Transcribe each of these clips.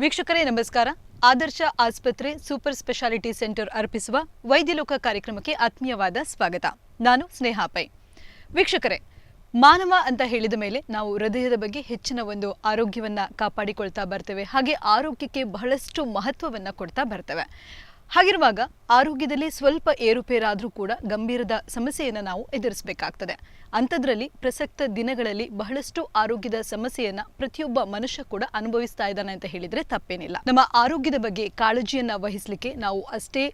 ವೀಕ್ಷಕರೇ ನಮಸ್ಕಾರ. ಆದರ್ಶ ಆಸ್ಪತ್ರೆ ಸೂಪರ್ ಸ್ಪೆಷಾಲಿಟಿ ಸೆಂಟರ್ ಅರ್ಪಿಸುವ ವೈದ್ಯಲೋಕ ಕಾರ್ಯಕ್ರಮಕ್ಕೆ ಆತ್ಮೀಯವಾದ ಸ್ವಾಗತ. ನಾನು ಸ್ನೇಹಾ ಪೈ. ವೀಕ್ಷಕರೇ, ಮಾನವ ಅಂತ ಹೇಳಿದ ಮೇಲೆ ನಾವು ಹೃದಯದ ಬಗ್ಗೆ ಹೆಚ್ಚಿನ ಒಂದು ಆರೋಗ್ಯವನ್ನ ಕಾಪಾಡಿಕೊಳ್ತಾ ಬರ್ತೇವೆ. ಹಾಗೆ ಆರೋಗ್ಯಕ್ಕೆ ಬಹಳಷ್ಟು ಮಹತ್ವವನ್ನ ಕೊಡ್ತಾ ಬರ್ತೇವೆ. ಹಾಗಿರುವಾಗ ಆರೋಗ್ಯದಲ್ಲಿ ಸ್ವಲ್ಪ ಏರುಪೇರಾದರೂ ಕೂಡ ಗಂಭೀರದ ಸಮಸ್ಯೆಯನ್ನು ನಾವು ಎದುರಿಸಬೇಕಾಗ್ತದೆ. ಅಂಥದ್ರಲ್ಲಿ ಪ್ರಸಕ್ತ ದಿನಗಳಲ್ಲಿ ಬಹಳಷ್ಟು ಆರೋಗ್ಯದ ಸಮಸ್ಯೆಯನ್ನ ಪ್ರತಿಯೊಬ್ಬ ಮನುಷ್ಯ ಕೂಡ ಅನುಭವಿಸ್ತಾ ಇದ್ದಾನೆ ಅಂತ ಹೇಳಿದ್ರೆ ತಪ್ಪೇನಿಲ್ಲ. ನಮ್ಮ ಆರೋಗ್ಯದ ಬಗ್ಗೆ ಕಾಳಜಿಯನ್ನ ವಹಿಸಲಿಕ್ಕೆ ನಾವು ಅಷ್ಟೇ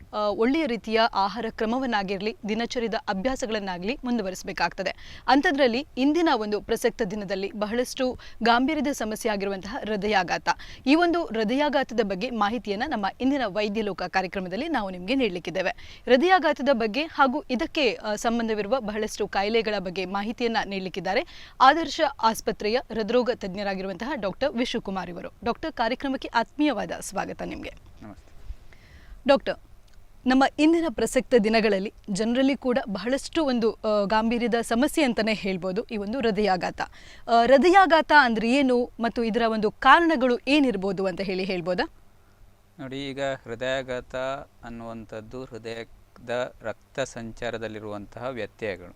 ಒಳ್ಳೆಯ ರೀತಿಯ ಆಹಾರ ಕ್ರಮವನ್ನಾಗಿರಲಿ, ದಿನಚರಿದ ಅಭ್ಯಾಸಗಳನ್ನಾಗಲಿ ಮುಂದುವರಿಸಬೇಕಾಗ್ತದೆ. ಅಂಥದ್ರಲ್ಲಿ ಇಂದಿನ ಒಂದು ಪ್ರಸಕ್ತ ದಿನದಲ್ಲಿ ಬಹಳಷ್ಟು ಗಾಂಭೀರ್ಯದ ಸಮಸ್ಯೆ ಆಗಿರುವಂತಹ ಹೃದಯಾಘಾತ. ಈ ಒಂದು ಹೃದಯಾಘಾತದ ಬಗ್ಗೆ ಮಾಹಿತಿಯನ್ನ ನಮ್ಮ ಇಂದಿನ ವೈದ್ಯಲೋಕ ಕಾರ್ಯಕ್ರಮದಲ್ಲಿ ನಾವು ನಿಮಗೆ ನೀಡಲಿಕ್ಕಿದ್ದೇವೆ. ಹೃದಯಾಘಾತದ ಬಗ್ಗೆ ಹಾಗೂ ಇದಕ್ಕೆ ಸಂಬಂಧವಿರುವ ಬಹಳಷ್ಟು ಕಾಯಿಲೆಗಳ ಬಗ್ಗೆ ಮಾಹಿತಿಯನ್ನ ನೀಡಲಿಕ್ಕಿದ್ದಾರೆ ಆದರ್ಶ ಆಸ್ಪತ್ರೆಯ ಹೃದ್ರೋಗ ತಜ್ಞರಾಗಿರುವಂತಹ ಡಾಕ್ಟರ್ ವಿಶ್ವಕುಮಾರ್ ಇವರು. ಡಾಕ್ಟರ್, ಕಾರ್ಯಕ್ರಮಕ್ಕೆ ಆತ್ಮೀಯವಾದ ಸ್ವಾಗತ ನಿಮಗೆ. ಡಾಕ್ಟರ್, ನಮ್ಮ ಇಂದಿನ ಪ್ರಸಕ್ತ ದಿನಗಳಲ್ಲಿ ಜನರಲ್ಲಿ ಕೂಡ ಬಹಳಷ್ಟು ಒಂದು ಗಾಂಭೀರ್ಯದ ಸಮಸ್ಯೆ ಅಂತಾನೆ ಹೇಳ್ಬೋದು ಈ ಒಂದು ಹೃದಯಾಘಾತ. ಹೃದಯಾಘಾತ ಅಂದ್ರೆ ಏನು ಮತ್ತು ಇದರ ಒಂದು ಕಾರಣಗಳು ಏನಿರ್ಬೋದು ಅಂತ ಹೇಳ್ಬೋದಾ? ನೋಡಿ, ಈಗ ಹೃದಯಾಘಾತ ಅನ್ನುವಂಥದ್ದು ಹೃದಯದ ರಕ್ತ ಸಂಚಾರದಲ್ಲಿರುವಂತಹ ವ್ಯತ್ಯಯಗಳು.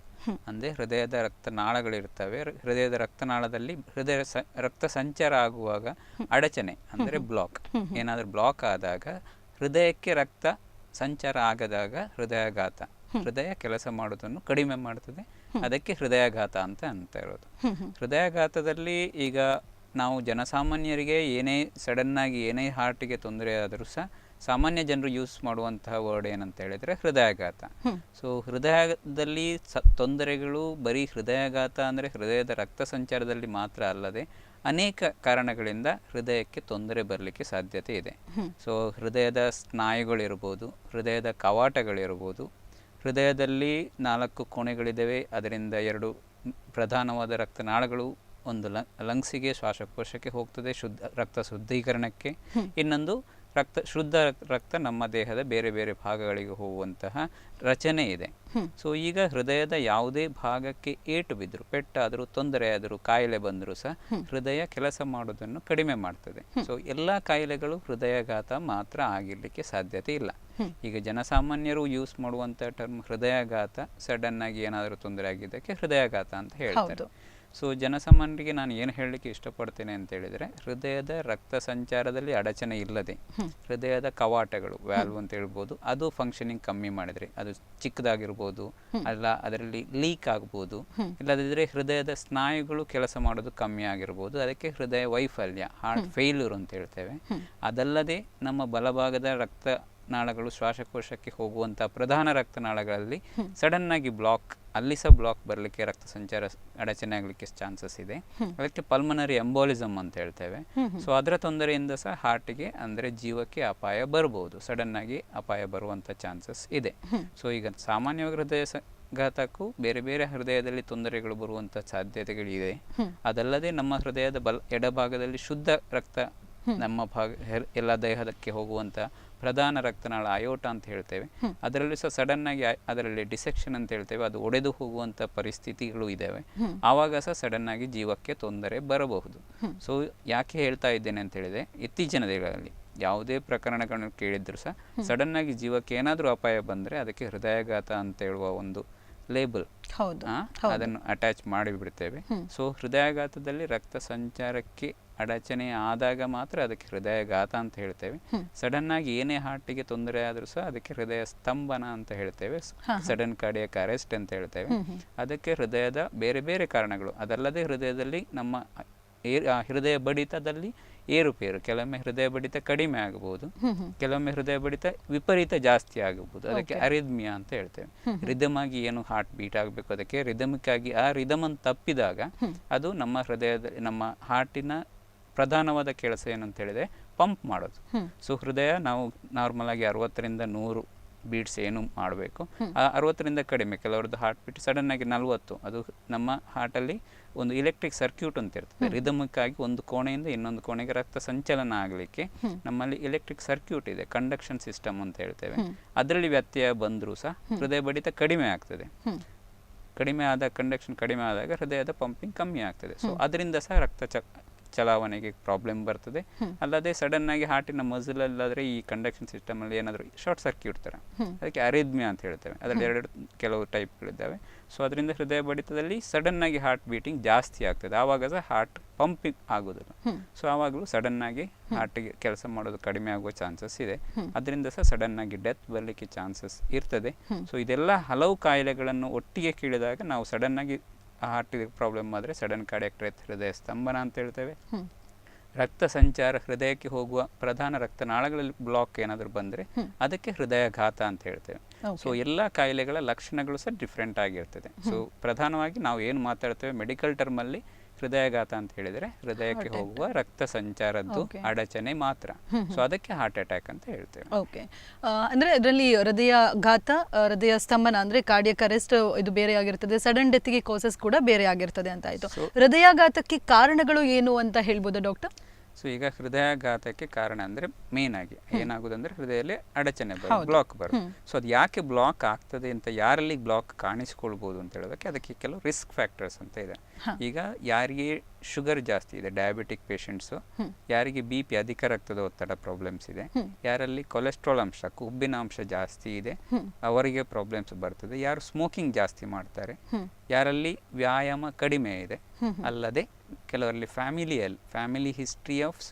ಅಂದರೆ ಹೃದಯದ ರಕ್ತನಾಳಗಳಿರ್ತವೆ. ಹೃದಯದ ರಕ್ತನಾಳದಲ್ಲಿ ರಕ್ತ ಸಂಚಾರ ಆಗುವಾಗ ಅಡಚಣೆ ಅಂದರೆ ಬ್ಲಾಕ್, ಏನಾದರೂ ಬ್ಲಾಕ್ ಆದಾಗ ಹೃದಯಕ್ಕೆ ರಕ್ತ ಸಂಚಾರ ಆಗದಾಗ ಹೃದಯಾಘಾತ. ಹೃದಯ ಕೆಲಸ ಮಾಡೋದನ್ನು ಕಡಿಮೆ ಮಾಡ್ತದೆ, ಅದಕ್ಕೆ ಹೃದಯಾಘಾತ ಅಂತ ಇರೋದು. ಹೃದಯಾಘಾತದಲ್ಲಿ ಈಗ ನಾವು ಜನಸಾಮಾನ್ಯರಿಗೆ ಏನೇ ಸಡನ್ನಾಗಿ ಏನೇ ಹಾರ್ಟಿಗೆ ತೊಂದರೆ ಆದರೂ ಸಹ ಸಾಮಾನ್ಯ ಜನರು ಯೂಸ್ ಮಾಡುವಂತಹ ವರ್ಡ್ ಏನಂತ ಹೇಳಿದರೆ ಹೃದಯಾಘಾತ. ಸೊ ಹೃದಯದಲ್ಲಿ ತೊಂದರೆಗಳು ಬರೀ ಹೃದಯಾಘಾತ ಅಂದರೆ ಹೃದಯದ ರಕ್ತ ಸಂಚಾರದಲ್ಲಿ ಮಾತ್ರ ಅಲ್ಲದೆ ಅನೇಕ ಕಾರಣಗಳಿಂದ ಹೃದಯಕ್ಕೆ ತೊಂದರೆ ಬರಲಿಕ್ಕೆ ಸಾಧ್ಯತೆ ಇದೆ. ಸೊ ಹೃದಯದ ಸ್ನಾಯುಗಳಿರ್ಬೋದು, ಹೃದಯದ ಕವಾಟಗಳಿರ್ಬೋದು. ಹೃದಯದಲ್ಲಿ 4 ಕೋಣೆಗಳಿದ್ದಾವೆ. ಅದರಿಂದ 2 ಪ್ರಧಾನವಾದ ರಕ್ತನಾಳಗಳು, ಒಂದು ಲಂಗ್ಸಿಗೆ ಶ್ವಾಸಕೋಶಕ್ಕೆ ಹೋಗ್ತದೆ ರಕ್ತ ಶುದ್ಧೀಕರಣಕ್ಕೆ, ಇನ್ನೊಂದು ಶುದ್ಧ ರಕ್ತ ನಮ್ಮ ದೇಹದ ಬೇರೆ ಬೇರೆ ಭಾಗಗಳಿಗೆ ಹೋಗುವಂತಹ ರಚನೆ ಇದೆ. ಸೊ ಈಗ ಹೃದಯದ ಯಾವುದೇ ಭಾಗಕ್ಕೆ ಏಟು ಬಿದ್ದರೂ, ಪೆಟ್ಟಾದರೂ, ತೊಂದರೆ ಆದರೂ, ಕಾಯಿಲೆ ಬಂದರೂ ಸಹ ಹೃದಯ ಕೆಲಸ ಮಾಡೋದನ್ನು ಕಡಿಮೆ ಮಾಡ್ತದೆ. ಸೊ ಎಲ್ಲ ಕಾಯಿಲೆಗಳು ಹೃದಯಾಘಾತ ಮಾತ್ರ ಆಗಿರ್ಲಿಕ್ಕೆ ಸಾಧ್ಯತೆ ಇಲ್ಲ. ಈಗ ಜನಸಾಮಾನ್ಯರು ಯೂಸ್ ಮಾಡುವಂಥ ಟರ್ಮ್ ಹೃದಯಾಘಾತ, ಸಡನ್ ಆಗಿ ಏನಾದರೂ ತೊಂದರೆ ಆಗಿದ್ದಕ್ಕೆ ಹೃದಯಾಘಾತ ಅಂತ ಹೇಳ್ತಾರೆ. ಸೊ ಜನಸಾಮಾನ್ಯರಿಗೆ ನಾನು ಏನು ಹೇಳಲಿಕ್ಕೆ ಇಷ್ಟಪಡ್ತೇನೆ ಅಂತ ಹೇಳಿದರೆ, ಹೃದಯದ ರಕ್ತ ಸಂಚಾರದಲ್ಲಿ ಅಡಚಣೆ ಇಲ್ಲದೆ ಹೃದಯದ ಕವಾಟಗಳು, ವ್ಯಾಲ್ವ್ ಅಂತ ಹೇಳ್ಬೋದು, ಅದು ಫಂಕ್ಷನಿಂಗ್ ಕಮ್ಮಿ ಮಾಡಿದರೆ, ಅದು ಚಿಕ್ಕದಾಗಿರ್ಬೋದು, ಅಲ್ಲ ಅದರಲ್ಲಿ ಲೀಕ್ ಆಗ್ಬೋದು, ಇಲ್ಲದಿದ್ದರೆ ಹೃದಯದ ಸ್ನಾಯುಗಳು ಕೆಲಸ ಮಾಡೋದು ಕಮ್ಮಿ ಆಗಿರ್ಬೋದು, ಅದಕ್ಕೆ ಹೃದಯ ವೈಫಲ್ಯ, ಹಾರ್ಟ್ ಫೇಲ್ಯೂರ್ ಅಂತ ಹೇಳ್ತೇವೆ. ಅದಲ್ಲದೆ ನಮ್ಮ ಬಲಭಾಗದ ರಕ್ತನಾಳಗಳು ಶ್ವಾಸಕೋಶಕ್ಕೆ ಹೋಗುವಂಥ ಪ್ರಧಾನ ರಕ್ತನಾಳಗಳಲ್ಲಿ ಸಡನ್ನಾಗಿ ಬ್ಲಾಕ್, ಅಲ್ಲಿ ಸಹ ಬ್ಲಾಕ್ ಬರಲಿಕ್ಕೆ, ರಕ್ತ ಸಂಚಾರ ಅಡಚಣೆ ಆಗಲಿಕ್ಕೆ ಚಾನ್ಸಸ್ ಇದೆ. ಅದಕ್ಕೆ ಪಲ್ಮನರಿ ಎಂಬೋಲಿಸಮ್ ಅಂತ ಹೇಳ್ತೇವೆ. ಸೊ ಅದರ ತೊಂದರೆಯಿಂದ ಸಹ ಹಾರ್ಟಿಗೆ ಅಂದರೆ ಜೀವಕ್ಕೆ ಅಪಾಯ ಬರ್ಬೋದು, ಸಡನ್ ಆಗಿ ಅಪಾಯ ಬರುವಂಥ ಚಾನ್ಸಸ್ ಇದೆ. ಸೊ ಈಗ ಸಾಮಾನ್ಯವಾಗಿ ಹೃದಯಾಘಾತಕ್ಕೂ ಬೇರೆ ಬೇರೆ ಹೃದಯದಲ್ಲಿ ತೊಂದರೆಗಳು ಬರುವಂಥ ಸಾಧ್ಯತೆಗಳಿದೆ. ಅದಲ್ಲದೆ ನಮ್ಮ ಹೃದಯದ ಎಡಭಾಗದಲ್ಲಿ ಶುದ್ಧ ರಕ್ತ ನಮ್ಮ ಎಲ್ಲ ದೇಹಕ್ಕೆ ಹೋಗುವಂಥ ಪ್ರಧಾನ ರಕ್ತನಾಳ ಅಯೋಟ ಅಂತ ಹೇಳ್ತೇವೆ, ಅದರಲ್ಲಿ ಸಹ ಸಡನ್ ಆಗಿ ಅದರಲ್ಲಿ ಡಿಸೆಕ್ಷನ್ ಅಂತ ಹೇಳ್ತೇವೆ, ಅದು ಒಡೆದು ಹೋಗುವಂಥ ಪರಿಸ್ಥಿತಿಗಳು ಇದ್ದಾವೆ. ಆವಾಗ ಸಹ ಸಡನ್ ಆಗಿ ಜೀವಕ್ಕೆ ತೊಂದರೆ ಬರಬಹುದು. ಸೊ ಯಾಕೆ ಹೇಳ್ತಾ ಇದ್ದೇನೆ ಅಂತ ಹೇಳಿದ್ರೆ, ಇತ್ತೀಚಿನ ದಿನಗಳಲ್ಲಿ ಯಾವುದೇ ಪ್ರಕರಣಗಳನ್ನು ಕೇಳಿದ್ರು ಸಹ ಸಡನ್ ಆಗಿ ಜೀವಕ್ಕೆ ಏನಾದರೂ ಅಪಾಯ ಬಂದರೆ ಅದಕ್ಕೆ ಹೃದಯಾಘಾತ ಅಂತ ಹೇಳುವ ಒಂದು ಲೇಬಲ್ ಅದನ್ನು ಅಟ್ಯಾಚ್ ಮಾಡಿಬಿಡ್ತೇವೆ. ಸೊ ಹೃದಯಾಘಾತದಲ್ಲಿ ರಕ್ತ ಸಂಚಾರಕ್ಕೆ ಅಡಚಣೆ ಆದಾಗ ಮಾತ್ರ ಅದಕ್ಕೆ ಹೃದಯಾಘಾತ ಅಂತ ಹೇಳ್ತೇವೆ. ಸಡನ್ ಆಗಿ ಏನೇ ಹಾರ್ಟಿಗೆ ತೊಂದರೆ ಆದರೂ ಸಹ ಅದಕ್ಕೆ ಹೃದಯ ಸ್ತಂಭನ ಅಂತ ಹೇಳ್ತೇವೆ, ಸಡನ್ ಕಾರ್ಡಿಯಾಕ್ ಅರೆಸ್ಟ್ ಅಂತ ಹೇಳ್ತೇವೆ. ಅದಕ್ಕೆ ಹೃದಯದ ಬೇರೆ ಬೇರೆ ಕಾರಣಗಳು, ಅದಲ್ಲದೆ ಹೃದಯದಲ್ಲಿ ನಮ್ಮ ಹೃದಯ ಬಡಿತದಲ್ಲಿ ಏರುಪೇರು, ಕೆಲವೊಮ್ಮೆ ಹೃದಯ ಬಡಿತ ಕಡಿಮೆ ಆಗಬಹುದು, ಕೆಲವೊಮ್ಮೆ ಹೃದಯ ಬಡಿತ ವಿಪರೀತ ಜಾಸ್ತಿ ಆಗಬಹುದು, ಅದಕ್ಕೆ ಅರಿದ್ಮಿಯಾ ಅಂತ ಹೇಳ್ತೇವೆ. ರಿದಮ್ ಆಗಿ ಏನು ಹಾರ್ಟ್ ಬೀಟ್ ಆಗಬೇಕು, ಅದಕ್ಕೆ ರಿದಮಿಕ್ ಆಗಿ ಆ ರಿದಮ್ ಅನ್ನು ತಪ್ಪಿದಾಗ ಅದು ನಮ್ಮ ಹೃದಯದ ನಮ್ಮ ಹಾರ್ಟಿನ ಪ್ರಧಾನವಾದ ಕೆಲಸ ಏನಂತ ಹೇಳಿದ್ರೆ ಪಂಪ್ ಮಾಡೋದು. ಸೊ ಹೃದಯ ನಾವು ನಾರ್ಮಲ್ ಆಗಿ 60ರಿಂದ 100 ಬೀಟ್ಸ್ ಏನು ಮಾಡಬೇಕು, 60ರಿಂದ ಕಡಿಮೆ, ಕೆಲವರದ್ದು ಹಾರ್ಟ್ ಬೀಟ್ ಸಡನ್ ಆಗಿ 40, ಅದು ನಮ್ಮ ಹಾರ್ಟಲ್ಲಿ ಒಂದು ಎಲೆಕ್ಟ್ರಿಕ್ ಸರ್ಕ್ಯೂಟ್ ಅಂತ ಇರ್ತದೆ. ರಿದಮಿಕ್ ಆಗಿ ಒಂದು ಕೋಣೆಯಿಂದ ಇನ್ನೊಂದು ಕೋಣೆಗೆ ರಕ್ತ ಸಂಚಲನ ಆಗಲಿಕ್ಕೆ ನಮ್ಮಲ್ಲಿ ಎಲೆಕ್ಟ್ರಿಕ್ ಸರ್ಕ್ಯೂಟ್ ಇದೆ, ಕಂಡಕ್ಷನ್ ಸಿಸ್ಟಮ್ ಅಂತ ಹೇಳ್ತೇವೆ. ಅದರಲ್ಲಿ ವ್ಯತ್ಯಯ ಬಂದರೂ ಸಹ ಹೃದಯ ಬಡಿತ ಕಡಿಮೆ ಆಗ್ತದೆ. ಕಡಿಮೆ ಆದ ಕಂಡಕ್ಷನ್ ಕಡಿಮೆ ಆದಾಗ ಹೃದಯದ ಪಂಪಿಂಗ್ ಕಮ್ಮಿ ಆಗ್ತದೆ. ಸೊ ಅದರಿಂದ ಸಹ ಚಲಾವಣೆಗೆ ಪ್ರಾಬ್ಲಮ್ ಬರ್ತದೆ. ಅಲ್ಲದೆ ಸಡನ್ ಆಗಿ ಹಾರ್ಟಿನ ಮಸಲ್ ಅಲ್ಲಾದರೆ ಈ ಕಂಡಕ್ಷನ್ ಸಿಸ್ಟಮ್ ಅಲ್ಲಿ ಏನಾದರೂ ಶಾರ್ಟ್ ಸರ್ಕ್ಯೂಟ್ ಥರ, ಅದಕ್ಕೆ ಅರಿದ್ಮಿಯಾ ಅಂತ ಹೇಳ್ತೇವೆ. ಅದರಲ್ಲಿ ಎರಡು ಕೆಲವು ಟೈಪ್ಗಳಿದ್ದಾವೆ. ಸೊ ಅದರಿಂದ ಹೃದಯ ಬಡಿತದಲ್ಲಿ ಸಡನ್ ಆಗಿ ಹಾರ್ಟ್ ಬೀಟಿಂಗ್ ಜಾಸ್ತಿ ಆಗ್ತದೆ. ಆವಾಗ ಸಹ ಹಾರ್ಟ್ ಪಂಪಿಂಗ್ ಆಗೋದಿಲ್ಲ. ಸೊ ಆವಾಗಲೂ ಸಡನ್ ಆಗಿ ಹಾರ್ಟಿಗೆ ಕೆಲಸ ಮಾಡೋದು ಕಡಿಮೆ ಆಗುವ ಚಾನ್ಸಸ್ ಇದೆ. ಅದರಿಂದ ಸಹ ಸಡನ್ ಆಗಿ ಡೆತ್ ಬರಲಿಕ್ಕೆ ಚಾನ್ಸಸ್ ಇರ್ತದೆ. ಸೊ ಇದೆಲ್ಲ ಹಲವು ಕಾಯಿಲೆಗಳನ್ನು ಒಟ್ಟಿಗೆ ಕೇಳಿದಾಗ ನಾವು ಸಡನ್ ಆಗಿ ಹಾರ್ಟಿಗೆ ಪ್ರಾಬ್ಲಮ್ ಆದರೆ ಸಡನ್ ಕಾರ್ಡಿಯಾಕ್ ಡೆತ್, ಹೃದಯ ಸ್ತಂಭನ ಅಂತ ಹೇಳ್ತೇವೆ. ರಕ್ತ ಸಂಚಾರ ಹೃದಯಕ್ಕೆ ಹೋಗುವ ಪ್ರಧಾನ ರಕ್ತನಾಳಗಳಲ್ಲಿ ಬ್ಲಾಕ್ ಏನಾದರೂ ಬಂದರೆ ಅದಕ್ಕೆ ಹೃದಯಾಘಾತ ಅಂತ ಹೇಳ್ತೇವೆ. ಸೊ ಎಲ್ಲ ಕಾಯಿಲೆಗಳ ಲಕ್ಷಣಗಳು ಸಹ ಡಿಫ್ರೆಂಟ್ ಆಗಿರ್ತದೆ. ಸೊ ಪ್ರಧಾನವಾಗಿ ನಾವು ಏನು ಮಾತಾಡ್ತೇವೆ ಮೆಡಿಕಲ್ ಟರ್ಮಲ್ಲಿ ಹೃದಯಾಘಾತ ಅಂತ ಹೇಳಿದರೆ ಹೃದಯಕ್ಕೆ ಹೋಗುವ ರಕ್ತ ಸಂಚಾರದ್ದು ಅಡಚಣೆ ಮಾತ್ರ. ಸೊ ಅದಕ್ಕೆ ಹಾರ್ಟ್ ಅಟ್ಯಾಕ್ ಅಂತ ಹೇಳ್ತೇವೆ. ಓಕೆ, ಅಂದ್ರೆ ಅದರಲ್ಲಿ ಹೃದಯಾಘಾತ, ಹೃದಯ ಸ್ತಂಭನ ಅಂದ್ರೆ ಕಾರ್ಡಿಯಕ್ ಅರೆಸ್ಟ್ ಇದು ಬೇರೆ ಆಗಿರ್ತದೆ, ಸಡನ್ ಡೆತ್ಗೆ ಕಾಸಸ್ ಕೂಡ ಬೇರೆ ಆಗಿರ್ತದೆ ಅಂತ ಆಯ್ತು. ಹೃದಯಾಘಾತಕ್ಕೆ ಕಾರಣಗಳು ಏನು ಅಂತ ಹೇಳ್ಬೋದು ಡಾಕ್ಟರ್? ಸೊ ಈಗ ಹೃದಯಾಘಾತಕ್ಕೆ ಕಾರಣ ಅಂದರೆ ಮೇನ್ ಆಗಿ ಏನಾಗುದಂದ್ರೆ ಹೃದಯದಲ್ಲಿ ಅಡಚಣೆ ಬರೋದು, ಬ್ಲಾಕ್ ಬರೋದು. ಸೊ ಅದು ಯಾಕೆ ಬ್ಲಾಕ್ ಆಗ್ತದೆ ಅಂತ, ಯಾರಲ್ಲಿ ಬ್ಲಾಕ್ ಕಾಣಿಸ್ಕೊಳ್ಬೋದು ಅಂತ ಹೇಳೋದಕ್ಕೆ ಅದಕ್ಕೆ ಕೆಲವು ರಿಸ್ಕ್ ಫ್ಯಾಕ್ಟರ್ಸ್ ಅಂತ ಇದೆ. ಈಗ ಯಾರಿಗೆ ಶುಗರ್ ಜಾಸ್ತಿ ಇದೆ, ಡಯಾಬಿಟಿಕ್ ಪೇಷಂಟ್ಸು, ಯಾರಿಗೆ BP ಅಧಿಕ ರಕ್ತದ ಒತ್ತಡ ಪ್ರಾಬ್ಲಮ್ಸ್ ಇದೆ, ಯಾರಲ್ಲಿ ಕೊಲೆಸ್ಟ್ರಾಲ್ ಅಂಶ ಕೊಬ್ಬಿನ ಅಂಶ ಜಾಸ್ತಿ ಇದೆ ಅವರಿಗೆ ಪ್ರಾಬ್ಲಮ್ಸ್ ಬರ್ತದೆ, ಯಾರು ಸ್ಮೋಕಿಂಗ್ ಜಾಸ್ತಿ ಮಾಡ್ತಾರೆ, ಯಾರಲ್ಲಿ ವ್ಯಾಯಾಮ ಕಡಿಮೆ ಇದೆ, ಅಲ್ಲದೆ ಕೆಲವರಲ್ಲಿ ಫ್ಯಾಮಿಲಿ ಹಿಸ್ಟ್ರಿ ಆಫ್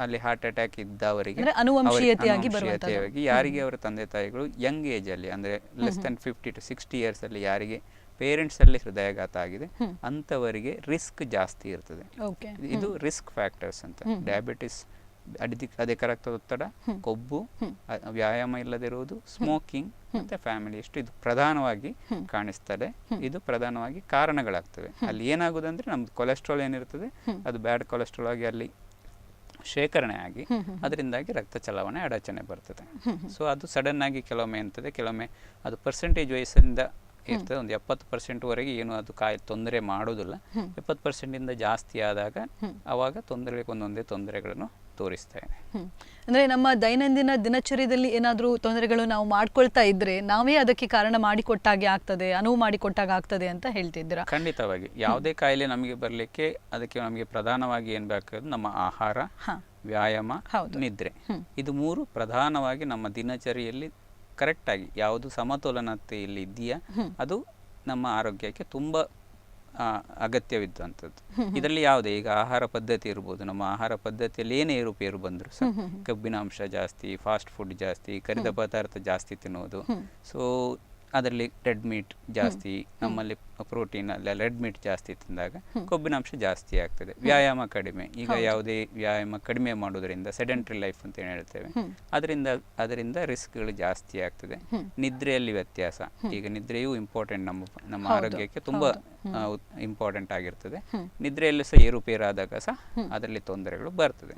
ಅಲ್ಲಿ ಹಾರ್ಟ್ ಅಟ್ಯಾಕ್ ಇದ್ದವರಿಗೆ ಅನುವಂಶೀಯತೆಯಾಗಿ ಯಾರಿಗೆ ಅವರ ತಂದೆ ತಾಯಿಗಳು ಯಂಗ್ ಏಜ್ ಅಲ್ಲಿ ಅಂದ್ರೆ ಲೆಸ್ ದನ್ 50 to 60 years ಅಲ್ಲಿ ಯಾರಿಗೆ ಪೇರೆಂಟ್ಸ್ ಅಲ್ಲಿ ಹೃದಯಾಘಾತ ಆಗಿದೆ ಅಂತವರಿಗೆ ರಿಸ್ಕ್ ಜಾಸ್ತಿ ಇರ್ತದೆ. ಇದು ರಿಸ್ಕ್ ಫ್ಯಾಕ್ಟರ್ಸ್ ಅಂತ. ಡಯಾಬಿಟಿಸ್, ಅಧಿಕ ರಕ್ತದೊತ್ತಡ, ಕೊಬ್ಬು, ವ್ಯಾಯಾಮ ಇಲ್ಲದಿರುವುದು, ಸ್ಮೋಕಿಂಗ್ ಮತ್ತೆ ಫ್ಯಾಮಿಲಿ ಹಿಸ್ಟ್ರಿ, ಇದು ಪ್ರಧಾನವಾಗಿ ಕಾಣಿಸ್ತದೆ. ಇದು ಪ್ರಧಾನವಾಗಿ ಕಾರಣಗಳಾಗ್ತವೆ. ಅಲ್ಲಿ ಏನಾಗುದಂದ್ರೆ ನಮ್ದು ಕೊಲೆಸ್ಟ್ರಾಲ್ ಏನಿರ್ತದೆ ಅದು ಬ್ಯಾಡ್ ಕೊಲೆಸ್ಟ್ರಾಲ್ ಆಗಿ ಅಲ್ಲಿ ಶೇಖರಣೆ ಆಗಿ ಅದರಿಂದಾಗಿ ರಕ್ತ ಚಲಾವಣೆ ಅಡಚಣೆ ಬರ್ತದೆ. ಸೊ ಅದು ಸಡನ್ ಆಗಿ ಕೆಲವೊಮ್ಮೆ ಇರ್ತದೆ, ಕೆಲವೊಮ್ಮೆ ಅದು ಪರ್ಸೆಂಟೇಜ್ ವಯಸ್ಸಿಂದ ಇರ್ತದೆ. ಒಂದು 70% ವರೆಗೆ ಏನು ಅದು ತೊಂದರೆ ಮಾಡೋದಿಲ್ಲ. 70% ಜಾಸ್ತಿ ಆದಾಗ ಅವಾಗ ಒಂದೊಂದೇ ತೊಂದರೆಗಳನ್ನು ತೋರಿಸ್ತಾ ಇದೆ. ಅಂದ್ರೆ ನಮ್ಮ ದೈನಂದಿನ ದಿನಚರ್ಯದಲ್ಲಿ ಏನಾದರೂ ತೊಂದರೆಗಳು ನಾವು ಮಾಡ್ಕೊಳ್ತಾ ಇದ್ರೆ ನಾವೇ ಅದಕ್ಕೆ ಕಾರಣ ಮಾಡಿಕೊಟ್ಟಾಗೆ ಆಗ್ತದೆ, ಅನುವು ಮಾಡಿಕೊಟ್ಟಾಗ ಆಗ್ತದೆ ಅಂತ ಹೇಳ್ತಿದ್ದೀರಾ? ಖಂಡಿತವಾಗಿ. ಯಾವುದೇ ಕಾಯಿಲೆ ನಮಗೆ ಬರಲಿಕ್ಕೆ ಅದಕ್ಕೆ ನಮಗೆ ಪ್ರಧಾನವಾಗಿ ಏನ್ ಬೇಕಾದ್ರು ನಮ್ಮ ಆಹಾರ, ವ್ಯಾಯಾಮ, ನಿದ್ರೆ, ಇದು ಮೂರು ಪ್ರಧಾನವಾಗಿ ನಮ್ಮ ದಿನಚರಿಯಲ್ಲಿ ಕರೆಕ್ಟ್ ಆಗಿ ಯಾವುದು ಸಮತೋಲನತೆಯಲ್ಲಿ ಇದೆಯಾ ಅದು ನಮ್ಮ ಆರೋಗ್ಯಕ್ಕೆ ತುಂಬಾ ಅಗತ್ಯವಿದ್ದಂಥದ್ದು. ಇದರಲ್ಲಿ ಯಾವುದೇ ಈಗ ಆಹಾರ ಪದ್ಧತಿ ಇರ್ಬೋದು, ನಮ್ಮ ಆಹಾರ ಪದ್ಧತಿಯಲ್ಲಿ ಏನೇ ಏರುಪೇರು ಬಂದರೂ ಸಹ ಕಬ್ಬಿನಾಂಶ ಜಾಸ್ತಿ, ಫಾಸ್ಟ್ ಫುಡ್ ಜಾಸ್ತಿ, ಕರಿದ ಪದಾರ್ಥ ಜಾಸ್ತಿ ತಿನ್ನುವುದು, ಸೊ ಅದರಲ್ಲಿ ರೆಡ್ ಮೀಟ್ ಜಾಸ್ತಿ, ನಮ್ಮಲ್ಲಿ ಪ್ರೋಟೀನ್ ಅಲ್ಲ ರೆಡ್ ಮೀಟ್ ಜಾಸ್ತಿ ತಿಂದಾಗ ಕೊಬ್ಬಿನಾಂಶ ಜಾಸ್ತಿ ಆಗ್ತದೆ. ವ್ಯಾಯಾಮ ಕಡಿಮೆ, ಈಗ ಯಾವುದೇ ವ್ಯಾಯಾಮ ಕಡಿಮೆ ಮಾಡೋದ್ರಿಂದ ಸೆಡೆಂಟ್ರಿ ಲೈಫ್ ಅಂತ ಏನು ಹೇಳ್ತೇವೆ ಅದರಿಂದ ರಿಸ್ಕ್ಗಳು ಜಾಸ್ತಿ ಆಗ್ತದೆ. ನಿದ್ರೆಯಲ್ಲಿ ವ್ಯತ್ಯಾಸ, ಈಗ ನಿದ್ರೆಯೂ ಇಂಪಾರ್ಟೆಂಟ್, ನಮ್ಮ ಆರೋಗ್ಯಕ್ಕೆ ತುಂಬಾ ಇಂಪಾರ್ಟೆಂಟ್ ಆಗಿರ್ತದೆ. ನಿದ್ರೆಯಲ್ಲೂ ಸಹ ಏರುಪೇರಾದಾಗ ಸಹ ಅದರಲ್ಲಿ ತೊಂದರೆಗಳು ಬರ್ತದೆ.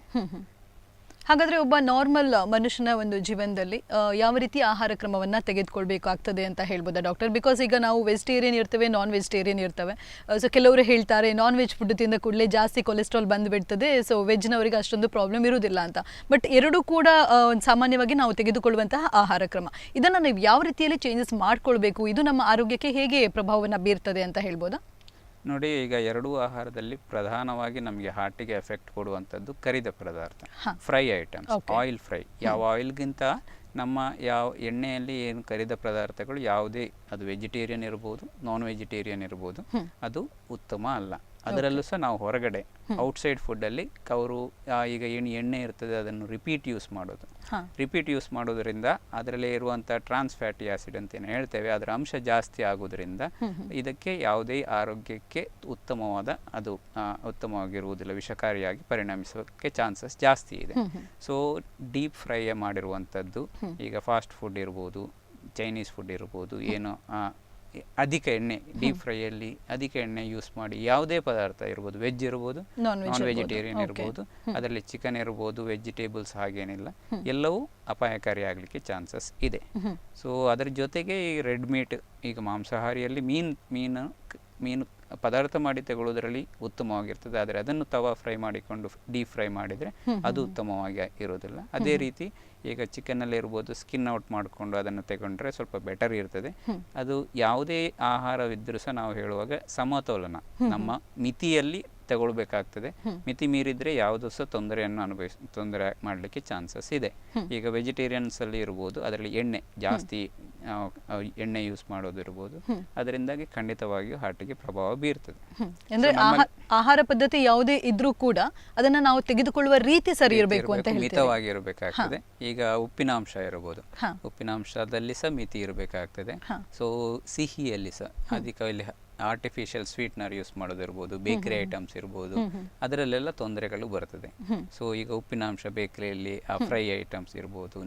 ಹಾಗಾದ್ರೆ ಒಬ್ಬ ನಾರ್ಮಲ್ ಮನುಷ್ಯನ ಒಂದು ಜೀವನದಲ್ಲಿ ಯಾವ ರೀತಿ ಆಹಾರ ಕ್ರಮವನ್ನ ತೆಗೆದುಕೊಳ್ಬೇಕಾಗ್ತದೆ ಅಂತ ಹೇಳ್ಬೋದಾ ಡಾಕ್ಟರ್? ಬಿಕಾಸ್ ಈಗ ನಾವು ವೆಜಿಟೇರಿಯನ್ ಇರ್ತೇವೆ, ನಾನ್ ವೆಜಿಟೇರಿಯನ್ ಇರ್ತವೆ. ಸೊ ಕೆಲವರು ಹೇಳ್ತಾರೆ ನಾನ್ ವೆಜ್ ಫುಡ್ ತಿಂದ ಕೂಡಲೇ ಜಾಸ್ತಿ ಕೊಲೆಸ್ಟ್ರಾಲ್ ಬಂದುಬಿಡ್ತದೆ, ಸೊ ವೆಜ್ನವರಿಗೆ ಅಷ್ಟೊಂದು ಪ್ರಾಬ್ಲಮ್ ಇರುವುದಿಲ್ಲ ಅಂತ. ಬಟ್ ಎರಡೂ ಕೂಡ ಸಾಮಾನ್ಯವಾಗಿ ನಾವು ತೆಗೆದುಕೊಳ್ಳುವಂತಹ ಆಹಾರ ಕ್ರಮ, ಇದನ್ನು ನಾವು ಯಾವ ರೀತಿಯಲ್ಲಿ ಚೇಂಜಸ್ ಮಾಡ್ಕೊಳ್ಬೇಕು, ಇದು ನಮ್ಮ ಆರೋಗ್ಯಕ್ಕೆ ಹೇಗೆ ಪ್ರಭಾವವನ್ನು ಬೀರ್ತದೆ ಅಂತ ಹೇಳ್ಬೋದಾ? ನೋಡಿ, ಈಗ ಎರಡೂ ಆಹಾರದಲ್ಲಿ ಪ್ರಧಾನವಾಗಿ ನಮಗೆ ಹಾರ್ಟಿಗೆ ಎಫೆಕ್ಟ್ ಕೊಡುವಂಥದ್ದು ಕರಿದ ಪದಾರ್ಥ, ಫ್ರೈ ಐಟಮ್ಸ್, ಆಯಿಲ್ ಫ್ರೈ. ಯಾವ ಆಯಿಲ್ಗಿಂತ ನಮ್ಮ ಯಾವ ಎಣ್ಣೆಯಲ್ಲಿ ಏನು ಕರಿದ ಪದಾರ್ಥಗಳು ಯಾವುದೇ ಅದು ವೆಜಿಟೇರಿಯನ್ ಇರ್ಬೋದು, ನಾನ್ ವೆಜಿಟೇರಿಯನ್ ಇರ್ಬೋದು, ಅದು ಉತ್ತಮ ಅಲ್ಲ. ಅದರಲ್ಲೂ ಸಹ ನಾವು ಹೊರಗಡೆ ಔಟ್ಸೈಡ್ ಫುಡ್ಡಲ್ಲಿ ಅವರು ಈಗ ಏನು ಎಣ್ಣೆ ಇರ್ತದೆ ಅದನ್ನು ರಿಪೀಟ್ ಯೂಸ್ ಮಾಡೋದ್ರಿಂದ ಅದರಲ್ಲಿ ಇರುವಂಥ ಟ್ರಾನ್ಸ್ ಫ್ಯಾಟಿ ಆಸಿಡ್ ಅಂತ ಏನು ಹೇಳ್ತೇವೆ ಅದರ ಅಂಶ ಜಾಸ್ತಿ ಆಗೋದ್ರಿಂದ ಇದಕ್ಕೆ ಯಾವುದೇ ಆರೋಗ್ಯಕ್ಕೆ ಉತ್ತಮವಾಗಿರುವುದಿಲ್ಲ, ವಿಷಕಾರಿಯಾಗಿ ಪರಿಣಮಿಸೋಕ್ಕೆ ಚಾನ್ಸಸ್ ಜಾಸ್ತಿ ಇದೆ. ಸೊ ಡೀಪ್ ಫ್ರೈ ಮಾಡಿರುವಂಥದ್ದು, ಈಗ ಫಾಸ್ಟ್ ಫುಡ್ ಇರ್ಬೋದು, ಚೈನೀಸ್ ಫುಡ್ ಇರ್ಬೋದು, ಏನು ಅಧಿಕ ಎಣ್ಣೆ, ಡೀಪ್ ಫ್ರೈಯಲ್ಲಿ ಅಧಿಕ ಎಣ್ಣೆ ಯೂಸ್ ಮಾಡಿ ಯಾವುದೇ ಪದಾರ್ಥ ಇರ್ಬೋದು, ವೆಜ್ ಇರ್ಬೋದು, ನಾನ್ ವೆಜಿಟೇರಿಯನ್ ಇರ್ಬೋದು, ಅದರಲ್ಲಿ ಚಿಕನ್ ಇರ್ಬೋದು, ವೆಜಿಟೇಬಲ್ಸ್ ಹಾಗೇನಿಲ್ಲ, ಎಲ್ಲವೂ ಅಪಾಯಕಾರಿ ಆಗಲಿಕ್ಕೆ ಚಾನ್ಸಸ್ ಇದೆ. ಸೊ ಅದರ ಜೊತೆಗೆ ಈ ರೆಡ್ ಮೀಟ್, ಈಗ ಮಾಂಸಾಹಾರಿಯಲ್ಲಿ ಮೀನು ಪದಾರ್ಥ ಮಾಡಿ ತಗೊಳ್ಳೋದ್ರಲ್ಲಿ ಉತ್ತಮವಾಗಿರ್ತದೆ. ಆದರೆ ಅದನ್ನು ತವಾ ಫ್ರೈ ಮಾಡಿಕೊಂಡು ಡೀಪ್ ಫ್ರೈ ಮಾಡಿದರೆ ಅದು ಉತ್ತಮವಾಗಿ ಇರೋದಿಲ್ಲ. ಅದೇ ರೀತಿ ಈಗ ಚಿಕನ್ನಲ್ಲಿ ಇರ್ಬೋದು, ಸ್ಕಿನ್ ಔಟ್ ಮಾಡಿಕೊಂಡು ಅದನ್ನು ತಗೊಂಡ್ರೆ ಸ್ವಲ್ಪ ಬೆಟರ್ ಇರ್ತದೆ. ಅದು ಯಾವುದೇ ಆಹಾರವಿದ್ದರೂ ಸಹ ನಾವು ಹೇಳುವಾಗ ಸಮತೋಲನ, ನಮ್ಮ ಮಿತಿಯಲ್ಲಿ ತಗೊಳ್ಬೇಕಾಗ್ತದೆ. ಮಿತಿ ಮೀರಿದ್ರೆ ಯಾವುದು ಸಹ ತೊಂದರೆ ಮಾಡಲಿಕ್ಕೆ ಚಾನ್ಸಸ್ ಇದೆ. ಈಗ ವೆಜಿಟೇರಿಯನ್ಸ್ ಅಲ್ಲಿ ಇರ್ಬೋದು, ಅದರಲ್ಲಿ ಎಣ್ಣೆ ಜಾಸ್ತಿ ಎಣ್ಣೆ ಯೂಸ್ ಮಾಡೋದಿರ್ಬೋದು, ಅದರಿಂದಾಗಿ ಖಂಡಿತವಾಗಿಯೂ ಹಾರ್ಟಿಗೆ ಪ್ರಭಾವ ಬೀರ್ತದೆ. ಅಂದ್ರೆ ಆಹಾರ ಪದ್ಧತಿ ಯಾವುದೇ ಇದ್ರೂ ಕೂಡ ಅದನ್ನ ನಾವು ತೆಗೆದುಕೊಳ್ಳುವ ರೀತಿ ಸರಿ ಇರಬೇಕು ಅಂತ ಹೇಳ್ತೀವಿ. ಮಿತವಾಗಿರಬೇಕಾಗ್ತದೆ. ಈಗ ಉಪ್ಪಿನಾಂಶ ಇರಬಹುದು, ಉಪ್ಪಿನಾಂಶದಲ್ಲಿ ಸಹ ಮಿತಿ ಇರಬೇಕಾಗ್ತದೆ. ಸೊ ಸಿಹಿಯಲ್ಲಿ ಸಹ ಅಧಿಕ ಇಲ್ಲಿ ಆರ್ಟಿಫಿಷಿಯಲ್ ಸ್ವೀಟ್ನರ್ ಯೂಸ್ ಮಾಡೋದಿರ್ಬೋದು, ಬೇಕರಿ ಐಟಮ್ಸ್ ಇರ್ಬೋದು, ಅದರಲ್ಲೆಲ್ಲ ತೊಂದರೆಗಳು ಬರ್ತದೆ. ಸೊ ಈಗ ಉಪ್ಪಿನಾಂಶ ಬೇಕರಿಯಲ್ಲಿ ಫ್ರೈ ಐಟಮ್ಸ್ ಇರ್ಬೋದು,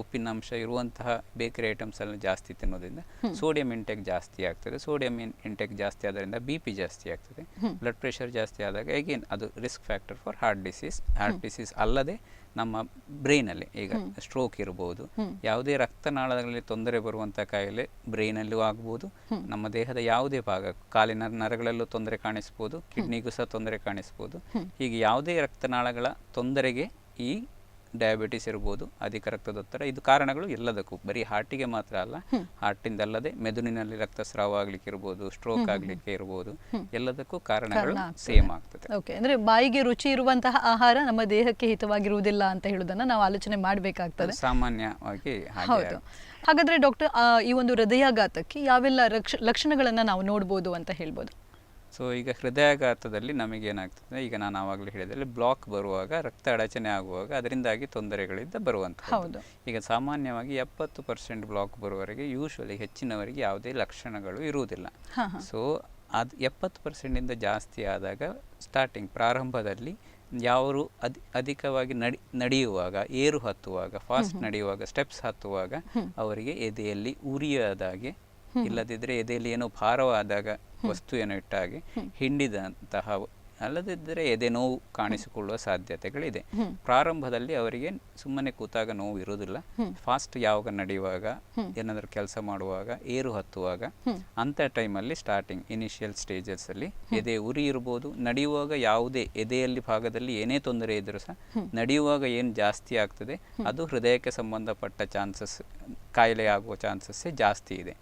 ಉಪ್ಪಿನಾಂಶ ಇರುವಂತಹ ಬೇಕರಿ ಐಟಮ್ಸ್ ಎಲ್ಲ ಜಾಸ್ತಿ ತಿನ್ನೋದ್ರಿಂದ ಸೋಡಿಯಂ ಇಂಟೇಕ್ ಜಾಸ್ತಿ ಆಗ್ತದೆ. ಸೋಡಿಯಂ ಇಂಟೇಕ್ ಜಾಸ್ತಿ ಆದ್ರಿಂದ BP ಜಾಸ್ತಿ ಆಗ್ತದೆ. ಬ್ಲಡ್ ಪ್ರೆಷರ್ ಜಾಸ್ತಿ ಆದಾಗ ಅಗೇನ್ ಅದು risk factor for heart disease ಅಲ್ಲದೆ ನಮ್ಮ ಬ್ರೈನಲ್ಲಿ ಈಗ ಸ್ಟ್ರೋಕ್ ಇರ್ಬೋದು, ಯಾವುದೇ ರಕ್ತನಾಳಗಳಲ್ಲಿ ತೊಂದರೆ ಬರುವಂಥ ಕಾಯಿಲೆ ಬ್ರೈನಲ್ಲೂ ಆಗ್ಬೋದು, ನಮ್ಮ ದೇಹದ ಯಾವುದೇ ಭಾಗ ಕಾಲಿನ ನರಗಳಲ್ಲೂ ತೊಂದರೆ ಕಾಣಿಸ್ಬೋದು, ಕಿಡ್ನಿಗೂ ಸಹ ತೊಂದರೆ ಕಾಣಿಸ್ಬೋದು. ಹೀಗೆ ಯಾವುದೇ ರಕ್ತನಾಳಗಳ ತೊಂದರೆಗೆ ಈ ಡಯಾಬಿಟಿಸ್ ಇರ್ಬೋದು, ಅಧಿಕ ರಕ್ತದೊತ್ತಡ, ಇದು ಕಾರಣಗಳು ಎಲ್ಲದಕ್ಕೂ, ಬರೀ ಹಾರ್ಟಿಗೆ ಮಾತ್ರ ಅಲ್ಲ, ಹಾರ್ಟಿಂದಲ್ಲದೆ ಮೆದುಳಿನಲ್ಲಿ ರಕ್ತಸ್ರಾವ ಆಗ್ಲಿಕ್ಕೆ ಇರ್ಬೋದು, ಸ್ಟ್ರೋಕ್ ಆಗ್ಲಿಕ್ಕೆ ಇರ್ಬೋದು, ಎಲ್ಲದಕ್ಕೂ ಕಾರಣಗಳು ಸೇಮ್ ಆಗ್ತದೆ. ಓಕೆ, ಅಂದ್ರೆ ಬಾಯಿಗೆ ರುಚಿ ಇರುವಂತಹ ಆಹಾರ ನಮ್ಮ ದೇಹಕ್ಕೆ ಹಿತವಾಗಿರುವುದಿಲ್ಲ ಅಂತ ಹೇಳುವುದನ್ನ ನಾವು ಆಲೋಚನೆ ಮಾಡಬೇಕಾಗ್ತದೆ ಸಾಮಾನ್ಯವಾಗಿ. ಹೌದು. ಹಾಗಾದ್ರೆ ಡಾಕ್ಟರ್, ಈ ಒಂದು ಹೃದಯಾಘಾತಕ್ಕೆ ಯಾವೆಲ್ಲ ಲಕ್ಷಣಗಳನ್ನ ನಾವು ನೋಡ್ಬೋದು ಅಂತ ಹೇಳ್ಬೋದು? ಸೊ ಈಗ ಹೃದಯಾಘಾತದಲ್ಲಿ ನಮಗೇನಾಗ್ತದೆ, ಈಗ ನಾನು ಆವಾಗಲೇ ಹೇಳಿದಲ್ಲಿ ಬ್ಲಾಕ್ ಬರುವಾಗ, ರಕ್ತ ಅಡಚಣೆ ಆಗುವಾಗ ಅದರಿಂದಾಗಿ ತೊಂದರೆಗಳಿಂದ ಬರುವಂಥದ್ದು. ಈಗ ಸಾಮಾನ್ಯವಾಗಿ 70% ಬ್ಲಾಕ್ ಬರುವವರೆಗೆ ಯೂಶ್ವಲಿ ಹೆಚ್ಚಿನವರಿಗೆ ಯಾವುದೇ ಲಕ್ಷಣಗಳು ಇರುವುದಿಲ್ಲ. ಸೊ ಅದು 70% ಜಾಸ್ತಿ ಆದಾಗ ಸ್ಟಾರ್ಟಿಂಗ್ ಪ್ರಾರಂಭದಲ್ಲಿ ಯಾರು ಅಧಿಕವಾಗಿ ನಡೆಯುವಾಗ, ಏರು ಹತ್ತುವಾಗ, ಫಾಸ್ಟ್ ನಡೆಯುವಾಗ, ಸ್ಟೆಪ್ಸ್ ಹತ್ತುವಾಗ ಅವರಿಗೆ ಎದೆಯಲ್ಲಿ ಉರಿಯಾದಾಗೆ, ಇಲ್ಲದಿದ್ದರೆ ಎದೆಯಲ್ಲಿ ಏನೋ ಭಾರವಾದಾಗ ವಸ್ತು ಏನೋ ಇಟ್ಟಾಗೆ ಹಿಂಡಿದಂತಹ, ಅಲ್ಲದಿದ್ದರೆ ಎದೆ ನೋವು ಕಾಣಿಸಿಕೊಳ್ಳುವ ಸಾಧ್ಯತೆಗಳಿದೆ. ಪ್ರಾರಂಭದಲ್ಲಿ ಅವರಿಗೆ ಸುಮ್ಮನೆ ಕೂತಾಗ ನೋವು ಇರುವುದಿಲ್ಲ. ಫಾಸ್ಟ್ ಯಾವಾಗ ನಡೆಯುವಾಗ, ಏನಾದರೂ ಕೆಲಸ ಮಾಡುವಾಗ, ಏರು ಹತ್ತುವಾಗ, ಅಂಥ ಟೈಮಲ್ಲಿ ಸ್ಟಾರ್ಟಿಂಗ್ ಇನಿಷಿಯಲ್ ಸ್ಟೇಜಸ್ ಅಲ್ಲಿ ಎದೆ ಉರಿ ಇರ್ಬೋದು. ನಡೆಯುವಾಗ ಯಾವುದೇ ಎದೆಯಲ್ಲಿ ಭಾಗದಲ್ಲಿ ಏನೇ ತೊಂದರೆ ಇದ್ರೂ ಸಹ ನಡೆಯುವಾಗ ಏನು ಜಾಸ್ತಿ ಆಗ್ತದೆ ಅದು ಹೃದಯಕ್ಕೆ ಸಂಬಂಧಪಟ್ಟ ಚಾನ್ಸಸ್, ಕಾಯಿಲೆ ಆಗುವ ಚಾನ್ಸಸ್ಸೇ ಜಾಸ್ತಿ ಇದೆ.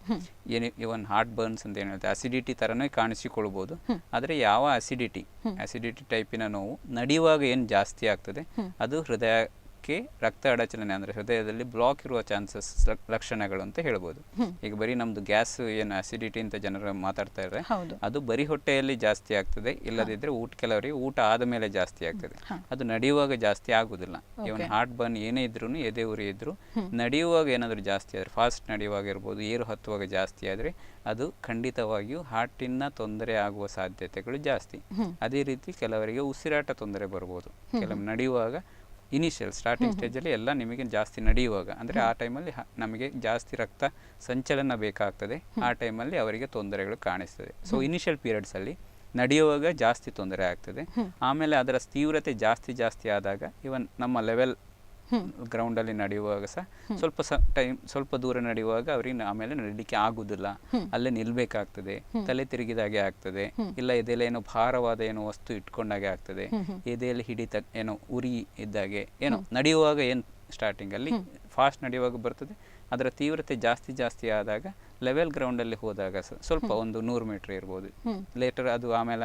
ಇವನ್ ಹಾರ್ಟ್ ಬರ್ನ್ಸ್ ಅಂತ ಏನು ಹೇಳ್ತಾರೆ, ಅಸಿಡಿಟಿ ಥರನೇ ಕಾಣಿಸಿಕೊಳ್ಬೋದು. ಆದರೆ ಯಾವ ಅಸಿಡಿಟಿ ಟೈಪಿನ ನೋವು ನಡೆಯುವಾಗ ಏನು ಜಾಸ್ತಿ ಆಗ್ತದೆ ಅದು ಹೃದಯಕ್ಕೆ ರಕ್ತ ಅಡಚಣೆ, ಅಂದರೆ ಹೃದಯದಲ್ಲಿ ಬ್ಲಾಕ್ ಇರುವ ಚಾನ್ಸಸ್ ಲಕ್ಷಣಗಳು ಅಂತ ಹೇಳ್ಬೋದು. ಈಗ ಬರೀ ನಮ್ದು ಗ್ಯಾಸ್ ಏನು ಅಸಿಡಿಟಿ ಅಂತ ಜನರು ಮಾತಾಡ್ತಾ ಇದ್ದಾರೆ, ಅದು ಬರೀ ಹೊಟ್ಟೆಯಲ್ಲಿ ಜಾಸ್ತಿ ಆಗ್ತದೆ, ಇಲ್ಲದಿದ್ದರೆ ಕೆಲವರಿಗೆ ಊಟ ಆದ ಮೇಲೆ ಜಾಸ್ತಿ ಆಗ್ತದೆ. ಅದು ನಡೆಯುವಾಗ ಜಾಸ್ತಿ ಆಗುದಿಲ್ಲ. ಇವನ್ ಹಾರ್ಟ್ ಬರ್ನ್ ಏನೇ ಇದ್ರೂ, ಎದೆ ಉರಿ ಇದ್ರು, ನಡೆಯುವಾಗ ಏನಾದರೂ ಜಾಸ್ತಿ ಆದರೆ, ಫಾಸ್ಟ್ ನಡೆಯುವಾಗ ಇರ್ಬೋದು, ಏರು ಹತ್ತುವಾಗ ಜಾಸ್ತಿ ಆದರೆ ಅದು ಖಂಡಿತವಾಗಿಯೂ ಹಾರ್ಟಿನ ತೊಂದರೆ ಆಗುವ ಸಾಧ್ಯತೆಗಳು ಜಾಸ್ತಿ. ಅದೇ ರೀತಿ ಕೆಲವರಿಗೆ ಉಸಿರಾಟ ತೊಂದರೆ ಬರ್ಬೋದು. ಕೆಲವು ನಡೆಯುವಾಗ ಇನಿಷಿಯಲ್ ಸ್ಟಾರ್ಟಿಂಗ್ ಸ್ಟೇಜಲ್ಲಿ ಎಲ್ಲ ನಿಮಗೆ ಜಾಸ್ತಿ ನಡೆಯುವಾಗ, ಅಂದರೆ ಆ ಟೈಮಲ್ಲಿ ನಮಗೆ ಜಾಸ್ತಿ ರಕ್ತ ಸಂಚಲನ ಬೇಕಾಗ್ತದೆ. ಆ ಟೈಮಲ್ಲಿ ಅವರಿಗೆ ತೊಂದರೆಗಳು ಕಾಣಿಸ್ತದೆ. ಸೊ ಇನಿಷಿಯಲ್ ಪೀರಿಯಡ್ಸಲ್ಲಿ ನಡೆಯುವಾಗ ಜಾಸ್ತಿ ತೊಂದರೆ ಆಗ್ತದೆ. ಆಮೇಲೆ ಅದರ ತೀವ್ರತೆ ಜಾಸ್ತಿ ಆದಾಗ ಇವನ್ ನಮ್ಮ ಲೆವೆಲ್ ಗ್ರೌಂಡಲ್ಲಿ ನಡೆಯುವಾಗ ಸಹ ಸ್ವಲ್ಪ ದೂರ ನಡೆಯುವಾಗ ಅವರಿಗೆ ಆಮೇಲೆ ನಡೀಲಿಕ್ಕೆ ಆಗುದಿಲ್ಲ, ಅಲ್ಲೇ ನಿಲ್ಬೇಕಾಗ್ತದೆ, ತಲೆ ತಿರುಗಿದಾಗೆ ಆಗ್ತದೆ, ಇಲ್ಲ ಎದೆಯಲ್ಲಿ ಏನೋ ಭಾರವಾದ ಏನೋ ವಸ್ತು ಇಟ್ಕೊಂಡಾಗೆ ಆಗ್ತದೆ, ಎದೆಯಲ್ಲಿ ಹಿಡಿತ ಏನೋ ಉರಿ ಇದ್ದಾಗೆ, ಏನೋ ನಡೆಯುವಾಗ ಏನು ಸ್ಟಾರ್ಟಿಂಗ್ ಅಲ್ಲಿ ಫಾಸ್ಟ್ ನಡೆಯುವಾಗ ಬರ್ತದೆ. ಅದರ ತೀವ್ರತೆ ಜಾಸ್ತಿ ಆದಾಗ ಲೆವೆಲ್ ಗ್ರೌಂಡಲ್ಲಿ ಹೋದಾಗ ಸ್ವಲ್ಪ ಒಂದು 100 ಮೀಟರ್ ಇರ್ಬೋದು, ಲೇಟರ್ ಅದು ಆಮೇಲೆ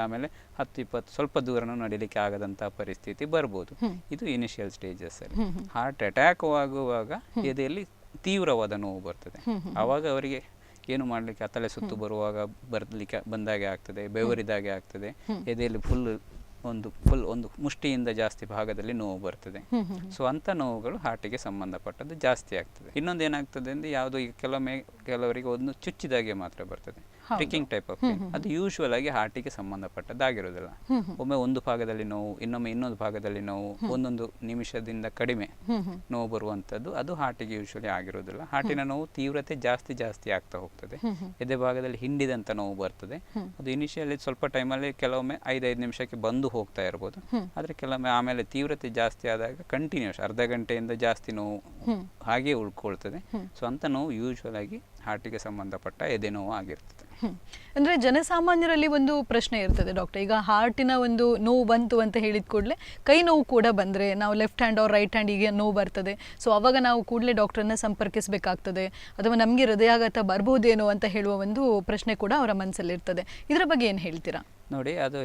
10-20 ಸ್ವಲ್ಪ ದೂರನೂ ನಡೀಲಿಕ್ಕೆ ಆಗದಂತಹ ಪರಿಸ್ಥಿತಿ ಬರ್ಬೋದು. ಇದು ಇನಿಷಿಯಲ್ ಸ್ಟೇಜಸ್ ಅಲ್ಲಿ. ಹಾರ್ಟ್ ಅಟ್ಯಾಕ್ ಆಗುವಾಗ ಎದೆಯಲ್ಲಿ ತೀವ್ರವಾದ ನೋವು ಬರ್ತದೆ. ಆವಾಗ ಅವರಿಗೆ ಏನು ಮಾಡಲಿಕ್ಕೆ, ತಲೆ ಸುತ್ತು ಬರುವಾಗ ಬಂದಾಗೆ ಆಗ್ತದೆ, ಬೆವರಿದಾಗೆ ಆಗ್ತದೆ, ಎದೆಯಲ್ಲಿ ಒಂದು ಮುಷ್ಟಿಯಿಂದ ಜಾಸ್ತಿ ಭಾಗದಲ್ಲಿ ನೋವು ಬರ್ತದೆ. ಸೊ ಅಂಥ ನೋವುಗಳು ಹಾರ್ಟಿಗೆ ಸಂಬಂಧಪಟ್ಟದ್ದು ಜಾಸ್ತಿ ಆಗ್ತದೆ. ಇನ್ನೊಂದು ಏನಾಗ್ತದೆ ಅಂದರೆ, ಯಾವುದು ಈಗ ಕೆಲವರಿಗೆ ಒಂದು ಚುಚ್ಚಿದಾಗೆ ಮಾತ್ರ ಬರ್ತದೆ, ಪ್ರಿಕಿಂಗ್ ಟೈಪ್ ಆಫ್ ಪೇನ್. ಅದು ಯೂಶುವಲ್ ಆಗಿ ಹಾರ್ಟಿಗೆ ಸಂಬಂಧಪಟ್ಟದ್ದಾಗಿರೋದಿಲ್ಲ. ಒಮ್ಮೆ ಒಂದು ಭಾಗದಲ್ಲಿ ನೋವು, ಇನ್ನೊಮ್ಮೆ ಇನ್ನೊಂದು ಭಾಗದಲ್ಲಿ ನೋವು, ಒಂದೊಂದು ನಿಮಿಷದಿಂದ ಕಡಿಮೆ ನೋವು ಬರುವಂಥದ್ದು, ಅದು ಹಾರ್ಟಿಗೆ ಯೂಶುವಲಿ ಆಗಿರೋದಿಲ್ಲ. ಹಾರ್ಟಿನ ನೋವು ತೀವ್ರತೆ ಜಾಸ್ತಿ ಆಗ್ತಾ ಹೋಗ್ತದೆ. ಎದೆ ಭಾಗದಲ್ಲಿ ಹಿಂಡಿದಂಥ ನೋವು ಬರ್ತದೆ. ಅದು ಇನಿಷಿಯಲಿ ಸ್ವಲ್ಪ ಟೈಮಲ್ಲಿ ಕೆಲವೊಮ್ಮೆ 5 ನಿಮಿಷಕ್ಕೆ ಬಂದು ಹೋಗ್ತಾ ಇರ್ಬೋದು. ಆದರೆ ಕೆಲವೊಮ್ಮೆ ಆಮೇಲೆ ತೀವ್ರತೆ ಜಾಸ್ತಿ ಆದಾಗ ಕಂಟಿನ್ಯೂಸ್ ಅರ್ಧ ಗಂಟೆಯಿಂದ ಜಾಸ್ತಿ ನೋವು ಹಾಗೆ ಉಳ್ಕೊಳ್ತದೆ. ಸೊ ಅಂಥ ನೋವು ಯೂಶುವಲ್ ಆಗಿ ಹಾರ್ಟಿಗೆ ಸಂಬಂಧಪಟ್ಟ ಎದೆ ನೋವು ಆಗಿರ್ತದೆ. ಅಂದ್ರೆ ಜನಸಾಮಾನ್ಯರಲ್ಲಿ ಒಂದು ಪ್ರಶ್ನೆ ಇರ್ತದೆ ಡಾಕ್ಟರ್, ಈಗ ಹಾರ್ಟಿನ ಒಂದು ನೋವು ಬಂತು ಅಂತ ಹೇಳಿದ ಕೂಡಲೇ ಕೈ ನೋವು ಕೂಡ ಬಂದರೆ ನಾವು ಲೆಫ್ಟ್ ಹ್ಯಾಂಡ್ ಅವ್ರ ರೈಟ್ ಹ್ಯಾಂಡಿಗೆ ನೋವು ಬರ್ತದೆ, ಸೊ ಅವಾಗ ನಾವು ಕೂಡಲೇ ಡಾಕ್ಟರನ್ನ ಸಂಪರ್ಕಿಸಬೇಕಾಗ್ತದೆ, ಅಥವಾ ನಮಗೆ ಹೃದಯಾಘಾತ ಬರ್ಬೋದೇನೋ ಅಂತ ಹೇಳುವ ಒಂದು ಪ್ರಶ್ನೆ ಕೂಡ ಅವರ ಮನಸ್ಸಲ್ಲಿರ್ತದೆ. ಇದರ ಬಗ್ಗೆ ಏನು ಹೇಳ್ತೀರಾ? ನೋಡಿ, ಅದು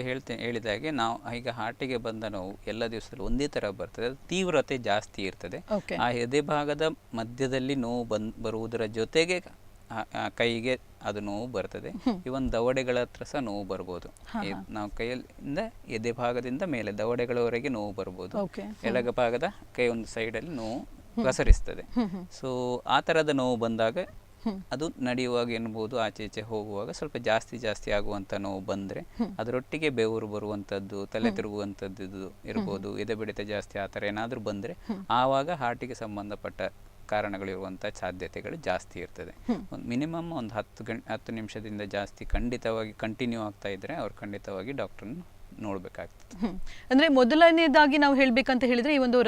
ಹೇಳಿದಾಗೆ ನಾವು ಈಗ ಹಾರ್ಟಿಗೆ ಬಂದ ನೋವು ಎಲ್ಲ ದಿವಸದಲ್ಲಿ ಒಂದೇ ಥರ ಬರ್ತದೆ, ಅದು ತೀವ್ರತೆ ಜಾಸ್ತಿ ಇರ್ತದೆ. ಆ ಎದೆ ಭಾಗದ ಮಧ್ಯದಲ್ಲಿ ನೋವು ಬರುವುದರ ಜೊತೆಗೆ ಕೈಗೆ ಅದು ನೋವು ಬರ್ತದೆ. ಇವನ್ ದವಡೆಗಳ ಹತ್ರ ಸಹ ನೋವು ಬರ್ಬೋದು. ನಾವು ಕೈಯಿಂದ ಎದೆ ಭಾಗದಿಂದ ಮೇಲೆ ದವಡೆಗಳವರೆಗೆ ನೋವು ಬರ್ಬೋದು. ಎಡಗ ಭಾಗದ ಕೈ ಒಂದು ಸೈಡಲ್ಲಿ ನೋವು ಪ್ರಸರಿಸ್ತದೆ. ಸೊ ಆ ಥರದ ನೋವು ಬಂದಾಗ ಅದು ನಡೆಯುವಾಗ ಎನ್ಬೋದು, ಆಚೆ ಈಚೆ ಹೋಗುವಾಗ ಸ್ವಲ್ಪ ಜಾಸ್ತಿ ಆಗುವಂಥ ನೋವು ಬಂದರೆ, ಅದರೊಟ್ಟಿಗೆ ಬೆವರು ಬರುವಂಥದ್ದು, ತಲೆ ತಿರುಗುವಂಥದ್ದು ಇರ್ಬೋದು, ಎದೆ ಬಡಿತ ಜಾಸ್ತಿ ಆ ಥರ ಏನಾದರೂ ಬಂದರೆ ಆವಾಗ ಹಾರ್ಟಿಗೆ ಸಂಬಂಧಪಟ್ಟ ಕಾರಣಗಳಿರುವಂಥ ಸಾಧ್ಯತೆಗಳು ಜಾಸ್ತಿ ಇರ್ತದೆ. ಮಿನಿಮಮ್ ಒಂದು 10 ನಿಮಿಷದಿಂದ ಜಾಸ್ತಿ ಖಂಡಿತವಾಗಿ ಕಂಟಿನ್ಯೂ ಆಗ್ತಾ ಇದ್ದರೆ ಅವ್ರು ಖಂಡಿತವಾಗಿ ಡಾಕ್ಟ್ರನ್ನ ನೋಡಬೇಕಾಗ್ತದೆ. ಅಂದರೆ ಮೊದಲನೇದಾಗಿ ನಾವು ಹೇಳಬೇಕಂತ ಹೇಳಿದರೆ, ಈ ಒಂದು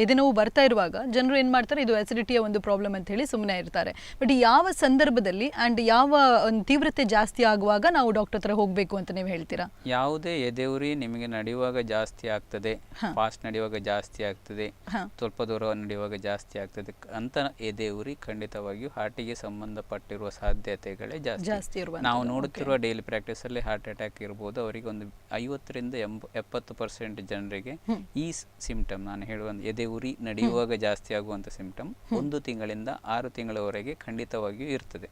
ಎದೆ ನೋವು ಬರ್ತಾ ಇರುವಾಗ ಜನರು ಏನು ಮಾಡ್ತಾರೆ, ಇದು ಅಸಿಡಿಟಿಯ ಒಂದು ಪ್ರಾಬ್ಲಮ್ ಅಂತ ಹೇಳಿ ಸುಮ್ಮನೆ ಇರ್ತಾರೆ. ಬಟ್ ಯಾವ ಸಂದರ್ಭದಲ್ಲಿ ಆ್ಯಂಡ್ ಯಾವ ಒಂದು ತೀವ್ರತೆ ಜಾಸ್ತಿ ಆಗುವಾಗ ನಾವು ಡಾಕ್ಟರ್ ಹತ್ರ ಹೋಗಬೇಕು ಅಂತ ನೀವು ಹೇಳ್ತೀರಾ? ಯಾವುದೇ ಎದೆಯುರಿ ನಿಮಗೆ ನಡೆಯುವಾಗ ಜಾಸ್ತಿ ಆಗ್ತದೆ, ಫಾಸ್ಟ್ ನಡೆಯುವಾಗ ಜಾಸ್ತಿ ಆಗ್ತದೆ, ಸ್ವಲ್ಪ ದೂರ ನಡೆಯುವಾಗ ಜಾಸ್ತಿ ಆಗ್ತದೆ ಅಂತ ಎದೆಯುರಿ ಖಂಡಿತವಾಗಿಯೂ ಹಾರ್ಟಿಗೆ ಸಂಬಂಧಪಟ್ಟಿರುವ ಸಾಧ್ಯತೆಗಳೇ ಜಾಸ್ತಿ ಇರುವ. ನಾವು ನೋಡುತ್ತಿರುವ ಡೈಲಿ ಪ್ರಾಕ್ಟೀಸಲ್ಲಿ ಹಾರ್ಟ್ ಅಟ್ಯಾಕ್ ಇರ್ಬೋದು, ಅವರಿಗೆ ಒಂದು 50ರಿಂದ 70% ಜನರಿಗೆ ಈ ಸಿಂಪ್ಟಮ್, ನಾನು ಹೇಳುವ ಎದೆ ಉರಿ ನಡೆಯುವಾಗ ಜಾಸ್ತಿ ಆಗುವಂತ ಸಿಂಪ್ಟಮ್ 1 ತಿಂಗಳಿಂದ 6 ತಿಂಗಳವರೆಗೆ ಖಂಡಿತವಾಗಿಯೂ ಇರ್ತದೆ.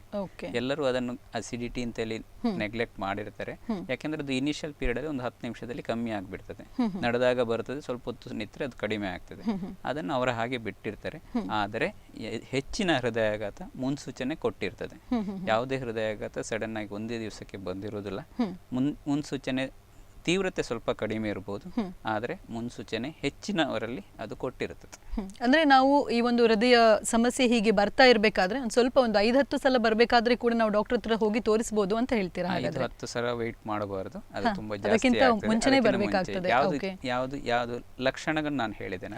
ಎಲ್ಲರೂ ಅದನ್ನು ಅಸಿಡಿಟಿ ಅಂತೇಳಿ ನೆಗ್ಲೆಕ್ಟ್ ಮಾಡಿರ್ತಾರೆ. ಯಾಕೆಂದ್ರೆ ಅದು ಇನಿಷಿಯಲ್ ಪೀರಿಯಡ್ ಅಲ್ಲಿ ಒಂದು 10 ನಿಮಿಷದಲ್ಲಿ ಕಮ್ಮಿ ಆಗಿಬಿಡ್ತದೆ, ನಡೆದಾಗ ಬರ್ತದೆ, ಸ್ವಲ್ಪ ಹೊತ್ತು ನಿಂತರೆ ಅದು ಕಡಿಮೆ ಆಗ್ತದೆ, ಅದನ್ನು ಅವರ ಹಾಗೆ ಬಿಟ್ಟಿರ್ತಾರೆ. ಆದರೆ ಹೆಚ್ಚಿನ ಹೃದಯಾಘಾತ ಮುನ್ಸೂಚನೆ ಕೊಟ್ಟಿರ್ತದೆ. ಯಾವುದೇ ಹೃದಯಾಘಾತ ಸಡನ್ ಆಗಿ ಒಂದೇ ದಿವಸಕ್ಕೆ ಬಂದಿರೋದಿಲ್ಲ. ಮುನ್ಸೂಚನೆ ತೀವ್ರತೆ ಸ್ವಲ್ಪ ಕಡಿಮೆ ಇರಬಹುದು, ಆದರೆ ಮುನ್ಸೂಚನೆ ಹೆಚ್ಚಿನವರಲ್ಲಿ ಅದು ಕೊಟ್ಟಿರುತ್ತದೆ. ಅಂದ್ರೆ ನಾವು ಈ ಒಂದು ಹೃದಯ ಸಮಸ್ಯೆ ಹೀಗೆ ಬರ್ತಾ ಇರಬೇಕಾದ್ರೆ ಸ್ವಲ್ಪ ಒಂದು 5-10 ಸಲ ಬರಬೇಕಾದ್ರೆ ಕೂಡ ನಾವು ಡಾಕ್ಟರ್ ಹತ್ರ ಹೋಗಿ ತೋರಿಸಬಹುದು ಅಂತ ಹೇಳ್ತೀರಾ? 5-10 ಸಲ ವೇಟ್ ಮಾಡಬಾರದು, ಅದು ತುಂಬಾ ಜಾಸ್ತಿ ಮುಂಚೆನೇ ಬರಬೇಕಾಗ್ತದೆ. ಯಾವುದು ಲಕ್ಷಣಗಳು ನಾನು ಹೇಳಿದ್ದೇನೆ,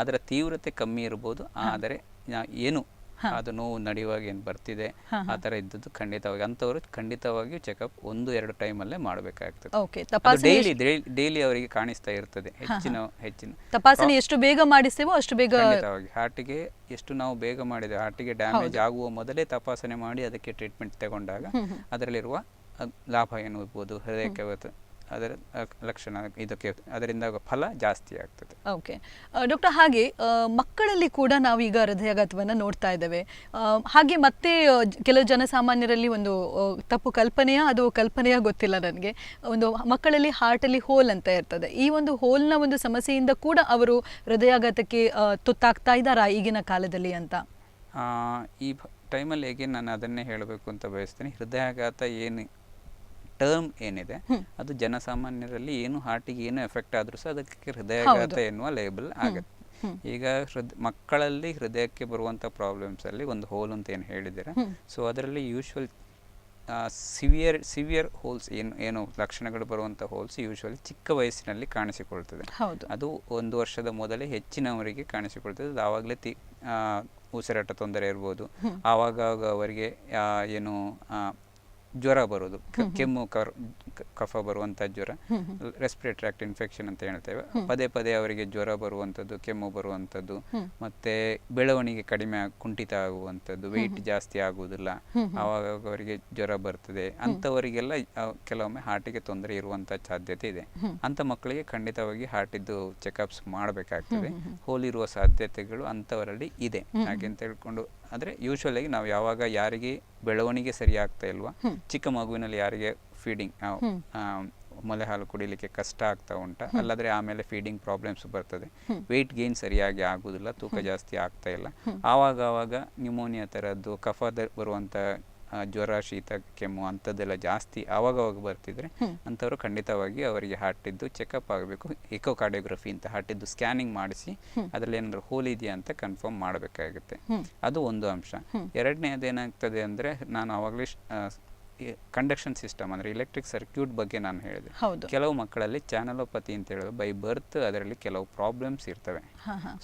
ಅದರ ತೀವ್ರತೆ ಕಮ್ಮಿ ಇರಬಹುದು, ಆದರೆ ಏನು ಅದು ನೋವು ನಡೆಯುವಾಗ ಏನು ಬರ್ತಿದೆ ಆ ಥರ ಇದ್ದದ್ದು ಖಂಡಿತವಾಗಿ ಅಂಥವ್ರು ಖಂಡಿತವಾಗಿಯೂ ಚೆಕಪ್ 1-2 ಟೈಮಲ್ಲೇ ಮಾಡಬೇಕಾಗ್ತದೆ. ಡೈಲಿ ಅವರಿಗೆ ಕಾಣಿಸ್ತಾ ಇರ್ತದೆ. ಹೆಚ್ಚಿನ ತಪಾಸಣೆ ಎಷ್ಟು ಬೇಗ ಮಾಡಿಸ್ತೇವೋ ಅಷ್ಟು ಬೇಗ ಖಂಡಿತವಾಗಿ ಹಾರ್ಟಿಗೆ ಎಷ್ಟು ನಾವು ಬೇಗ ಮಾಡಿದ್ದೇವೆ, ಹಾರ್ಟಿಗೆ ಡ್ಯಾಮೇಜ್ ಆಗುವ ಮೊದಲೇ ತಪಾಸಣೆ ಮಾಡಿ ಅದಕ್ಕೆ ಟ್ರೀಟ್ಮೆಂಟ್ ತಗೊಂಡಾಗ ಅದರಲ್ಲಿರುವ ಲಾಭ ಏನು ಇರ್ಬೋದು, ಹೃದಯಕ್ಕೆ ಅದರ ಲಕ್ಷಣ ಇದಕ್ಕೆ ಅದರಿಂದ ಫಲ ಜಾಸ್ತಿ ಆಗ್ತದೆ. ಓಕೆ ಡಾಕ್ಟರ್, ಹಾಗೆ ಮಕ್ಕಳಲ್ಲಿ ಕೂಡ ನಾವೀಗ ಹೃದಯಾಘಾತವನ್ನು ನೋಡ್ತಾ ಇದ್ದೇವೆ. ಹಾಗೆ ಮತ್ತೆ ಕೆಲವು ಜನಸಾಮಾನ್ಯರಲ್ಲಿ ಒಂದು ತಪ್ಪು ಕಲ್ಪನೆಯ ಗೊತ್ತಿಲ್ಲ ನನಗೆ, ಒಂದು ಮಕ್ಕಳಲ್ಲಿ ಹಾರ್ಟಲ್ಲಿ ಹೋಲ್ ಅಂತ ಇರ್ತದೆ. ಈ ಒಂದು ಹೋಲ್ನ ಒಂದು ಸಮಸ್ಯೆಯಿಂದ ಕೂಡ ಅವರು ಹೃದಯಾಘಾತಕ್ಕೆ ತುತ್ತಾಗ್ತಾ ಇದ್ದಾರಾ ಈಗಿನ ಕಾಲದಲ್ಲಿ ಅಂತ? ಈ ಟೈಮಲ್ಲಿ ಹೇಗೆ ನಾನು ಅದನ್ನೇ ಹೇಳಬೇಕು ಅಂತ ಬಯಸ್ತೀನಿ. ಹೃದಯಾಘಾತ ಏನು ಟರ್ಮ್ ಏನಿದೆ ಅದು ಜನಸಾಮಾನ್ಯರಲ್ಲಿ ಏನು ಹಾರ್ಟಿಗೆ ಏನು ಎಫೆಕ್ಟ್ ಆದ್ರೂ ಸಹ ಅದಕ್ಕೆ ಹೃದಯಾಘಾತ ಎನ್ನುವ ಲೇಬಲ್ ಆಗುತ್ತೆ. ಈಗ ಮಕ್ಕಳಲ್ಲಿ ಹೃದಯಕ್ಕೆ ಬರುವಂಥ ಪ್ರಾಬ್ಲಮ್ಸ್ ಅಲ್ಲಿ ಒಂದು ಹೋಲ್ ಅಂತ ಏನು ಹೇಳಿದ್ದೀರಾ, ಸೊ ಅದರಲ್ಲಿ ಯೂಶ್ವಲ್ ಸಿವಿಯರ್ ಹೋಲ್ಸ್ ಏನು ಲಕ್ಷಣಗಳು ಬರುವಂಥ ಹೋಲ್ಸ್ ಯೂಶ್ವಲಿ ಚಿಕ್ಕ ವಯಸ್ಸಿನಲ್ಲಿ ಕಾಣಿಸಿಕೊಳ್ತದೆ. ಅದು 1 ವರ್ಷದ ಮೊದಲೇ ಹೆಚ್ಚಿನವರಿಗೆ ಕಾಣಿಸಿಕೊಳ್ತದೆ. ಅದು ಆವಾಗಲೇ ಉಸಿರಾಟ ತೊಂದರೆ ಇರ್ಬೋದು, ಆವಾಗ ಅವರಿಗೆ ಏನು ಜ್ವರ ಬರೋದು, ಕೆಮ್ಮು ಕಫ ಬರುವಂಥ ಜ್ವರ, ರೆಸ್ಪಿರೇಟರಿ ಟ್ರ್ಯಾಕ್ಟ್ ಇನ್ಫೆಕ್ಷನ್ ಅಂತ ಹೇಳ್ತೇವೆ. ಪದೇ ಅವರಿಗೆ ಜ್ವರ ಬರುವಂಥದ್ದು, ಕೆಮ್ಮು ಬರುವಂಥದ್ದು, ಮತ್ತೆ ಬೆಳವಣಿಗೆ ಕಡಿಮೆ ಕುಂಠಿತ ಆಗುವಂಥದ್ದು, ವೆಯ್ಟ್ ಜಾಸ್ತಿ ಆಗುವುದಿಲ್ಲ, ಆವಾಗ ಅವರಿಗೆ ಜ್ವರ ಬರ್ತದೆ. ಅಂಥವರಿಗೆಲ್ಲ ಕೆಲವೊಮ್ಮೆ ಹಾರ್ಟಿಗೆ ತೊಂದರೆ ಇರುವಂಥ ಸಾಧ್ಯತೆ ಇದೆ. ಅಂಥ ಮಕ್ಕಳಿಗೆ ಖಂಡಿತವಾಗಿ ಹಾರ್ಟಿದ್ದು ಚೆಕಪ್ಸ್ ಮಾಡಬೇಕಾಗ್ತದೆ. ಹೋಲಿರುವ ಸಾಧ್ಯತೆಗಳು ಅಂಥವರಲ್ಲಿ ಇದೆ. ಹಾಗೆಂತ ಹೇಳ್ಕೊಂಡು ಆದರೆ ಯೂಶ್ವಲಾಗಿ ನಾವು ಯಾವಾಗ ಯಾರಿಗೆ ಬೆಳವಣಿಗೆ ಸರಿ ಆಗ್ತಾ ಇಲ್ವಾ, ಚಿಕ್ಕ ಮಗುವಿನಲ್ಲಿ ಯಾರಿಗೆ ಫೀಡಿಂಗ್ ಮೊಲೆ ಹಾಲು ಕುಡಿಲಿಕ್ಕೆ ಕಷ್ಟ ಆಗ್ತಾ ಉಂಟಾ, ಅಲ್ಲಾದ್ರೆ ಆಮೇಲೆ ಫೀಡಿಂಗ್ ಪ್ರಾಬ್ಲಮ್ಸ್ ಬರ್ತದೆ, ವೆಯ್ಟ್ ಗೇನ್ ಸರಿಯಾಗಿ ಆಗುದಿಲ್ಲ, ತೂಕ ಜಾಸ್ತಿ ಆಗ್ತಾ ಇಲ್ಲ, ಆವಾಗ ನ್ಯೂಮೋನಿಯಾ ಥರದ್ದು ಕಫದ ಬರುವಂಥ ಜ್ವರ, ಶೀತ, ಕೆಮ್ಮು ಅಂಥದ್ದೆಲ್ಲ ಜಾಸ್ತಿ ಆವಾಗವಾಗ ಬರ್ತಿದ್ರೆ ಅಂಥವ್ರು ಖಂಡಿತವಾಗಿ ಅವರಿಗೆ ಹಾರ್ಟಿದ್ದು ಚೆಕಪ್ ಆಗಬೇಕು. ಎಕೋಕಾರ್ಡಿಯೋಗ್ರಫಿ ಅಂತ ಹಾರ್ಟಿದ್ದು ಸ್ಕ್ಯಾನಿಂಗ್ ಮಾಡಿಸಿ ಅದರಲ್ಲಿ ಏನಾದರೂ ಹೋಲ್ ಇದೆಯಾ ಅಂತ ಕನ್ಫರ್ಮ್ ಮಾಡಬೇಕಾಗುತ್ತೆ. ಅದು ಒಂದು ಅಂಶ. ಎರಡನೇದೇನಾಗ್ತದೆ ಅಂದರೆ, ನಾನು ಆವಾಗಲೇ ಕಂಡಕ್ಷನ್ ಸಿಸ್ಟಮ್ ಅಂದರೆ ಎಲೆಕ್ಟ್ರಿಕ್ ಸರ್ಕ್ಯೂಟ್ ಬಗ್ಗೆ ನಾನು ಹೇಳಿದೆ. ಹೌದು. ಕೆಲವು ಮಕ್ಕಳಲ್ಲಿ ಚಾನಲೋಪತಿ ಅಂತ ಹೇಳೋದು ಬೈ ಬರ್ತ್ ಅದರಲ್ಲಿ ಕೆಲವು ಪ್ರಾಬ್ಲಮ್ಸ್ ಇರ್ತವೆ.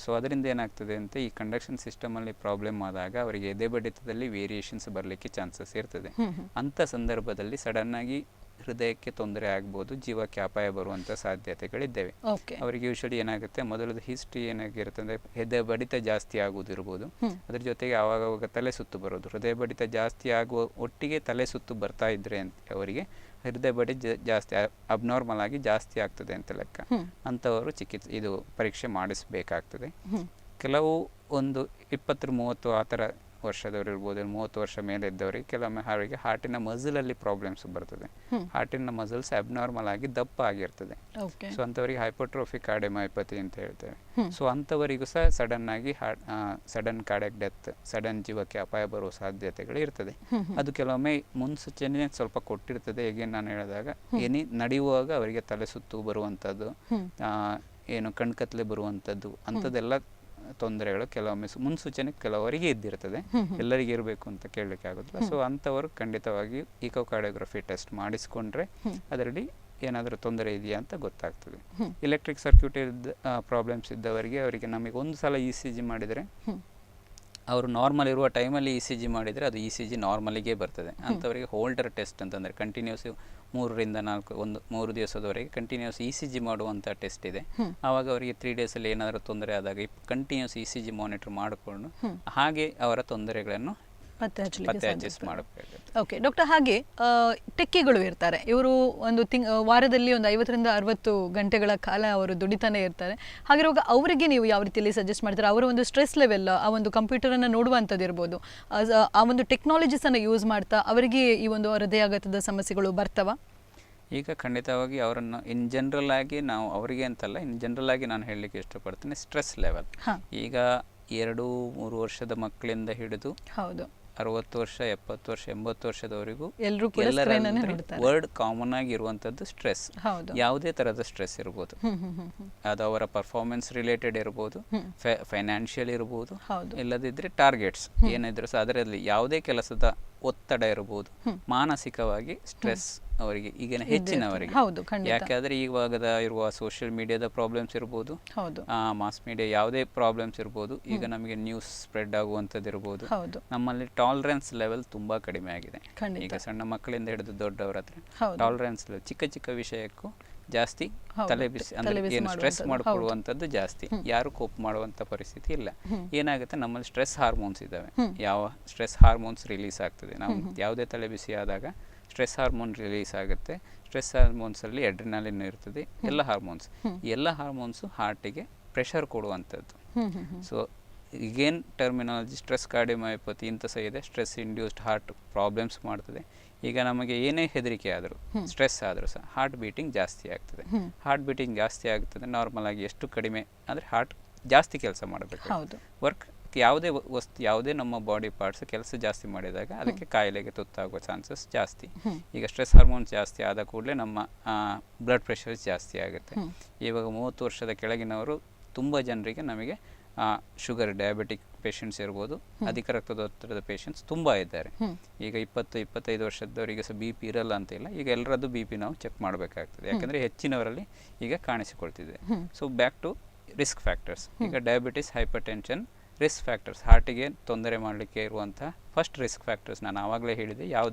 ಸೊ ಅದರಿಂದ ಏನಾಗ್ತದೆ ಅಂತ ಈ ಕಂಡಕ್ಷನ್ ಸಿಸ್ಟಮಲ್ಲಿ ಪ್ರಾಬ್ಲಮ್ ಆದಾಗ ಅವರಿಗೆ ಎದೆ ಬಡಿತದಲ್ಲಿ ವೇರಿಯೇಷನ್ಸ್ ಬರಲಿಕ್ಕೆ ಚಾನ್ಸಸ್ ಇರ್ತದೆ. ಅಂಥ ಸಂದರ್ಭದಲ್ಲಿ ಸಡನ್ನಾಗಿ ಹೃದಯಕ್ಕೆ ತೊಂದರೆ ಆಗ್ಬೋದು, ಜೀವಕ್ಕೆ ಅಪಾಯ ಬರುವಂಥ ಸಾಧ್ಯತೆಗಳಿದ್ದೇವೆ. ಅವರಿಗೆ ಯೂಶಲಿ ಏನಾಗುತ್ತೆ, ಮೊದಲದ ಹಿಸ್ಟ್ರಿ ಏನಾಗಿರುತ್ತೆ ಅಂದರೆ ಹೃದಯ ಬಡಿತ ಜಾಸ್ತಿ ಆಗುವುದಿರ್ಬೋದು, ಅದ್ರ ಜೊತೆಗೆ ಆವಾಗ ತಲೆ ಸುತ್ತು ಬರೋದು. ಹೃದಯ ಬಡಿತ ಜಾಸ್ತಿ ಆಗುವ ಒಟ್ಟಿಗೆ ತಲೆ ಸುತ್ತು ಬರ್ತಾ ಇದ್ರೆ ಅಂತ ಅವರಿಗೆ ಹೃದಯ ಬಡಿತ ಜಾಸ್ತಿ ಅಬ್ನಾರ್ಮಲ್ ಆಗಿ ಜಾಸ್ತಿ ಆಗ್ತದೆ ಅಂತ ಲೆಕ್ಕ. ಅಂಥವರು ಇದು ಪರೀಕ್ಷೆ ಮಾಡಿಸಬೇಕಾಗ್ತದೆ. ಕೆಲವು ಒಂದು 20-30 ಆ ಥರ ವರ್ಷದವರು ಇರ್ಬೋದು, 30 ವರ್ಷ ಮೇಲೆ ಇದ್ದವರಿಗೆ ಕೆಲವೊಮ್ಮೆ ಅವರಿಗೆ ಹಾರ್ಟಿನ ಮಸಲಲ್ಲಿ ಪ್ರಾಬ್ಲಮ್ಸ್ ಬರ್ತದೆ. ಹಾರ್ಟಿನ ಮಸಲ್ಸ್ ಅಬ್ನಾರ್ಮಲ್ ಆಗಿ ದಪ್ಪ ಆಗಿರ್ತದೆ. ಸೊ ಅಂಥವರಿಗೆ ಹೈಪೋಟ್ರೋಫಿಕ್ ಕಾರ್ಡಿಯೋಮಯೋಪತಿ ಅಂತ ಹೇಳ್ತೇವೆ. ಸೊ ಅಂಥವರಿಗೂ ಸಹ ಸಡನ್ ಆಗಿ ಸಡನ್ ಕಾರ್ಡಿಯಾಕ್ ಡೆತ್, ಸಡನ್ ಜೀವಕ್ಕೆ ಅಪಾಯ ಬರುವ ಸಾಧ್ಯತೆಗಳು ಇರ್ತದೆ. ಅದು ಕೆಲವೊಮ್ಮೆ ಮುನ್ಸೂಚನೆ ಸ್ವಲ್ಪ ಕೊಟ್ಟಿರ್ತದೆ. ಹೇಗೆ ನಾನು ಹೇಳಿದಾಗ ನಡೆಯುವಾಗ ಅವರಿಗೆ ತಲೆ ಸುತ್ತು ಬರುವಂಥದ್ದು, ಏನು ಕಣ್ಕತ್ಲೆ ಬರುವಂಥದ್ದು, ಅಂಥದ್ದೆಲ್ಲ ತೊಂದರೆಗಳು ಕೆಲವೊಮ್ಮೆ ಮುನ್ಸೂಚನೆ ಕೆಲವರಿಗೆ ಇದ್ದಿರ್ತದೆ. ಎಲ್ಲರಿಗೆ ಇರಬೇಕು ಅಂತ ಕೇಳಲಿಕ್ಕೆ ಆಗೋದಿಲ್ಲ. ಸೊ ಅಂಥವರು ಖಂಡಿತವಾಗಿ ಇಕೋಕಾರ್ಡಿಯೋಗ್ರಫಿ ಟೆಸ್ಟ್ ಮಾಡಿಸ್ಕೊಂಡ್ರೆ ಅದರಲ್ಲಿ ಏನಾದರೂ ತೊಂದರೆ ಇದೆಯಾ ಅಂತ ಗೊತ್ತಾಗ್ತದೆ. ಎಲೆಕ್ಟ್ರಿಕ್ ಸರ್ಕ್ಯೂಟ್ ಪ್ರಾಬ್ಲಮ್ಸ್ ಇದ್ದವರಿಗೆ ಅವರಿಗೆ ನಮಗೆ ಒಂದು ಸಲ ECG ಮಾಡಿದರೆ, ಅವರು ನಾರ್ಮಲ್ ಇರುವ ಟೈಮಲ್ಲಿ ECG ಮಾಡಿದರೆ ಅದು ECG ನಾರ್ಮಲಿಗೆ ಬರ್ತದೆ. ಅಂಥವರಿಗೆ ಹೋಲ್ಡರ್ ಟೆಸ್ಟ್ ಅಂತಂದರೆ ಕಂಟಿನ್ಯೂಸ್ 3 ದಿವಸದವರೆಗೆ ಕಂಟಿನ್ಯೂಸ್ ECG ಮಾಡುವಂಥ ಟೆಸ್ಟ್ ಇದೆ. ಆವಾಗ ಅವರಿಗೆ 3 ಡೇಸಲ್ಲಿ ಏನಾದರೂ ತೊಂದರೆ ಆದಾಗ ಕಂಟಿನ್ಯೂಸ್ ECG ಮಾನಿಟರ್ ಮಾಡಿಕೊಂಡು ಹಾಗೆ ಅವರ ತೊಂದರೆಗಳನ್ನು ಪತ್ತೆ ಮಾಡಬೇಕಾಗುತ್ತೆ. ಓಕೆ ಡಾಕ್ಟರ್, ಹಾಗೆ ಟೆಕ್ಕಿಗಳು ಇರ್ತಾರೆ. ಇವರು ಒಂದು ವಾರದಲ್ಲಿ ಒಂದು 50-60 ಗಂಟೆಗಳ ಕಾಲ ಅವರು ದುಡಿತಾನೆ ಇರ್ತಾರೆ. ಹಾಗಿರುವಾಗ ಅವರಿಗೆ ನೀವು ಯಾವ ರೀತಿಯಲ್ಲಿ ಸಜೆಸ್ಟ್ ಮಾಡ್ತಾರೆ? ಅವರ ಒಂದು ಸ್ಟ್ರೆಸ್ ಲೆವೆಲ್, ಆ ಒಂದು ಕಂಪ್ಯೂಟರನ್ನು ನೋಡುವಂಥದ್ದು ಇರ್ಬೋದು, ಆ ಒಂದು ಟೆಕ್ನಾಲಜೀಸನ್ನು ಯೂಸ್ ಮಾಡ್ತಾ ಅವರಿಗೆ ಈ ಒಂದು ಹೃದಯಾಘಾತದ ಸಮಸ್ಯೆಗಳು ಬರ್ತವ? ಈಗ ಖಂಡಿತವಾಗಿ ಅವರನ್ನು ಇನ್ ಜನರಲ್ ಆಗಿ ನಾವು ಅವರಿಗೆ ಅಂತಲ್ಲ, ಇನ್ ಜನರಲ್ ಆಗಿ ನಾನು ಹೇಳಲಿಕ್ಕೆ ಇಷ್ಟಪಡ್ತೀನಿ. ಸ್ಟ್ರೆಸ್ ಲೆವೆಲ್ ಈಗ 2-3 ವರ್ಷದ ಮಕ್ಕಳಿಂದ ಹಿಡಿದು 60 ವರ್ಷ, 70 ವರ್ಷ, 80 ವರ್ಷದವರೆಗೂ ವರ್ಲ್ಡ್ ಕಾಮನ್ ಆಗಿ ಇರುವಂತದ್ದು ಸ್ಟ್ರೆಸ್. ಯಾವುದೇ ತರಹದ ಸ್ಟ್ರೆಸ್ ಇರ್ಬೋದು, ಅದು ಅವರ ಪರ್ಫಾರ್ಮೆನ್ಸ್ ರಿಲೇಟೆಡ್ ಇರ್ಬೋದು, ಫೈನಾನ್ಷಿಯಲ್ ಇರ್ಬೋದು, ಇಲ್ಲದಿದ್ರೆ ಟಾರ್ಗೆಟ್ಸ್ ಏನಿದ್ರು ಸಹ ಅದರಲ್ಲಿ ಯಾವುದೇ ಕೆಲಸದ ಒತ್ತಡ ಇರಬಹುದು. ಮಾನಸಿಕವಾಗಿ ಸ್ಟ್ರೆಸ್ ಅವರಿಗೆ ಈಗಿನ ಹೆಚ್ಚಿನವರಿಗೆ, ಯಾಕೆಂದ್ರೆ ಇವಾಗದ ಇರುವ ಸೋಷಿಯಲ್ ಮೀಡಿಯಾದ ಪ್ರಾಬ್ಲಮ್ಸ್ ಇರ್ಬೋದು, ಮಾಸ್ ಮೀಡಿಯಾ ಯಾವುದೇ ಪ್ರಾಬ್ಲಮ್ಸ್ ಇರ್ಬೋದು, ಈಗ ನಮಗೆ ನ್ಯೂಸ್ ಸ್ಪ್ರೆಡ್ ಆಗುವಂಥದ್ದು ಇರ್ಬೋದು. ನಮ್ಮಲ್ಲಿ ಟಾಲರೆನ್ಸ್ ಲೆವೆಲ್ ತುಂಬಾ ಕಡಿಮೆ ಆಗಿದೆ. ಈಗ ಸಣ್ಣ ಮಕ್ಕಳಿಂದ ಹಿಡಿದು ದೊಡ್ಡವರ ಹತ್ರ ಟಾಲರೆನ್ಸ್ ಲೆವೆಲ್ ಚಿಕ್ಕ ಚಿಕ್ಕ ವಿಷಯಕ್ಕೂ ಜಾಸ್ತಿ ತಲೆ ಬಿಸಿ ಅಂದ್ರೆ ಏನು ಸ್ಟ್ರೆಸ್ ಮಾಡಿಕೊಳ್ಳುವಂಥದ್ದು ಜಾಸ್ತಿ. ಯಾರು ಕೋಪ್ ಮಾಡುವಂಥ ಪರಿಸ್ಥಿತಿ ಇಲ್ಲ. ಏನಾಗುತ್ತೆ, ನಮ್ಮಲ್ಲಿ ಸ್ಟ್ರೆಸ್ ಹಾರ್ಮೋನ್ಸ್ ಇದ್ದಾವೆ. ಯಾವ ಸ್ಟ್ರೆಸ್ ಹಾರ್ಮೋನ್ಸ್ ರಿಲೀಸ್ ಆಗ್ತದೆ, ನಾವು ಯಾವುದೇ ತಲೆ ಬಿಸಿ ಆದಾಗ ಸ್ಟ್ರೆಸ್ ಹಾರ್ಮೋನ್ ರಿಲೀಸ್ ಆಗುತ್ತೆ. ಸ್ಟ್ರೆಸ್ ಹಾರ್ಮೋನ್ಸಲ್ಲಿ ಅಡ್ರಿನಾಲಿನ್ ಇರ್ತದೆ, ಎಲ್ಲ ಹಾರ್ಮೋನ್ಸ್. ಎಲ್ಲ ಹಾರ್ಮೋನ್ಸು ಹಾರ್ಟಿಗೆ ಪ್ರೆಷರ್ ಕೊಡುವಂಥದ್ದು. ಸೊ ಈಗೇನು ಟರ್ಮಿನಾಲಜಿ ಸ್ಟ್ರೆಸ್ ಕಾರ್ಡಿಯೋಮಯೋಪತಿ ಇಂಥ ಸಹ ಇದೆ. ಸ್ಟ್ರೆಸ್ ಇಂಡ್ಯೂಸ್ಡ್ ಹಾರ್ಟ್ ಪ್ರಾಬ್ಲಮ್ಸ್ ಮಾಡ್ತದೆ. ಈಗ ನಮಗೆ ಏನೇ ಹೆದರಿಕೆ ಆದರೂ, ಸ್ಟ್ರೆಸ್ ಆದರೂ ಸಹ ಹಾರ್ಟ್ ಬೀಟಿಂಗ್ ಜಾಸ್ತಿ ಆಗ್ತದೆ. ಹಾರ್ಟ್ ಬೀಟಿಂಗ್ ಜಾಸ್ತಿ ಆಗ್ತದೆ ನಾರ್ಮಲ್ ಆಗಿ. ಎಷ್ಟು ಕಡಿಮೆ ಅಂದರೆ ಹಾರ್ಟ್ ಜಾಸ್ತಿ ಕೆಲಸ ಮಾಡಬೇಕು. ವರ್ಕ್ ಯಾವುದೇ ವಸ್ತು, ಯಾವುದೇ ನಮ್ಮ ಬಾಡಿ ಪಾರ್ಟ್ಸ್ ಕೆಲಸ ಜಾಸ್ತಿ ಮಾಡಿದಾಗ ಅದಕ್ಕೆ ಕಾಯಿಲೆಗೆ ತುತ್ತಾಗುವ ಚಾನ್ಸಸ್ ಜಾಸ್ತಿ. ಈಗ ಸ್ಟ್ರೆಸ್ ಹಾರ್ಮೋನ್ಸ್ ಜಾಸ್ತಿ ಆದ ಕೂಡಲೇ ನಮ್ಮ ಬ್ಲಡ್ ಪ್ರೆಷರ್ ಜಾಸ್ತಿ ಆಗುತ್ತೆ. ಇವಾಗ 30 ವರ್ಷದ ಕೆಳಗಿನವರು ತುಂಬ ಜನರಿಗೆ ನಮಗೆ ಶುಗರ್, ಡಯಾಬಿಟಿಕ್ ಪೇಷಂಟ್ಸ್ ಇರ್ಬೋದು, ಅಧಿಕ ರಕ್ತದೊತ್ತಡದ ಪೇಷಂಟ್ಸ್ ತುಂಬ ಇದ್ದಾರೆ. ಈಗ 20-25 ವರ್ಷದವರಿಗೆ ಸಹ BP ಇರಲ್ಲ ಅಂತ ಇಲ್ಲ. ಈಗ ಎಲ್ಲರದ್ದು BP ನಾವು ಚೆಕ್ ಮಾಡಬೇಕಾಗ್ತದೆ, ಯಾಕಂದರೆ ಹೆಚ್ಚಿನವರಲ್ಲಿ ಈಗ ಕಾಣಿಸಿಕೊಳ್ತಿದೆ. So back to risk factors. ಈಗ diabetes, hypertension risk factors. ಹಾರ್ಟಿಗೆ ತೊಂದರೆ ಮಾಡಲಿಕ್ಕೆ ಇರುವಂತಹ ಫಸ್ಟ್ ರಿಸ್ಕ್ ಫ್ಯಾಕ್ಟರ್ಸ್ ನಾನು ಆವಾಗಲೇ ಹೇಳಿದೆ.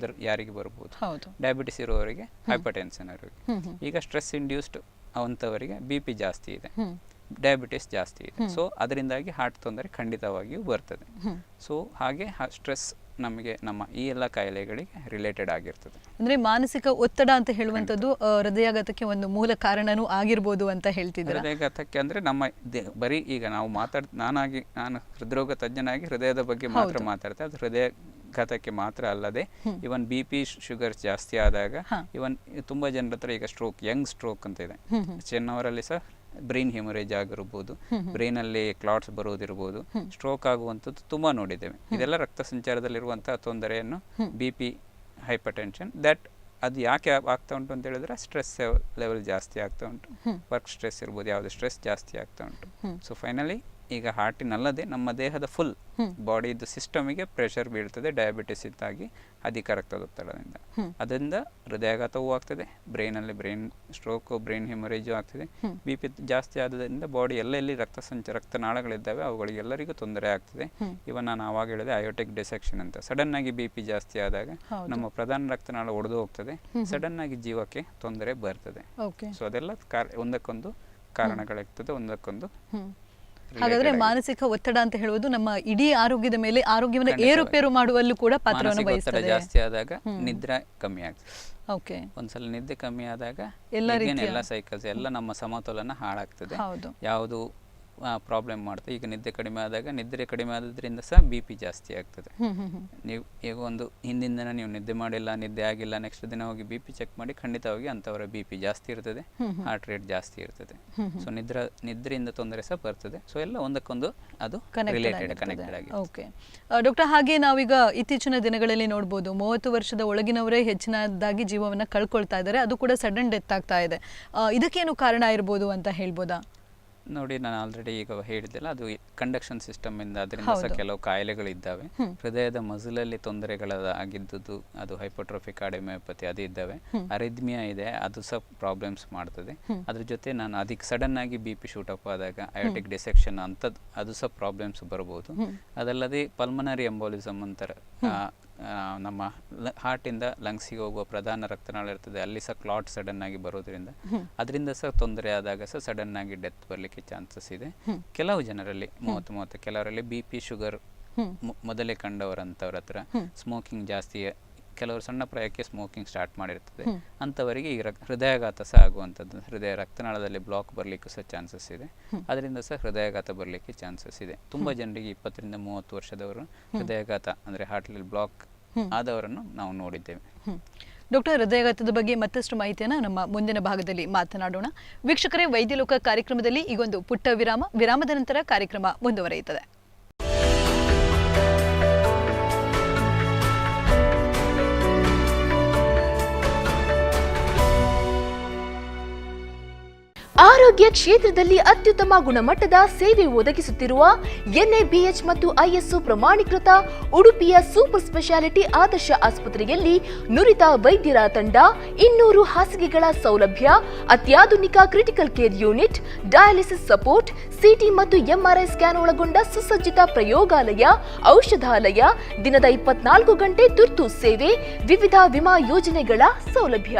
ಯಾರಿಗೆ ಬರ್ಬೋದು, ಡಯಾಬಿಟಿಸ್ ಇರುವವರಿಗೆ, ಹೈಪರ್ ಟೆನ್ಷನ್ ಅವರಿಗೆ. ಈಗ ಸ್ಟ್ರೆಸ್ ಇಂಡ್ಯೂಸ್ಡ್ ಅಂಥವರಿಗೆ BP ಜಾಸ್ತಿ ಇದೆ, ಡಯಾಬಿಟಿಸ್ ಜಾಸ್ತಿ ಇದೆ. ಸೊ ಅದರಿಂದಾಗಿ ಹಾರ್ಟ್ ತೊಂದರೆ ಖಂಡಿತವಾಗಿಯೂ ಬರ್ತದೆ. ಸೊ ಹಾಗೆ ಸ್ಟ್ರೆಸ್ ನಮಗೆ ನಮ್ಮ ಈ ಎಲ್ಲ ಕಾಯಿಲೆಗಳಿಗೆ ರಿಲೇಟೆಡ್ ಆಗಿರ್ತದೆ. ಅಂದ್ರೆ ಮಾನಸಿಕ ಒತ್ತಡ ಅಂತ ಹೇಳುವಂಥದ್ದು ಹೃದಯಾಘಾತಕ್ಕೆ ಒಂದು ಮೂಲ ಕಾರಣನೂ ಆಗಿರ್ಬೋದು ಅಂತ ಹೇಳ್ತಿದ್ದಾರೆ. ಹೃದಯಾಘಾತಕ್ಕೆ ಅಂದ್ರೆ ನಮ್ಮ ಬರೀ ಈಗ ನಾವು ನಾನು ಹೃದ್ರೋಗ ತಜ್ಞನಾಗಿ ಹೃದಯದ ಬಗ್ಗೆ ಮಾತ್ರ ಮಾತಾಡ್ತೇನೆ. ಅದು ಹೃದಯಾಘಾತಕ್ಕೆ ಮಾತ್ರ ಅಲ್ಲದೆ ಇವನ್ BP ಶುಗರ್ ಜಾಸ್ತಿ ಆದಾಗ ಇವನ್ ತುಂಬಾ ಜನರ ಹತ್ರ ಈಗ ಯಂಗ್ ಸ್ಟ್ರೋಕ್ ಅಂತ ಇದೆ. ಚಿನ್ನವರಲ್ಲಿ ಸಹ ಬ್ರೈನ್ ಹೆಮರೇಜ್ ಆಗಿರ್ಬೋದು, ಬ್ರೈನ್ ಅಲ್ಲಿ ಕ್ಲಾಟ್ಸ್ ಬರೋದಿರ್ಬೋದು, ಸ್ಟ್ರೋಕ್ ಆಗುವಂಥದ್ದು ತುಂಬಾ ನೋಡಿದ್ದೇವೆ. ಇದೆಲ್ಲ ರಕ್ತ ಸಂಚಾರದಲ್ಲಿರುವಂತಹ ತೊಂದರೆಯನ್ನು BP, ಹೈಪರ್ ಟೆನ್ಷನ್, ಅದು ಯಾಕೆ ಆಗ್ತಾ ಉಂಟು ಅಂತ ಹೇಳಿದ್ರೆ ಸ್ಟ್ರೆಸ್ ಲೆವೆಲ್ ಜಾಸ್ತಿ ಆಗ್ತಾ ಉಂಟು. ವರ್ಕ್ ಸ್ಟ್ರೆಸ್ ಇರ್ಬೋದು, ಯಾವುದೇ ಸ್ಟ್ರೆಸ್ ಜಾಸ್ತಿ ಆಗ್ತಾ ಉಂಟು. ಸೊ ಫೈನಲಿ ಈಗ ಹಾರ್ಟಿನಲ್ಲದೆ ನಮ್ಮ ದೇಹದ ಫುಲ್ ಬಾಡಿದು ಸಿಸ್ಟಮಿಗೆ ಪ್ರೆಷರ್ ಬೀಳ್ತದೆ ಡಯಾಬಿಟಿಸ್ ಇದ್ದಾಗಿ ಅಧಿಕ ರಕ್ತದೊತ್ತಡದಿಂದ. ಅದರಿಂದ ಹೃದಯಾಘಾತವೂ ಆಗ್ತದೆ, ಬ್ರೈನಲ್ಲಿ ಬ್ರೈನ್ ಸ್ಟ್ರೋಕು, ಬ್ರೈನ್ ಹೆಮರೇಜು ಆಗ್ತದೆ. ಬಿ ಪಿ ಜಾಸ್ತಿ ಆಗೋದ್ರಿಂದ ಬಾಡಿ ಎಲ್ಲೆಲ್ಲಿ ರಕ್ತನಾಳಗಳಿದ್ದಾವೆ ಅವುಗಳಿಗೆಲ್ಲರಿಗೂ ತೊಂದರೆ ಆಗ್ತದೆ. ಇವನ್ ನಾನು ಆವಾಗ ಹೇಳಿದೆ ಅಯೋಟಿಕ್ ಡಿಸೆಕ್ಷನ್ ಅಂತ. ಸಡನ್ ಆಗಿ ಬಿ ಪಿ ಜಾಸ್ತಿ ಆದಾಗ ನಮ್ಮ ಪ್ರಧಾನ ರಕ್ತನಾಳ ಒಡೆದು ಹೋಗ್ತದೆ, ಸಡನ್ ಆಗಿ ಜೀವಕ್ಕೆ ತೊಂದರೆ ಬರ್ತದೆ. ಸೊ ಅದೆಲ್ಲ ಒಂದಕ್ಕೊಂದು ಕಾರಣಗಳಿರ್ತದೆ, ಒಂದಕ್ಕೊಂದು. ಹಾಗಾದ್ರೆ ಮಾನಸಿಕ ಒತ್ತಡ ಅಂತ ಹೇಳುವುದು ನಮ್ಮ ಇಡೀ ಆರೋಗ್ಯದ ಮೇಲೆ ಆರೋಗ್ಯವನ್ನು ಏರುಪೇರು ಮಾಡುವಲ್ಲೂ ಕೂಡ ಪಾತ್ರವನ್ನು ವಹಿಸುತ್ತದೆ. ಜಾಸ್ತಿ ಆದಾಗ ನಿದ್ರೆ ಕಮ್ಮಿ ಆಗ್ತದೆ. ಓಕೆ, ಒಂದ್ಸಲ ನಿದ್ದೆ ಕಮ್ಮಿ ಆದಾಗ ಎಲ್ಲ ಸೈಕಲ್ಸ್ ಎಲ್ಲ ನಮ್ಮ ಸಮತೋಲನ ಹಾಳಾಗ್ತದೆ. ಹೌದು, ಯಾವುದು ಪ್ರಾಬ್ಲಮ್ ಮಾಡ್ತದೆ. ಈಗ ನಿದ್ದೆ ಕಡಿಮೆ ಆದಾಗ, ನಿದ್ರೆ ಕಡಿಮೆ ಆದ್ರಿಂದ ಸಹ ಬಿ ಪಿ ಜಾಸ್ತಿ ಆಗ್ತದೆ. ನೀವು ಈಗ ಒಂದು ಹಿಂದಿನ ದಿನ ನೀವು ನಿದ್ದೆ ಮಾಡಿಲ್ಲ, ನಿದ್ದೆ ಆಗಿಲ್ಲ, ನೆಕ್ಸ್ಟ್ ದಿನ ಹೋಗಿ ಬಿ ಪಿ ಚೆಕ್ ಮಾಡಿ, ಖಂಡಿತವಾಗಿ ಅಂಥವರ ಬಿ ಪಿ ಜಾಸ್ತಿ ಇರ್ತದೆ, ಹಾರ್ಟ್ ರೇಟ್ ಜಾಸ್ತಿ ಇರ್ತದೆ. ಸೊ ನಿದ್ರೆಯಿಂದ ತೊಂದರೆ ಸಹ ಬರ್ತದೆ. ಸೊ ಎಲ್ಲ ಒಂದಕ್ಕೊಂದು ಅದು ರಿಲೇಟೆಡ್, ಕನೆಕ್ಟೆಡ್ ಆಗಿದೆ. ಓಕೆ ಡಾಕ್ಟರ್, ಹಾಗೆ ನಾವೀಗ ಇತ್ತೀಚಿನ ದಿನಗಳಲ್ಲಿ ನೋಡ್ಬೋದು 30 ವರ್ಷದ ಒಳಗಿನವರೇ ಹೆಚ್ಚಿನದಾಗಿ ಜೀವವನ್ನು ಕಳ್ಕೊಳ್ತಾ ಇದ್ದಾರೆ. ಅದು ಕೂಡ ಸಡನ್ ಡೆತ್ ಆಗ್ತಾ ಇದೆ. ಇದಕ್ಕೇನು ಕಾರಣ ಇರ್ಬೋದು ಅಂತ ಹೇಳ್ಬೋದಾ? ನೋಡಿ, ನಾನು ಆಲ್ರೆಡಿ ಈಗ ಹೇಳಿದ್ದೆಲ್ಲ, ಅದು ಕಂಡಕ್ಷನ್ ಸಿಸ್ಟಮ್ ಇಂದ ಅದರಿಂದ ಸಹ ಕೆಲವು ಕಾಯಿಲೆಗಳಿದ್ದಾವೆ. ಹೃದಯದ ಮಜಲಲ್ಲಿ ತೊಂದರೆಗಳಾಗಿದ್ದು ಅದು ಹೈಪೋಟ್ರೋಫಿಕ್ ಕಾರ್ಡಿಯೋಮಯೋಪತಿ ಅದು ಇದ್ದಾವೆ. ಅರಿದ್ಮಿಯಾ ಇದೆ, ಅದು ಸಹ ಪ್ರಾಬ್ಲಮ್ಸ್ ಮಾಡ್ತದೆ. ಅದ್ರ ಜೊತೆ ನಾನು ಅದಕ್ಕೆ ಸಡನ್ ಆಗಿ ಬಿ ಪಿ ಶೂಟಪ್ ಆದಾಗ ಅಯೋಟಿಕ್ ಡಿಸೆಕ್ಷನ್ ಅಂಥದ್ದು ಅದು ಸಹ ಪ್ರಾಬ್ಲಮ್ಸ್ ಬರ್ಬೋದು. ಅದಲ್ಲದೆ ಪಲ್ಮನರಿ ಎಂಬೋಲಿಸಮ್ ಅಂತಾರೆ, ನಮ್ಮ ಹಾರ್ಟಿಂದ ಲಂಗ್ಸಿಗೆ ಹೋಗುವ ಪ್ರಧಾನ ರಕ್ತನಾಳ ಇರ್ತದೆ, ಅಲ್ಲಿ ಸಹ ಕ್ಲಾಟ್ ಸಡನ್ ಆಗಿ ಬರೋದ್ರಿಂದ ಅದರಿಂದ ಸಹ ತೊಂದರೆ ಆದಾಗ ಸಹ ಸಡನ್ ಆಗಿ ಡೆತ್ ಬರಲಿಕ್ಕೆ ಚಾನ್ಸಸ್ ಇದೆ. ಕೆಲವು ಜನರಲ್ಲಿ 30 ಕೆಲವರಲ್ಲಿ ಬಿ ಪಿ ಶುಗರ್ ಮೊದಲೇ ಕಂಡವರಂಥವ್ರ ಹತ್ರ ಸ್ಮೋಕಿಂಗ್ ಜಾಸ್ತಿ, ಕೆಲವರು ಸಣ್ಣ ಪ್ರಾಯಕ್ಕೆ ಸ್ಮೋಕಿಂಗ್ ಸ್ಟಾರ್ಟ್ ಮಾಡಿರ್ತದೆ, ಅಂಥವರಿಗೆ ಈ ಹೃದಯಾಘಾತ ಸಹ ಆಗುವಂಥದ್ದು. ಹೃದಯ ರಕ್ತನಾಳದಲ್ಲಿ ಬ್ಲಾಕ್ ಬರಲಿಕ್ಕೂ ಸಹ ಚಾನ್ಸಸ್ ಇದೆ, ಅದರಿಂದ ಸಹ ಹೃದಯಾಘಾತ ಬರಲಿಕ್ಕೆ ಚಾನ್ಸಸ್ ಇದೆ. ತುಂಬ ಜನರಿಗೆ 20 ರಿಂದ 30 ವರ್ಷದವರು ಹೃದಯಾಘಾತ ಅಂದರೆ ಹಾರ್ಟ್ಲಿ ಬ್ಲಾಕ್ ಆದವರನ್ನು ನಾವು ನೋಡಿದ್ದೇವೆ. ಡಾಕ್ಟರ್, ಹೃದಯಾಘಾತದ ಬಗ್ಗೆ ಮತ್ತಷ್ಟು ಮಾಹಿತಿಯನ್ನು ನಮ್ಮ ಮುಂದಿನ ಭಾಗದಲ್ಲಿ ಮಾತನಾಡೋಣ. ವೀಕ್ಷಕರೇ, ವೈದ್ಯಲೋಕ ಕಾರ್ಯಕ್ರಮದಲ್ಲಿ ಈಗೊಂದು ಪುಟ್ಟ ವಿರಾಮದ ನಂತರ ಕಾರ್ಯಕ್ರಮ ಮುಂದುವರಿಯುತ್ತದೆ. ಆರೋಗ್ಯ ಕ್ಷೇತ್ರದಲ್ಲಿ ಅತ್ಯುತ್ತಮ ಗುಣಮಟ್ಟದ ಸೇವೆ ಒದಗಿಸುತ್ತಿರುವ ಎನ್ಎಬಿಎಚ್ ಮತ್ತು ಐಎಸ್ಒ ಪ್ರಮಾಣೀಕೃತ ಉಡುಪಿಯ ಸೂಪರ್ ಸ್ಪೆಷಾಲಿಟಿ ಆದರ್ಶ ಆಸ್ಪತ್ರೆಯಲ್ಲಿ ನುರಿತ ವೈದ್ಯರ ತಂಡ, 200 ಹಾಸಿಗೆಗಳ ಸೌಲಭ್ಯ, ಅತ್ಯಾಧುನಿಕ critical care unit, dialysis support, city ಮತ್ತು ಎಂಆರ್ಐ ಸ್ಕ್ಯಾನ್ ಒಳಗೊಂಡ ಸುಸಜ್ಜಿತ ಪ್ರಯೋಗಾಲಯ, ಔಷಧಾಲಯ, ದಿನದ 24 ಗಂಟೆ ತುರ್ತು ಸೇವೆ, ವಿವಿಧ ವಿಮಾ ಯೋಜನೆಗಳ ಸೌಲಭ್ಯ.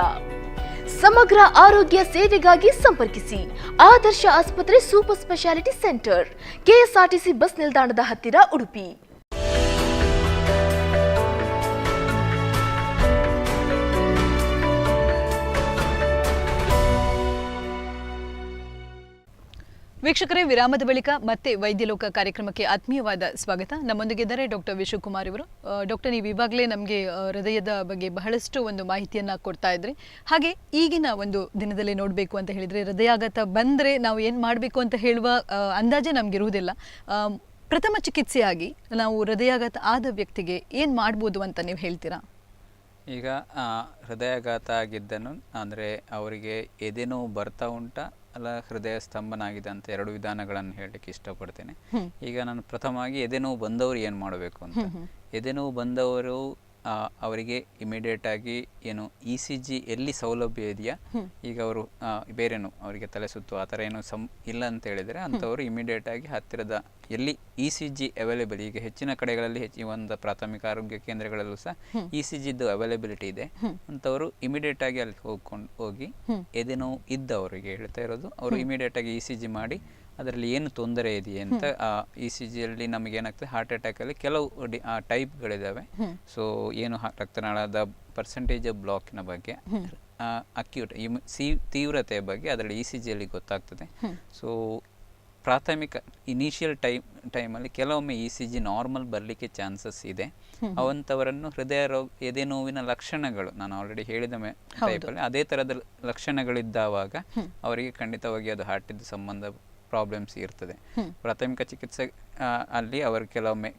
ಸಮಗ್ರ ಆರೋಗ್ಯ ಸೇವೆಗಾಗಿ ಸಂಪರ್ಕಿಸಿ ಆದರ್ಶ ಆಸ್ಪತ್ರೆ super speciality centre, KSRTC bus ನಿಲ್ದಾಣದ ಹತ್ತಿರ, ಉಡುಪಿ. ವೀಕ್ಷಕರೇ, ವಿರಾಮದ ಬಳಿಕ ಮತ್ತೆ ವೈದ್ಯಲೋಕ ಕಾರ್ಯಕ್ರಮಕ್ಕೆ ಆತ್ಮೀಯವಾದ ಸ್ವಾಗತ. ನಮ್ಮೊಂದಿಗಿದ್ದಾರೆ ಡಾಕ್ಟರ್ ವಿಶ್ವಕುಮಾರ್ ಇವರು. ಡಾಕ್ಟರ್, ನೀವು ಇವಾಗಲೇ ನಮಗೆ ಹೃದಯದ ಬಗ್ಗೆ ಬಹಳಷ್ಟು ಒಂದು ಮಾಹಿತಿಯನ್ನು ಕೊಡ್ತಾ ಇದ್ರಿ. ಹಾಗೆ ಈಗಿನ ಒಂದು ದಿನದಲ್ಲಿ ನೋಡಬೇಕು ಅಂತ ಹೇಳಿದರೆ, ಹೃದಯಾಘಾತ ಬಂದರೆ ನಾವು ಏನು ಮಾಡಬೇಕು ಅಂತ ಹೇಳುವ ಅಂದಾಜೆ ನಮಗಿರುವುದಿಲ್ಲ. ಪ್ರಥಮ ಚಿಕಿತ್ಸೆಯಾಗಿ ನಾವು ಹೃದಯಾಘಾತ ಆದ ವ್ಯಕ್ತಿಗೆ ಏನು ಮಾಡ್ಬೋದು ಅಂತ ನೀವು ಹೇಳ್ತೀರಾ? ಈಗ ಹೃದಯಾಘಾತ ಆಗಿದ್ದನ್ನು ಅಂದರೆ ಅವರಿಗೆ ಎದೆನೋವು ಬರ್ತಾ ಉಂಟಾ ಅಲ್ಲ ಹೃದಯ ಸ್ತಂಭನ ಆಗಿದೆ ಅಂತ 2 ವಿಧಾನಗಳನ್ನು ಹೇಳಲಿಕ್ಕೆ ಇಷ್ಟಪಡ್ತೇನೆ. ಈಗ ನಾನು ಪ್ರಥಮವಾಗಿ ಎದೆನೋವು ಬಂದವರು ಏನು ಮಾಡಬೇಕು ಅಂತ. ಎದೆನೋವು ಬಂದವರು ಅವರಿಗೆ ಇಮಿಡಿಯೇಟ್ ಆಗಿ ಏನು ECG ಎಲ್ಲಿ ಸೌಲಭ್ಯ ಇದೆಯಾ, ಈಗ ಅವರು ಬೇರೆನು ಅವರಿಗೆ ತಲೆ ಸುತ್ತು ಆ ಥರ ಏನು ಇಲ್ಲ ಅಂತ ಹೇಳಿದರೆ ಅಂಥವರು ಇಮಿಡಿಯೇಟ್ ಆಗಿ ಹತ್ತಿರದ ಎಲ್ಲಿ ECG ಅವೈಲೇಬಲ್, ಈಗ ಹೆಚ್ಚಿನ ಕಡೆಗಳಲ್ಲಿ ಒಂದು ಪ್ರಾಥಮಿಕ ಆರೋಗ್ಯ ಕೇಂದ್ರಗಳಲ್ಲೂ ಸಹ ECGದ್ದು ಅವೈಲೇಬಿಲಿಟಿ ಇದೆ, ಅಂಥವರು ಇಮಿಡಿಯೇಟ್ ಆಗಿ ಅಲ್ಲಿ ಹೋಗಿ ಎದೆನೋವು ಇದ್ದವರಿಗೆ ಹೇಳ್ತಾ ಇರೋದು, ಅವರು ಇಮಿಡಿಯೇಟ್ ಆಗಿ ECG ಮಾಡಿ ಅದರಲ್ಲಿ ಏನು ತೊಂದರೆ ಇದೆಯಾ ಅಂತ. ECGಯಲ್ಲಿ ನಮಗೆ ಏನಾಗ್ತದೆ, ಹಾರ್ಟ್ ಅಟ್ಯಾಕಲ್ಲಿ ಕೆಲವು ಟೈಪ್ಗಳಿದ್ದಾವೆ. ಸೊ ಏನು ರಕ್ತನಾಳದ ಪರ್ಸೆಂಟೇಜ್ ಆಫ್ ಬ್ಲಾಕಿನ ಬಗ್ಗೆ, ಅಕ್ಯೂಟ್ ತೀವ್ರತೆಯ ಬಗ್ಗೆ ಅದರಲ್ಲಿ ECGಯಲ್ಲಿ ಗೊತ್ತಾಗ್ತದೆ. ಸೊ ಪ್ರಾಥಮಿಕ ಇನಿಷಿಯಲ್ ಟೈಮಲ್ಲಿ ಕೆಲವೊಮ್ಮೆ ECG ನಾರ್ಮಲ್ ಬರಲಿಕ್ಕೆ ಚಾನ್ಸಸ್ ಇದೆ. ಅವಂಥವರನ್ನು ಹೃದಯ ಎದೆ ನೋವಿನ ಲಕ್ಷಣಗಳು ನಾನು ಆಲ್ರೆಡಿ ಹೇಳಿದ ಟೈಪಲ್ಲಿ ಅದೇ ಥರದ ಲಕ್ಷಣಗಳಿದ್ದಾವಾಗ ಅವರಿಗೆ ಖಂಡಿತವಾಗಿ ಅದು ಹಾರ್ಟಿದ್ದು ಸಂಬಂಧ ಪ್ರಾಬ್ಲಮ್ಸ್ ಇರ್ತದೆ. ಪ್ರಾಥಮಿಕ ಚಿಕಿತ್ಸೆ ಅಲ್ಲಿ ಅವರು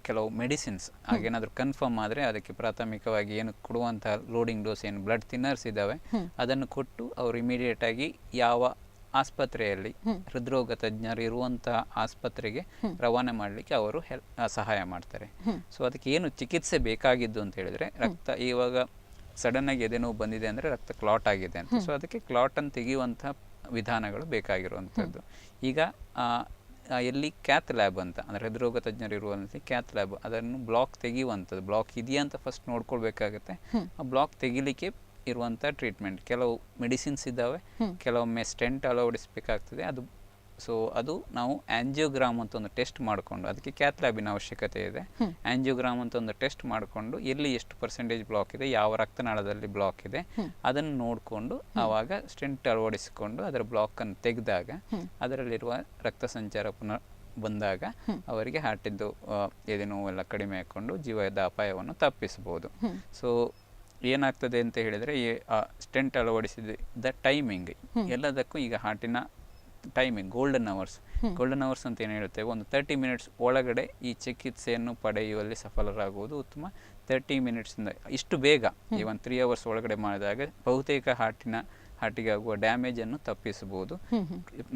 ಕೆಲವು ಮೆಡಿಸಿನ್ಸ್ ಹಾಗೇನಾದರೂ ಕನ್ಫರ್ಮ್ ಆದರೆ ಅದಕ್ಕೆ ಪ್ರಾಥಮಿಕವಾಗಿ ಏನು ಕೊಡುವಂತಹ ಲೋಡಿಂಗ್ ಡೋಸ್ ಏನು ಬ್ಲಡ್ ಥಿನ್ನರ್ಸ್ ಇದ್ದಾವೆ ಅದನ್ನು ಕೊಟ್ಟು ಅವರು ಇಮಿಡಿಯೇಟ್ ಆಗಿ ಯಾವ ಆಸ್ಪತ್ರೆಯಲ್ಲಿ ಹೃದ್ರೋಗ ತಜ್ಞರು ಇರುವಂತಹ ಆಸ್ಪತ್ರೆಗೆ ರವಾನೆ ಮಾಡಲಿಕ್ಕೆ ಅವರು ಸಹಾಯ ಮಾಡ್ತಾರೆ. ಸೊ ಅದಕ್ಕೆ ಏನು ಚಿಕಿತ್ಸೆ ಬೇಕಾಗಿದ್ದು ಅಂತ ಹೇಳಿದ್ರೆ, ರಕ್ತ ಇವಾಗ ಸಡನ್ ಆಗಿ ಎದೆ ನೋವು ಬಂದಿದೆ ಅಂದರೆ ರಕ್ತ ಕ್ಲಾಟ್ ಆಗಿದೆ ಅಂತ. ಸೊ ಅದಕ್ಕೆ ಕ್ಲಾಟನ್ನು ತೆಗೆಯುವಂತಹ ವಿಧಾನಗಳು ಬೇಕಾಗಿರುವಂಥದ್ದು. ಈಗ ಎಲ್ಲಿ ಕ್ಯಾತ್ ಲ್ಯಾಬ್ ಅಂತ, ಅಂದರೆ ಹೃದ್ರೋಗ ತಜ್ಞರು ಇರುವಂಥ ಕ್ಯಾತ್ ಲ್ಯಾಬ್, ಅದನ್ನು ಬ್ಲಾಕ್ ತೆಗೆಯುವಂಥದ್ದು, ಬ್ಲಾಕ್ ಇದೆಯಾ ಅಂತ ಫಸ್ಟ್ ನೋಡ್ಕೊಳ್ಬೇಕಾಗತ್ತೆ. ಆ ಬ್ಲಾಕ್ ತೆಗಿಲಿಕ್ಕೆ ಇರುವಂಥ ಟ್ರೀಟ್ಮೆಂಟ್, ಕೆಲವು ಮೆಡಿಸಿನ್ಸ್ ಇದ್ದಾವೆ, ಕೆಲವೊಮ್ಮೆ ಸ್ಟೆಂಟ್ ಅಳವಡಿಸಬೇಕಾಗ್ತದೆ. ಅದು ನಾವು ಆಂಜಿಯೋಗ್ರಾಮ್ ಅಂತ ಒಂದು ಟೆಸ್ಟ್ ಮಾಡಿಕೊಂಡು, ಅದಕ್ಕೆ ಕ್ಯಾತ್ ಲ್ಯಾಬಿನ ಅವಶ್ಯಕತೆ ಇದೆ. ಆಂಜಿಯೋಗ್ರಾಮ್ ಅಂತ ಒಂದು ಟೆಸ್ಟ್ ಮಾಡಿಕೊಂಡು ಎಲ್ಲಿ ಎಷ್ಟು ಪರ್ಸೆಂಟೇಜ್ ಬ್ಲಾಕ್ ಇದೆ, ಯಾವ ರಕ್ತನಾಳದಲ್ಲಿ ಬ್ಲಾಕ್ ಇದೆ ಅದನ್ನು ನೋಡಿಕೊಂಡು ಆವಾಗ ಸ್ಟೆಂಟ್ ಅಳವಡಿಸಿಕೊಂಡು ಅದರ ಬ್ಲಾಕನ್ನು ತೆಗೆದಾಗ ಅದರಲ್ಲಿರುವ ರಕ್ತ ಸಂಚಾರ ಪುನಃ ಬಂದಾಗ ಅವರಿಗೆ ಹಾರ್ಟಿದ್ದು ಎದೆ ನೋವೆಲ್ಲ ಕಡಿಮೆ ಹಾಕ್ಕೊಂಡು ಜೀವದ ಅಪಾಯವನ್ನು ತಪ್ಪಿಸಬಹುದು. ಸೊ ಏನಾಗ್ತದೆ ಅಂತ ಹೇಳಿದರೆ, ಈ ಸ್ಟೆಂಟ್ ಅಳವಡಿಸಿದ ಟೈಮಿಂಗ್ ಎಲ್ಲದಕ್ಕೂ ಈಗ ಹಾರ್ಟಿನ ಟೈಮಿಂಗ್ ಗೋಲ್ಡನ್ ಅವರ್ಸ್ ಅಂತ ಏನು ಹೇಳುತ್ತೇವೆ, ಒಂದು 30 ಮಿನಿಟ್ಸ್ ಒಳಗಡೆ ಈ ಚಿಕಿತ್ಸೆಯನ್ನು ಪಡೆಯುವಲ್ಲಿ ಸಫಲರಾಗುವುದು ಉತ್ತಮ. 30 ಮಿನಿಟ್ಸಿಂದ ಇಷ್ಟು ಬೇಗ ಇವನ್ 3 ಅವರ್ಸ್ ಒಳಗಡೆ ಮಾಡಿದಾಗ ಬಹುತೇಕ ಹಾರ್ಟಿಗೆ ಆಗುವ ಡ್ಯಾಮೇಜನ್ನು ತಪ್ಪಿಸಬಹುದು.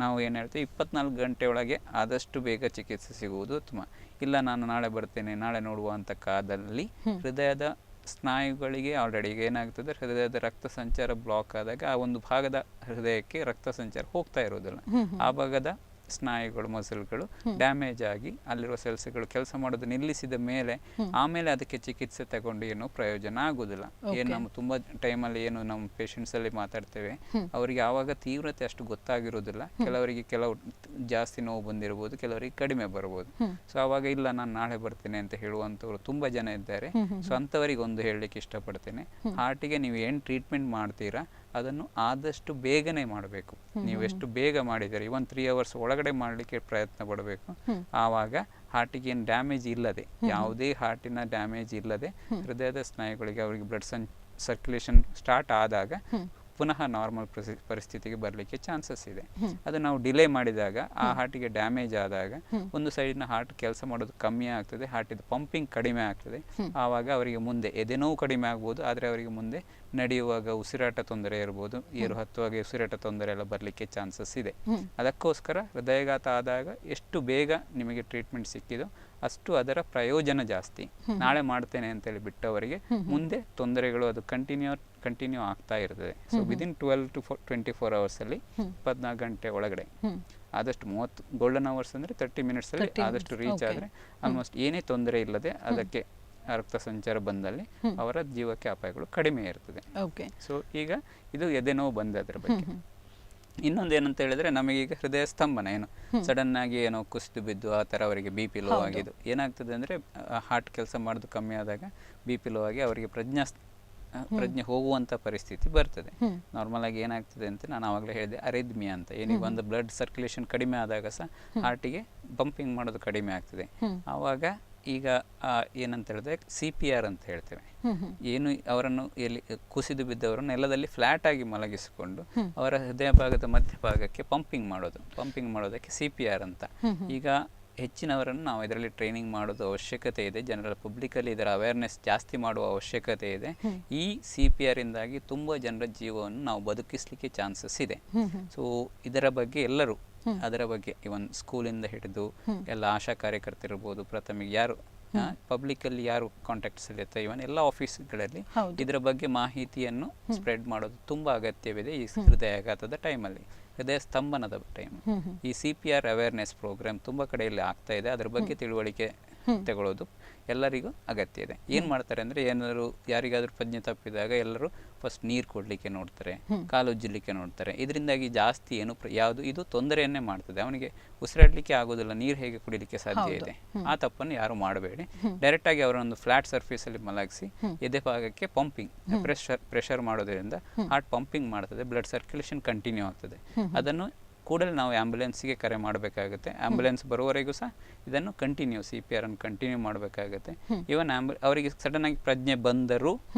ನಾವು ಏನು ಹೇಳ್ತೇವೆ, 24 ಗಂಟೆ ಒಳಗೆ ಆದಷ್ಟು ಬೇಗ ಚಿಕಿತ್ಸೆ ಸಿಗುವುದು ಉತ್ತಮ. ಇಲ್ಲ ನಾನು ನಾಳೆ ಬರ್ತೇನೆ, ನಾಳೆ ನೋಡುವ ಅಂತ ಕಾದಲ್ಲಿ ಹೃದಯದ ಸ್ನಾಯುಗಳಿಗೆ ಆಲ್ರೆಡಿ ಈಗ ಏನಾಗ್ತದೆ, ಹೃದಯದ ರಕ್ತ ಸಂಚಾರ ಬ್ಲಾಕ್ ಆದಾಗ ಆ ಒಂದು ಭಾಗದ ಹೃದಯಕ್ಕೆ ರಕ್ತ ಸಂಚಾರ ಹೋಗ್ತಾ ಇರೋದಿಲ್ಲ. ಆ ಭಾಗದ ಸ್ನಾಯುಗಳು, ಮಸಲ್ಗಳು ಡ್ಯಾಮೇಜ್ ಆಗಿ ಅಲ್ಲಿರುವ ಸೆಲ್ಸ್ಗಳು ಕೆಲಸ ಮಾಡೋದು ನಿಲ್ಲಿಸಿದ ಮೇಲೆ ಆಮೇಲೆ ಅದಕ್ಕೆ ಚಿಕಿತ್ಸೆ ತಗೊಂಡು ಏನೂ ಪ್ರಯೋಜನ ಆಗೋದಿಲ್ಲ. ಏನು ನಮ್ಮ ತುಂಬ ಟೈಮಲ್ಲಿ ಏನು ನಮ್ಮ ಪೇಷಂಟ್ಸ್ ಅಲ್ಲಿ ಮಾತಾಡ್ತೇವೆ, ಅವರಿಗೆ ಆವಾಗ ತೀವ್ರತೆ ಅಷ್ಟು ಗೊತ್ತಾಗಿರೋದಿಲ್ಲ. ಕೆಲವರಿಗೆ ಕೆಲವು ಜಾಸ್ತಿ ನೋವು ಬಂದಿರಬಹುದು, ಕೆಲವರಿಗೆ ಕಡಿಮೆ ಬರ್ಬೋದು. ಸೊ ಆವಾಗ ಇಲ್ಲ ನಾನು ನಾಳೆ ಬರ್ತೇನೆ ಅಂತ ಹೇಳುವಂಥವ್ರು ತುಂಬ ಜನ ಇದ್ದಾರೆ. ಸೊ ಅಂಥವರಿಗೆ ಒಂದು ಹೇಳಲಿಕ್ಕೆ ಇಷ್ಟಪಡ್ತೇನೆ, ಹಾರ್ಟಿಗೆ ನೀವು ಏನು ಟ್ರೀಟ್ಮೆಂಟ್ ಮಾಡ್ತೀರಾ ಅದನ್ನು ಆದಷ್ಟು ಬೇಗನೆ ಮಾಡಬೇಕು. ನೀವು ಎಷ್ಟು ಬೇಗ ಮಾಡಿದ್ದೀರಿ, ಇವನ್ 3 ಅವರ್ಸ್ ಒಳಗಡೆ ಮಾಡಲಿಕ್ಕೆ ಪ್ರಯತ್ನ ಪಡಬೇಕು. ಆವಾಗ ಹಾರ್ಟಿಗೆ ಏನು ಡ್ಯಾಮೇಜ್ ಇಲ್ಲದೆ, ಯಾವುದೇ ಹಾರ್ಟಿನ ಡ್ಯಾಮೇಜ್ ಇಲ್ಲದೆ ಹೃದಯದ ಸ್ನಾಯುಗಳಿಗೆ ಅವರಿಗೆ ಬ್ಲಡ್ ಸರ್ಕ್ಯುಲೇಷನ್ ಸ್ಟಾರ್ಟ್ ಆದಾಗ ಪುನಃ ನಾರ್ಮಲ್ ಪರಿಸ್ಥಿತಿಗೆ ಬರಲಿಕ್ಕೆ ಚಾನ್ಸಸ್ ಇದೆ. ಅದು ನಾವು ಡಿಲೇ ಮಾಡಿದಾಗ, ಆ ಹಾರ್ಟಿಗೆ ಡ್ಯಾಮೇಜ್ ಆದಾಗ ಒಂದು ಸೈಡ್ನ ಹಾರ್ಟ್ ಕೆಲಸ ಮಾಡೋದು ಕಮ್ಮಿ ಆಗ್ತದೆ, ಹಾರ್ಟಿದ ಪಂಪಿಂಗ್ ಕಡಿಮೆ ಆಗ್ತದೆ. ಆವಾಗ ಅವರಿಗೆ ಮುಂದೆ ಎದೆ ನೋವು ಕಡಿಮೆ ಆಗ್ಬೋದು, ಆದರೆ ಅವರಿಗೆ ಮುಂದೆ ನಡೆಯುವಾಗ ಉಸಿರಾಟ ತೊಂದರೆ ಇರ್ಬೋದು, ಏರು ಹತ್ತುವಾಗ ಉಸಿರಾಟ ತೊಂದರೆ ಎಲ್ಲ ಬರಲಿಕ್ಕೆ ಚಾನ್ಸಸ್ ಇದೆ. ಅದಕ್ಕೋಸ್ಕರ ಹೃದಯಾಘಾತ ಆದಾಗ ಎಷ್ಟು ಬೇಗ ನಿಮಗೆ ಟ್ರೀಟ್ಮೆಂಟ್ ಸಿಕ್ಕಿದೋ ಅಷ್ಟು ಅದರ ಪ್ರಯೋಜನ ಜಾಸ್ತಿ. ನಾಳೆ ಮಾಡ್ತೇನೆ ಅಂತೇಳಿ ಬಿಟ್ಟವರಿಗೆ ಮುಂದೆ ತೊಂದರೆಗಳು ಅದು ಕಂಟಿನ್ಯೂ ಆಗ್ತಾ ಇರ್ತದೆ. ಸೊ ವಿದಿನ್ 12 to 24 ಅವರ್ಸ್ ಅಲ್ಲಿ 24 ಗಂಟೆ ಒಳಗಡೆ ಆದಷ್ಟು 30 ಗೋಲ್ಡನ್ ಅವರ್ಸ್ ಅಂದರೆ 30 ಮಿನಿಟ್ಸ್ ಅಲ್ಲಿ ಆದಷ್ಟು ರೀಚ್ ಆದರೆ ಆಲ್ಮೋಸ್ಟ್ ಏನೇ ತೊಂದರೆ ಇಲ್ಲದೆ ಅದಕ್ಕೆ ರಕ್ತ ಸಂಚಾರ ಬಂದಲ್ಲಿ ಅವರ ಜೀವಕ್ಕೆ ಅಪಾಯಗಳು ಕಡಿಮೆ ಇರ್ತದೆ. ಸೊ ಈಗ ಇದು ಎದೆ ನೋವು ಬಂದದ್ರ ಬಗ್ಗೆ. ಇನ್ನೊಂದು ಏನಂತ ಹೇಳಿದ್ರೆ, ನಮಗೀಗ ಹೃದಯ ಸ್ತಂಭನ ಏನು ಸಡನ್ ಆಗಿ ಏನೋ ಕುಸಿದು ಬಿದ್ದು ಆ ಥರ ಅವರಿಗೆ BP ಲೋ ಆಗಿದ್ದು ಏನಾಗ್ತದೆ ಅಂದರೆ, ಹಾರ್ಟ್ ಕೆಲಸ ಮಾಡೋದು ಕಮ್ಮಿ ಆದಾಗ BP ಲೋ ಆಗಿ ಅವರಿಗೆ ಪ್ರಜ್ಞೆ ಹೋಗುವಂಥ ಪರಿಸ್ಥಿತಿ ಬರ್ತದೆ. ನಾರ್ಮಲ್ ಆಗಿ ಏನಾಗ್ತದೆ ಅಂತ ನಾನು ಆವಾಗಲೇ ಹೇಳಿದೆ, ಅರಿದ್ಮಿಯಾ ಅಂತ. ಏನೀಗ ಒಂದು ಬ್ಲಡ್ ಸರ್ಕ್ಯುಲೇಷನ್ ಕಡಿಮೆ ಆದಾಗ ಸಹ ಹಾರ್ಟಿಗೆ ಪಂಪಿಂಗ್ ಮಾಡೋದು ಕಡಿಮೆ ಆಗ್ತದೆ. ಆವಾಗ ಈಗ ಏನಂತ ಹೇಳಿದ್ರೆ CPR ಅಂತ ಹೇಳ್ತೇವೆ. ಏನು ಅವರನ್ನು ಎಲ್ಲಿ ಕುಸಿದು ಬಿದ್ದವರನ್ನು ನೆಲದಲ್ಲಿ ಫ್ಲಾಟ್ ಆಗಿ ಮಲಗಿಸಿಕೊಂಡು ಅವರ ಹೃದಯ ಭಾಗದ ಮಧ್ಯಭಾಗಕ್ಕೆ ಪಂಪಿಂಗ್ ಮಾಡೋದಕ್ಕೆ CPR ಅಂತ. ಈಗ ಹೆಚ್ಚಿನವರನ್ನು ನಾವು ಇದರಲ್ಲಿ ಟ್ರೈನಿಂಗ್ ಮಾಡೋದು ಅವಶ್ಯಕತೆ ಇದೆ. ಜನರಲ್ ಪಬ್ಲಿಕಲ್ಲಿ ಇದರ ಅವೇರ್ನೆಸ್ ಜಾಸ್ತಿ ಮಾಡುವ ಅವಶ್ಯಕತೆ ಇದೆ. ಈ CPR ಇಂದಾಗಿ ತುಂಬ ಜನರ ಜೀವವನ್ನು ನಾವು ಬದುಕಿಸಲಿಕ್ಕೆ ಚಾನ್ಸಸ್ ಇದೆ. ಸೊ ಇದರ ಬಗ್ಗೆ ಎಲ್ಲರೂ ಅದರ ಬಗ್ಗೆ ಇವನ್ ಸ್ಕೂಲಿಂದ ಹಿಡಿದು ಎಲ್ಲ ಆಶಾ ಕಾರ್ಯಕರ್ತರಿರ್ಬೋದು, ಪ್ರಾಥಮಿಕ ಯಾರು ಪಬ್ಲಿಕಲ್ಲಿ ಯಾರು ಕಾಂಟ್ಯಾಕ್ಟ್ಸ್ ಇರುತ್ತೆ, ಇವನ್ ಎಲ್ಲ ಆಫೀಸ್ಗಳಲ್ಲಿ ಇದರ ಬಗ್ಗೆ ಮಾಹಿತಿಯನ್ನು ಸ್ಪ್ರೆಡ್ ಮಾಡೋದು ತುಂಬ ಅಗತ್ಯವಿದೆ. ಈ ಹೃದಯಾಘಾತದ ಟೈಮಲ್ಲಿ, ಹೃದಯ ಸ್ತಂಭನದ ಟೈಮ್, ಈ CPR ಅವೇರ್ನೆಸ್ ಪ್ರೋಗ್ರಾಮ್ ತುಂಬ ಕಡೆಯಲ್ಲಿ ಆಗ್ತಾ ಇದೆ. ಅದ್ರ ಬಗ್ಗೆ ತಿಳುವಳಿಕೆ ತಗೊಳ್ಳೋದು ಎಲ್ಲರಿಗೂ ಅಗತ್ಯ ಇದೆ. ಏನು ಮಾಡ್ತಾರೆ ಅಂದರೆ, ಏನಾದರೂ ಯಾರಿಗಾದ್ರೂ ಪ್ರಜ್ಞೆ ತಪ್ಪಿದಾಗ ಎಲ್ಲರೂ ಫಸ್ಟ್ ನೀರು ಕೊಡಲಿಕ್ಕೆ ನೋಡ್ತಾರೆ, ಕಾಲು ಉಜ್ಜಲಿಕ್ಕೆ ನೋಡ್ತಾರೆ. ಇದರಿಂದಾಗಿ ಜಾಸ್ತಿ ಏನು ಯಾವುದು ಇದು ತೊಂದರೆಯನ್ನೇ ಮಾಡ್ತದೆ. ಅವನಿಗೆ ಉಸಿರಾಡಲಿಕ್ಕೆ ಆಗೋದಿಲ್ಲ, ನೀರು ಹೇಗೆ ಕುಡಿಲಿಕ್ಕೆ ಸಾಧ್ಯ ಇದೆ. ಆ ತಪ್ಪನ್ನು ಯಾರು ಮಾಡಬೇಡಿ. ಡೈರೆಕ್ಟಾಗಿ ಅವರೊಂದು ಫ್ಲಾಟ್ ಸರ್ಫೇಸಲ್ಲಿ ಮಲಗಿಸಿ ಎದೆ ಭಾಗಕ್ಕೆ ಪಂಪಿಂಗ್ ಪ್ರೆಷರ್ ಮಾಡೋದ್ರಿಂದ ಹಾರ್ಟ್ ಪಂಪಿಂಗ್ ಮಾಡ್ತದೆ, ಬ್ಲಡ್ ಸರ್ಕ್ಯುಲೇಷನ್ ಕಂಟಿನ್ಯೂ ಆಗ್ತದೆ. ಅದನ್ನು ಕೂಡಲೇ ನಾವು ಆ್ಯಂಬುಲೆನ್ಸ್ಗೆ ಕರೆ ಮಾಡಬೇಕಾಗುತ್ತೆ. ಆ್ಯಂಬುಲೆನ್ಸ್ ಬರುವವರೆಗೂ ಸಹ ಇದನ್ನು CPR ಅನ್ನು ಕಂಟಿನ್ಯೂ ಮಾಡಬೇಕಾಗುತ್ತೆ. ಇವನ್ ಅವರಿಗೆ ಸಡನ್ ಆಗಿ ಪ್ರಜ್ಞೆ ಬಂದರೂ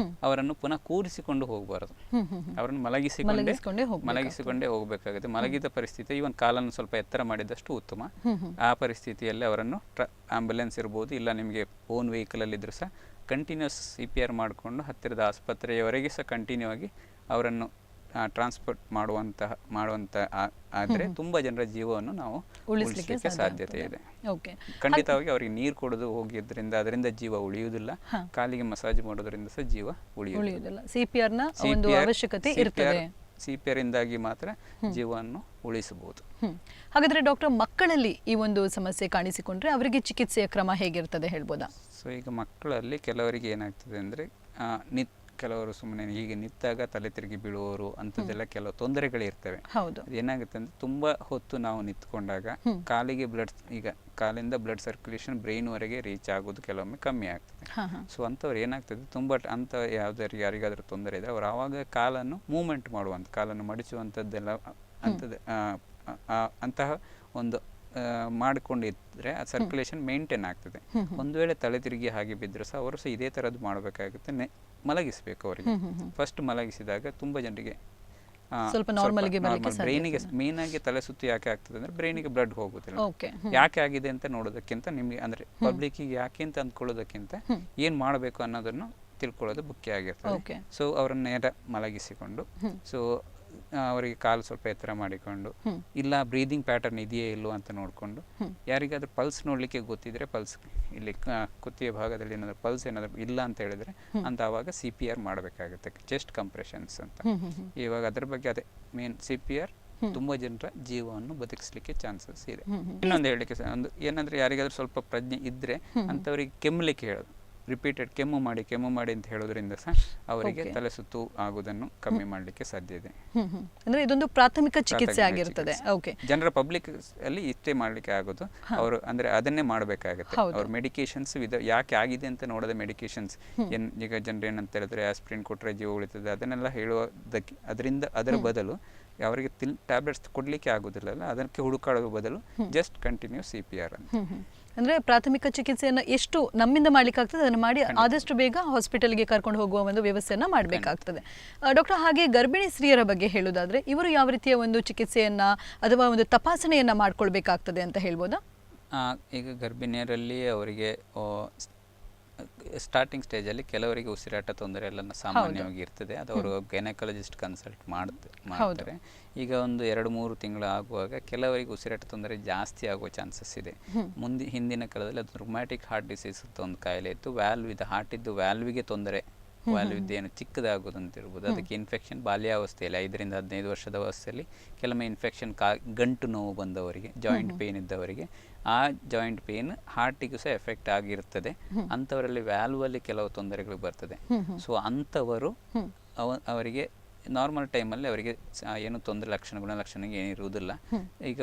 ಅವರನ್ನು ಪುನಃ ಕೂರಿಸಿಕೊಂಡು ಹೋಗಬಾರದು, ಅವರನ್ನು ಮಲಗಿಸಿಕೊಂಡೇ ಹೋಗಬೇಕಾಗುತ್ತೆ. ಮಲಗಿದ ಪರಿಸ್ಥಿತಿ, ಇವನ್ ಕಾಲನ್ನು ಸ್ವಲ್ಪ ಎತ್ತರ ಮಾಡಿದಷ್ಟು ಉತ್ತಮ. ಆ ಪರಿಸ್ಥಿತಿಯಲ್ಲಿ ಅವರನ್ನು ಆ್ಯಂಬುಲೆನ್ಸ್ ಇರ್ಬೋದು, ಇಲ್ಲ ನಿಮಗೆ ಓನ್ ವೆಹಿಕಲಲ್ಲಿ ಇದ್ರೂ ಸಹ ಕಂಟಿನ್ಯೂಸ್ CPR ಮಾಡಿಕೊಂಡು ಹತ್ತಿರದ ಆಸ್ಪತ್ರೆಯವರೆಗೆ ಸಹ ಕಂಟಿನ್ಯೂ ಆಗಿ ಅವರನ್ನು ಟ್ರಾನ್ಸ್ಪೋರ್ಟ್ ಮಾಡುವಂತ ಆದರೆ ತುಂಬ ಜನರ ಜೀವವನ್ನು ನಾವು ಉಳಿಸ್ಲಿಕ್ಕೆ ಉಳಿಸಲಿಕ್ಕೆ ಸಾಧ್ಯತೆ ಇದೆ. ಓಕೆ, ಖಂಡಿತವಾಗಿ ಅವರಿಗೆ ನೀರು ಕೊಡೋದು ಹೋಗಿದ್ರಿಂದ ಅದರಿಂದ ಜೀವ ಉಳಿಯುವುದಿಲ್ಲ, ಕಾಲಿಗೆ ಮಸಾಜ್ ಮಾಡೋದ್ರಿಂದ ಸಹ ಜೀವ ಉಳಿಯುವುದಿಲ್ಲ. CPR ನ ಒಂದು ಅವಶ್ಯಕತೆ ಇರ್ತದೆ. CPR ಇಂದಾಗಿ ಮಾತ್ರ ಜೀವವನ್ನು ಉಳಿಸಬಹುದು. ಹಾಗಾದ್ರೆ ಡಾಕ್ಟರ್, ಮಕ್ಕಳಲ್ಲಿ ಈ ಒಂದು ಸಮಸ್ಯೆ ಕಾಣಿಸಿಕೊಂಡ್ರೆ ಅವರಿಗೆ ಚಿಕಿತ್ಸೆಯ ಕ್ರಮ ಹೇಗಿರ್ತದೆ ಹೇಳ್ಬೋದಾ? ಸೊ ಈಗ ಮಕ್ಕಳಲ್ಲಿ ಕೆಲವರಿಗೆ ಏನಾಗ್ತದೆ ಅಂದರೆ ಕೆಲವರು ಸುಮ್ಮನೆ ಹೀಗೆ ನಿಂತಾಗ ತಲೆ ತಿರುಗಿ ಬೀಳುವವರು ಅಂಥದ್ದೆಲ್ಲ ಕೆಲವು ತೊಂದರೆಗಳಿರ್ತವೆ. ಏನಾಗುತ್ತೆ ಅಂದರೆ ತುಂಬ ಹೊತ್ತು ನಾವು ನಿಂತ್ಕೊಂಡಾಗ ಕಾಲಿಗೆ ಈಗ ಕಾಲಿಂದ ಬ್ಲಡ್ ಸರ್ಕ್ಯುಲೇಷನ್ ಬ್ರೈನ್ವರೆಗೆ ರೀಚ್ ಆಗೋದು ಕೆಲವೊಮ್ಮೆ ಕಮ್ಮಿ ಆಗ್ತದೆ. ಸೊ ಅಂಥವ್ರು ಏನಾಗ್ತದೆ, ತುಂಬ ಯಾರಿಗಾದ್ರೂ ತೊಂದರೆ ಇದೆ ಅವರು ಆವಾಗ ಕಾಲನ್ನು ಮೂವ್ಮೆಂಟ್ ಮಾಡುವಂಥ, ಕಾಲನ್ನು ಮಡಿಸುವಂಥದ್ದೆಲ್ಲ ಅಂತಹ ಒಂದು ಮಾಡಿಕೊಂಡಿದ್ರೆ ಆ ಸರ್ಕ್ಯುಲೇಷನ್ ಮೇಂಟೈನ್ ಆಗ್ತದೆ. ಒಂದು ವೇಳೆ ತಲೆ ತಿರುಗಿ ಹಾಗೆ ಬಿದ್ದರೂ ಸಹ ಅವರು ಸಹ ಇದೇ ಥರದ್ದು ಮಾಡಬೇಕಾಗುತ್ತೆ. ಮಲಗಿಸ್ಬೇಕು ಅವರಿಗೆ. ಫಸ್ಟ್ ಮಲಗಿಸಿದಾಗ ತುಂಬ ಜನರಿಗೆ ಬ್ರೈನಿಗೆ ಮೇನ್ ಆಗಿ ತಲೆ ಸುತ್ತು ಯಾಕೆ ಆಗ್ತದೆ ಅಂದ್ರೆ ಬ್ರೈನಿಗೆ ಬ್ಲಡ್ ಹೋಗುದಿಲ್ಲ. ಯಾಕೆ ಆಗಿದೆ ಅಂತ ನೋಡೋದಕ್ಕಿಂತ ನಿಮ್ಗೆ ಅಂದ್ರೆ ಪಬ್ಲಿಕ್ಕಿಗೆ ಯಾಕೆ ಅಂತ ಅಂದ್ಕೊಳ್ಳೋದಕ್ಕಿಂತ ಏನ್ ಮಾಡಬೇಕು ಅನ್ನೋದನ್ನು ತಿಳ್ಕೊಳ್ಳೋದು ಮುಖ್ಯ ಆಗಿರ್ತದೆ. ಸೊ ಅವರನ್ನ ನೇರ ಮಲಗಿಸಿಕೊಂಡು ಸೊ ಅವರಿಗೆ ಕಾಲು ಸ್ವಲ್ಪ ಎತ್ತರ ಮಾಡಿಕೊಂಡು, ಇಲ್ಲ ಬ್ರೀದಿಂಗ್ ಪ್ಯಾಟರ್ನ್ ಇದೆಯೇ ಇಲ್ಲೋ ಅಂತ ನೋಡಿಕೊಂಡು, ಯಾರಿಗಾದ್ರೂ ಪಲ್ಸ್ ನೋಡ್ಲಿಕ್ಕೆ ಗೊತ್ತಿದ್ರೆ ಪಲ್ಸ್ ಇಲ್ಲಿ ಕುತ್ತಿಗೆ ಭಾಗದಲ್ಲಿ ಏನಾದ್ರು ಪಲ್ಸ್ ಏನಾದ್ರು ಇಲ್ಲ ಅಂತ ಹೇಳಿದ್ರೆ ಅಂತ ಆವಾಗ CPR ಮಾಡಬೇಕಾಗುತ್ತೆ, ಚೆಸ್ಟ್ ಕಂಪ್ರೆಷನ್ಸ್ ಅಂತ. ಇವಾಗ ಅದ್ರ ಬಗ್ಗೆ ಅದೇ ಮೇನ್ CPR ತುಂಬಾ ಜನರ ಜೀವವನ್ನು ಬದುಕಿಸ್ಲಿಕ್ಕೆ ಚಾನ್ಸಸ್ ಇದೆ. ಇನ್ನೊಂದು ಹೇಳಲಿಕ್ಕೆ ಒಂದು ಏನಂದ್ರೆ ಯಾರಿಗಾದ್ರೂ ಸ್ವಲ್ಪ ಪ್ರಜ್ಞೆ ಇದ್ರೆ ಅಂತವರಿಗೆ ಕೆಮ್ಮಲಿಕ್ಕೆ ಹೇಳೋದು, ರಿಪೀಟೆಡ್ ಕೆಮ್ಮು ಮಾಡಿ ಅಂತ ಹೇಳೋದ್ರಿಂದ ಸಹ ಅವರಿಗೆ ತಲೆ ಸುತ್ತು ಆಗುವುದನ್ನು ಕಮ್ಮಿ ಮಾಡಲಿಕ್ಕೆ ಸಾಧ್ಯ ಇದೆ. ಅಂದ್ರೆ ಇದೊಂದು ಪ್ರಾಥಮಿಕ ಚಿಕಿತ್ಸೆ ಆಗಿರುತ್ತದೆ. ಜನರ ಪಬ್ಲಿಕ್ ಅಲ್ಲಿ ಇಷ್ಟೇ ಮಾಡ್ಲಿಕ್ಕೆ ಆಗೋದು, ಅವರು ಅಂದ್ರೆ ಅದನ್ನೇ ಮಾಡಬೇಕಾಗುತ್ತೆ. ಅವ್ರ ಮೆಡಿಕೇಶನ್ಸ್ ಯಾಕೆ ಆಗಿದೆ ಅಂತ ನೋಡೋದ ಮೆಡಿಕೇಶನ್ಸ್ ಈಗ ಜನರು ಏನಂತ ಹೇಳಿದ್ರೆ ಆಸ್ಪಿರಿನ್ ಕೊಟ್ಟರೆ ಜೀವ ಉಳಿತದೆ ಅದನ್ನೆಲ್ಲ ಹೇಳುವುದಕ್ಕೆ ಅದರ ಬದಲು ಅವರಿಗೆ ಟ್ಯಾಬ್ಲೆಟ್ಸ್ ಕೊಡ್ಲಿಕ್ಕೆ ಆಗುದಿಲ್ಲ, ಅದಕ್ಕೆ ಹುಡುಕಾಡುವ ಬದಲು ಜಸ್ಟ್ ಕಂಟಿನ್ಯೂ CPR ಅಂತ. ಅಂದ್ರೆ ಪ್ರಾಥಮಿಕ ಚಿಕಿತ್ಸೆಯನ್ನ ಎಷ್ಟು ನಮ್ಮಿಂದ ಮಾಡ್ಲಿಕ್ಕೆ ಆಗ್ತದೆ ಅದನ್ನು ಮಾಡಿ ಆದಷ್ಟು ಬೇಗ ಹಾಸ್ಪಿಟಲ್ಗೆ ಕರ್ಕೊಂಡು ಹೋಗುವ ಒಂದು ವ್ಯವಸ್ಥೆಯನ್ನ ಮಾಡಬೇಕಾಗ್ತದೆ. ಡಾಕ್ಟರ್, ಹಾಗೆ ಗರ್ಭಿಣಿ ಸ್ತ್ರೀಯರ ಬಗ್ಗೆ ಹೇಳುವುದಾದ್ರೆ ಇವರು ಯಾವ ರೀತಿಯ ಒಂದು ಚಿಕಿತ್ಸೆಯನ್ನ ಅಥವಾ ಒಂದು ತಪಾಸಣೆಯನ್ನ ಮಾಡ್ಕೊಳ್ಬೇಕಾಗ್ತದೆ ಅಂತ ಹೇಳ್ಬೋದಾ? ಈಗ ಗರ್ಭಿಣಿಯರಲ್ಲಿ ಅವರಿಗೆ ಸ್ಟಾರ್ಟಿಂಗ್ ಸ್ಟೇಜಲ್ಲಿ ಕೆಲವರಿಗೆ ಉಸಿರಾಟ ತೊಂದರೆ ಎಲ್ಲ ಸಾಮಾನ್ಯವಾಗಿ ಇರ್ತದೆ, ಅದು ಅವರು ಗೈನಕಾಲಜಿಸ್ಟ್ ಕನ್ಸಲ್ಟ್ ಮಾಡ್ತಾರೆ. ಈಗ ಒಂದು 2-3 ತಿಂಗಳು ಆಗುವಾಗ ಕೆಲವರಿಗೆ ಉಸಿರಾಟ ತೊಂದರೆ ಜಾಸ್ತಿ ಆಗುವ ಚಾನ್ಸಸ್ ಇದೆ. ಹಿಂದಿನ ಕಾಲದಲ್ಲಿ ಅದು ರುಮ್ಯಾಟಿಕ್ ಹಾರ್ಟ್ ಡಿಸೀಸ್ ಅಂತ ಒಂದು ಕಾಯಿಲೆ ಇತ್ತು, ಹಾರ್ಟ್ ಇದ್ದು ವ್ಯಾಲ್ವಿಗೆ ತೊಂದರೆ, ವ್ಯಾಲ್ವ್ ಏನು ಚಿಕ್ಕದಾಗೋದು ಅಂತ ಇರ್ಬೋದು. ಅದಕ್ಕೆ ಇನ್ಫೆಕ್ಷನ್ ಬಾಲ್ಯಾವಸ್ಥೆಯಲ್ಲಿ 5ರಿಂದ 15 ವರ್ಷದ ಅವಸ್ಥೆಯಲ್ಲಿ ಕೆಲವೊಮ್ಮೆ ಇನ್ಫೆಕ್ಷನ್ ಗಂಟು ನೋವು ಬಂದವರಿಗೆ, ಜಾಯಿಂಟ್ ಪೇನ್ ಇದ್ದವರಿಗೆ, ಆ ಜಾಯಿಂಟ್ ಪೇನ್ ಹಾರ್ಟಿಗೂ ಸಹ ಎಫೆಕ್ಟ್ ಆಗಿರ್ತದೆ. ಅಂಥವರಲ್ಲಿ ವ್ಯಾಲ್ವಲ್ಲಿ ಕೆಲವು ತೊಂದರೆಗಳು ಬರ್ತದೆ. ಸೊ ಅಂಥವರು ಅವರಿಗೆ ನಾರ್ಮಲ್ ಟೈಮಲ್ಲಿ ಅವರಿಗೆ ಏನು ತೊಂದರೆ ಗುಣಲಕ್ಷಣ ಏನಿರುವುದಿಲ್ಲ. ಈಗ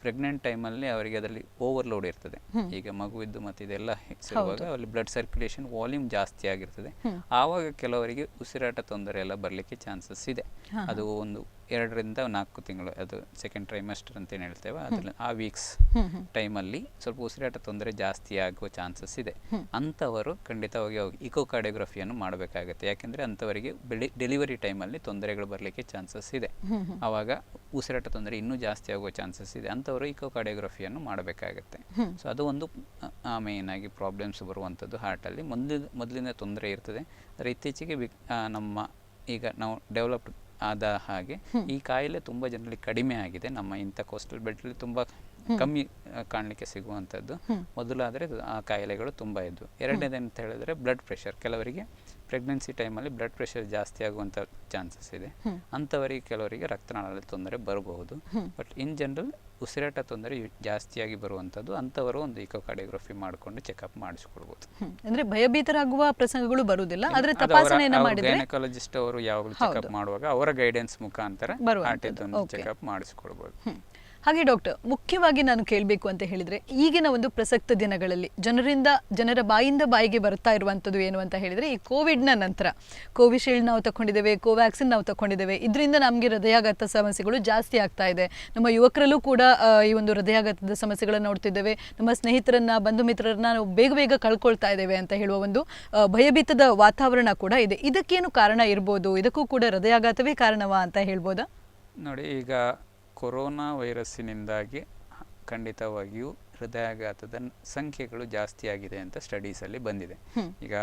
ಪ್ರೆಗ್ನೆಂಟ್ ಟೈಮಲ್ಲಿ ಅವರಿಗೆ ಅದರಲ್ಲಿ ಓವರ್ಲೋಡ್ ಇರ್ತದೆ. ಈಗ ಮಗುವಿದ್ದು ಮತ್ತು ಇದೆಲ್ಲ ಸಿಗುವಾಗ ಅಲ್ಲಿ ಬ್ಲಡ್ ಸರ್ಕ್ಯುಲೇಷನ್ ವಾಲ್ಯೂಮ್ ಜಾಸ್ತಿ ಆಗಿರ್ತದೆ. ಆವಾಗ ಕೆಲವರಿಗೆ ಉಸಿರಾಟ ತೊಂದರೆ ಎಲ್ಲ ಬರಲಿಕ್ಕೆ ಚಾನ್ಸಸ್ ಇದೆ. ಅದು ಒಂದು 2ರಿಂದ 4 ತಿಂಗಳು, ಅದು ಸೆಕೆಂಡ್ ಟ್ರೈಮಸ್ಟರ್ ಅಂತ ಏನು ಹೇಳ್ತೇವೆ, ಅದ್ರಲ್ಲಿ ಆ ವೀಕ್ಸ್ ಟೈಮಲ್ಲಿ ಸ್ವಲ್ಪ ಉಸಿರಾಟ ತೊಂದರೆ ಜಾಸ್ತಿ ಆಗುವ ಚಾನ್ಸಸ್ ಇದೆ. ಅಂಥವರು ಖಂಡಿತವಾಗಿ ಇಕೋಕಾರ್ಡಿಯೋಗ್ರಫಿಯನ್ನು ಮಾಡಬೇಕಾಗುತ್ತೆ. ಯಾಕೆಂದರೆ ಅಂಥವರಿಗೆ ಡೆಲಿವರಿ ಟೈಮಲ್ಲಿ ತೊಂದರೆಗಳು ಬರಲಿಕ್ಕೆ ಚಾನ್ಸಸ್ ಇದೆ. ಆವಾಗ ಉಸಿರಾಟ ತೊಂದರೆ ಇನ್ನೂ ಜಾಸ್ತಿ ಆಗುವ ಚಾನ್ಸಸ್ ಇದೆ. ಅಂಥವರು ಇಕೋಕಾರ್ಡಿಯೋಗ್ರಫಿಯನ್ನು ಮಾಡಬೇಕಾಗತ್ತೆ. ಸೊ ಅದು ಒಂದು ಮೇನ್ ಆಗಿ ಪ್ರಾಬ್ಲಮ್ಸ್ ಬರುವಂಥದ್ದು ಹಾರ್ಟಲ್ಲಿ. ಮೊದಲಿನ ತೊಂದರೆ ಇರ್ತದೆ. ಆದರೆ ಇತ್ತೀಚೆಗೆ ಈಗ ನಾವು ಡೆವಲಪ್ಡ್ ಆದ ಹಾಗೆ ಈ ಕಾಯಿಲೆ ತುಂಬ ಜನರಲ್ಲಿ ಕಡಿಮೆ ಆಗಿದೆ. ನಮ್ಮ ಇಂಥ ಕೋಸ್ಟಲ್ ಬೆಲ್ಟಲ್ಲಿ ತುಂಬ ಕಮ್ಮಿ ಕಾಣಲಿಕ್ಕೆ ಸಿಗುವಂಥದ್ದು. ಮೊದಲಾದರೆ ಆ ಕಾಯಿಲೆಗಳು ತುಂಬ ಇದ್ವು. ಎರಡನೇದಂತ ಹೇಳಿದ್ರೆ ಬ್ಲಡ್ ಪ್ರೆಷರ್. ಕೆಲವರಿಗೆ ಪ್ರೆಗ್ನೆನ್ಸಿ ಟೈಮಲ್ಲಿ ಬ್ಲಡ್ ಪ್ರೆಷರ್ ಜಾಸ್ತಿ ಆಗುವಂಥ ಚಾನ್ಸಸ್ ಇದೆ. ಅಂಥವರಿಗೆ ಕೆಲವರಿಗೆ ರಕ್ತನಾಳದಲ್ಲಿ ತೊಂದರೆ ಬರಬಹುದು. ಬಟ್ ಇನ್ ಜನರಲ್ ಉಸಿರಾಟ ತೊಂದರೆ ಜಾಸ್ತಿಯಾಗಿ ಬರುವಂಥದ್ದು. ಅಂಥವರು ಒಂದು ಇಕೋಕಾರ್ಡಿಯೋಗ್ರಫಿ ಮಾಡಿಕೊಂಡು ಚೆಕಪ್ ಮಾಡಿಸ್ಕೊಳ್ಬಹುದು. ಅಂದ್ರೆ ಭಯಭೀತರಾಗುವ ಪ್ರಸಂಗಗಳು ಬರುವುದಿಲ್ಲ, ಆದರೆ ತಪಾಸಣೆಯನ್ನು ಮಾಡಿದ್ರೆ ಗೈನಕಾಲಜಿಸ್ಟ್ ಅವರು ಯಾವಾಗಲೂ ಚೆಕಪ್ ಮಾಡುವಾಗ ಅವರ ಗೈಡೆನ್ಸ್ ಮುಖಾಂತರ ಹಾರ್ಟ್ ಚೆಕಪ್ ಮಾಡಿಸ್ಕೊಳ್ಬಹುದು. ಹಾಗೆ ಡಾಕ್ಟರ್, ಮುಖ್ಯವಾಗಿ ನಾನು ಕೇಳಬೇಕು ಅಂತ ಹೇಳಿದ್ರೆ ಈಗಿನ ಒಂದು ಪ್ರಸಕ್ತ ದಿನಗಳಲ್ಲಿ ಜನರ ಬಾಯಿಂದ ಬಾಯಿಗೆ ಬರ್ತಾ ಇರುವಂಥದ್ದು ಏನು ಅಂತ ಹೇಳಿದ್ರೆ, ಈ ಕೋವಿಡ್ನ ನಂತರ ಕೋವಿಶೀಲ್ಡ್ ನಾವು ತಗೊಂಡಿದ್ದೇವೆ, ಕೋವ್ಯಾಕ್ಸಿನ್ ನಾವು ತಗೊಂಡಿದ್ದೇವೆ, ಇದರಿಂದ ನಮಗೆ ಹೃದಯಾಘಾತ ಸಮಸ್ಯೆಗಳು ಜಾಸ್ತಿ ಆಗ್ತಾ ಇದೆ. ನಮ್ಮ ಯುವಕರಲ್ಲೂ ಕೂಡ ಈ ಒಂದು ಹೃದಯಾಘಾತದ ಸಮಸ್ಯೆಗಳನ್ನು ನೋಡ್ತಿದ್ದೇವೆ. ನಮ್ಮ ಸ್ನೇಹಿತರನ್ನ, ಬಂಧು ಮಿತ್ರರನ್ನ ನಾವು ಬೇಗ ಕಳ್ಕೊಳ್ತಾ ಇದ್ದೇವೆ ಅಂತ ಹೇಳುವ ಒಂದು ಭಯಭೀತದ ವಾತಾವರಣ ಕೂಡ ಇದೆ. ಇದಕ್ಕೇನು ಕಾರಣ ಇರ್ಬೋದು? ಇದಕ್ಕೂ ಕೂಡ ಹೃದಯಾಘಾತವೇ ಕಾರಣವಾ ಅಂತ ಹೇಳ್ಬೋದಾ? ನೋಡಿ, ಈಗ ಕೊರೋನಾ ವೈರಸ್ಸಿನಿಂದಾಗಿ ಖಂಡಿತವಾಗಿಯೂ ಹೃದಯಾಘಾತದ ಸಂಖ್ಯೆಗಳು ಜಾಸ್ತಿ ಆಗಿದೆ ಅಂತ ಸ್ಟಡೀಸಲ್ಲಿ ಬಂದಿದೆ. ಈಗ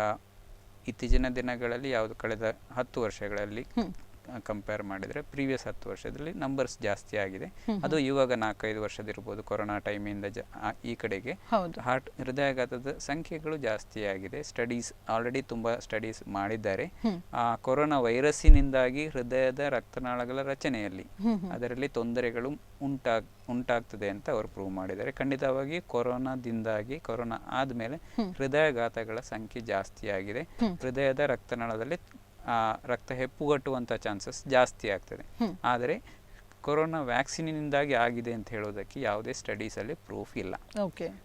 ಇತ್ತೀಚಿನ ದಿನಗಳಲ್ಲಿ ಕಳೆದ 10 ವರ್ಷಗಳಲ್ಲಿ ಕಂಪೇರ್ ಮಾಡಿದರೆ ಪ್ರೀವಿಯಸ್ 10 ವರ್ಷದಲ್ಲಿ ನಂಬರ್ಸ್ ಜಾಸ್ತಿ ಆಗಿದೆ. ಅದು ಇವಾಗ 4-5 ವರ್ಷದಿರ್ಬೋದು, ಕೊರೋನಾ ಟೈಮಿಂದ ಈ ಕಡೆಗೆ ಹೃದಯಾಘಾತದ ಸಂಖ್ಯೆಗಳು ಜಾಸ್ತಿ ಆಗಿದೆ. ಸ್ಟಡೀಸ್ ಆಲ್ರೆಡಿ ತುಂಬ ಸ್ಟಡೀಸ್ ಮಾಡಿದ್ದಾರೆ. ಕೊರೋನಾ ವೈರಸ್ಸಿನಿಂದಾಗಿ ಹೃದಯದ ರಕ್ತನಾಳಗಳ ರಚನೆಯಲ್ಲಿ ಅದರಲ್ಲಿ ತೊಂದರೆಗಳು ಉಂಟಾಗ್ತದೆ ಅಂತ ಅವರು ಪ್ರೂವ್ ಮಾಡಿದ್ದಾರೆ. ಖಂಡಿತವಾಗಿ ಕೊರೋನಾ ಆದಮೇಲೆ ಹೃದಯಾಘಾತಗಳ ಸಂಖ್ಯೆ ಜಾಸ್ತಿ ಆಗಿದೆ. ಹೃದಯದ ರಕ್ತನಾಳದಲ್ಲಿ ರಕ್ತ ಹೆಪ್ಪುಗಟ್ಟುವಂಥ ಚಾನ್ಸಸ್ ಜಾಸ್ತಿ ಆಗ್ತದೆ. ಆದರೆ ಕೊರೋನಾ ವ್ಯಾಕ್ಸಿನಿಂದಾಗಿ ಆಗಿದೆ ಅಂತ ಹೇಳೋದಕ್ಕೆ ಯಾವುದೇ ಸ್ಟಡೀಸಲ್ಲಿ ಪ್ರೂಫ್ ಇಲ್ಲ.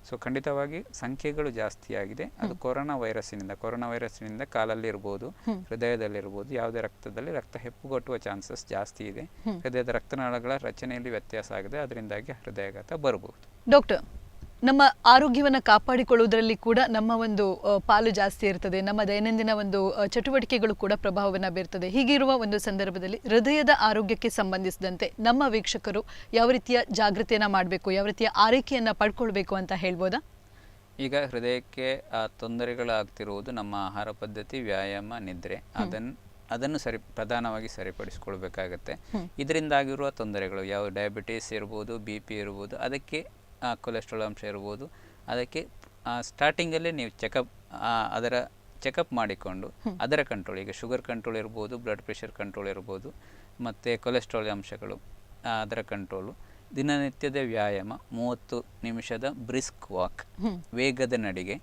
ಸೊ ಖಂಡಿತವಾಗಿ ಸಂಖ್ಯೆಗಳು ಜಾಸ್ತಿ ಆಗಿದೆ. ಅದು ಕೊರೋನಾ ವೈರಸ್ಸಿನಿಂದ ಕಾಲಲ್ಲಿರ್ಬೋದು, ಹೃದಯದಲ್ಲಿರ್ಬೋದು, ಯಾವುದೇ ರಕ್ತದಲ್ಲಿ ರಕ್ತ ಹೆಪ್ಪುಗಟ್ಟುವ ಚಾನ್ಸಸ್ ಜಾಸ್ತಿ ಇದೆ. ಹೃದಯದ ರಕ್ತನಾಳಗಳ ರಚನೆಯಲ್ಲಿ ವ್ಯತ್ಯಾಸ ಆಗಿದೆ, ಅದರಿಂದಾಗಿ ಹೃದಯಾಘಾತ ಬರಬಹುದು. ಡಾಕ್ಟರ್, ನಮ್ಮ ಆರೋಗ್ಯವನ್ನು ಕಾಪಾಡಿಕೊಳ್ಳುವುದರಲ್ಲಿ ಕೂಡ ನಮ್ಮ ಒಂದು ಪಾಲು ಜಾಸ್ತಿ ಇರ್ತದೆ. ನಮ್ಮ ದೈನಂದಿನ ಒಂದು ಚಟುವಟಿಕೆಗಳು ಕೂಡ ಪ್ರಭಾವವನ್ನು ಬೀರ್ತದೆ. ಹೀಗಿರುವ ಒಂದು ಸಂದರ್ಭದಲ್ಲಿ ಹೃದಯದ ಆರೋಗ್ಯಕ್ಕೆ ಸಂಬಂಧಿಸಿದಂತೆ ನಮ್ಮ ವೀಕ್ಷಕರು ಯಾವ ರೀತಿಯ ಜಾಗೃತಿಯನ್ನು ಮಾಡಬೇಕು, ಯಾವ ರೀತಿಯ ಆರೈಕೆಯನ್ನು ಪಡ್ಕೊಳ್ಬೇಕು ಅಂತ ಹೇಳ್ಬೋದಾ? ಈಗ ಹೃದಯಕ್ಕೆ ತೊಂದರೆಗಳಾಗ್ತಿರುವುದು ನಮ್ಮ ಆಹಾರ ಪದ್ಧತಿ, ವ್ಯಾಯಾಮ, ನಿದ್ರೆ, ಅದನ್ನು ಪ್ರಧಾನವಾಗಿ ಸರಿಪಡಿಸ್ಕೊಳ್ಬೇಕಾಗತ್ತೆ. ಇದರಿಂದಾಗಿರುವ ತೊಂದರೆಗಳು ಯಾವ ಡಯಾಬಿಟೀಸ್ ಇರ್ಬೋದು, BP ಇರ್ಬೋದು, ಅದಕ್ಕೆ ಕೊಲೆಸ್ಟ್ರಾಲ್ ಅಂಶ ಇರ್ಬೋದು, ಅದಕ್ಕೆ ಸ್ಟಾರ್ಟಿಂಗಲ್ಲೇ ನೀವು ಅದರ ಚೆಕಪ್ ಮಾಡಿಕೊಂಡು ಅದರ ಕಂಟ್ರೋಲ್, ಈಗ ಶುಗರ್ ಕಂಟ್ರೋಲ್ ಇರ್ಬೋದು, ಬ್ಲಡ್ ಪ್ರೆಷರ್ ಕಂಟ್ರೋಲ್ ಇರ್ಬೋದು, ಮತ್ತು ಕೊಲೆಸ್ಟ್ರಾಲ್ ಅಂಶಗಳು ಅದರ ಕಂಟ್ರೋಲು, ದಿನನಿತ್ಯದ ವ್ಯಾಯಾಮ, 30 ನಿಮಿಷದ ಬ್ರಿಸ್ಕ್ ವಾಕ್, ವೇಗದ ನಡಿಗೆ,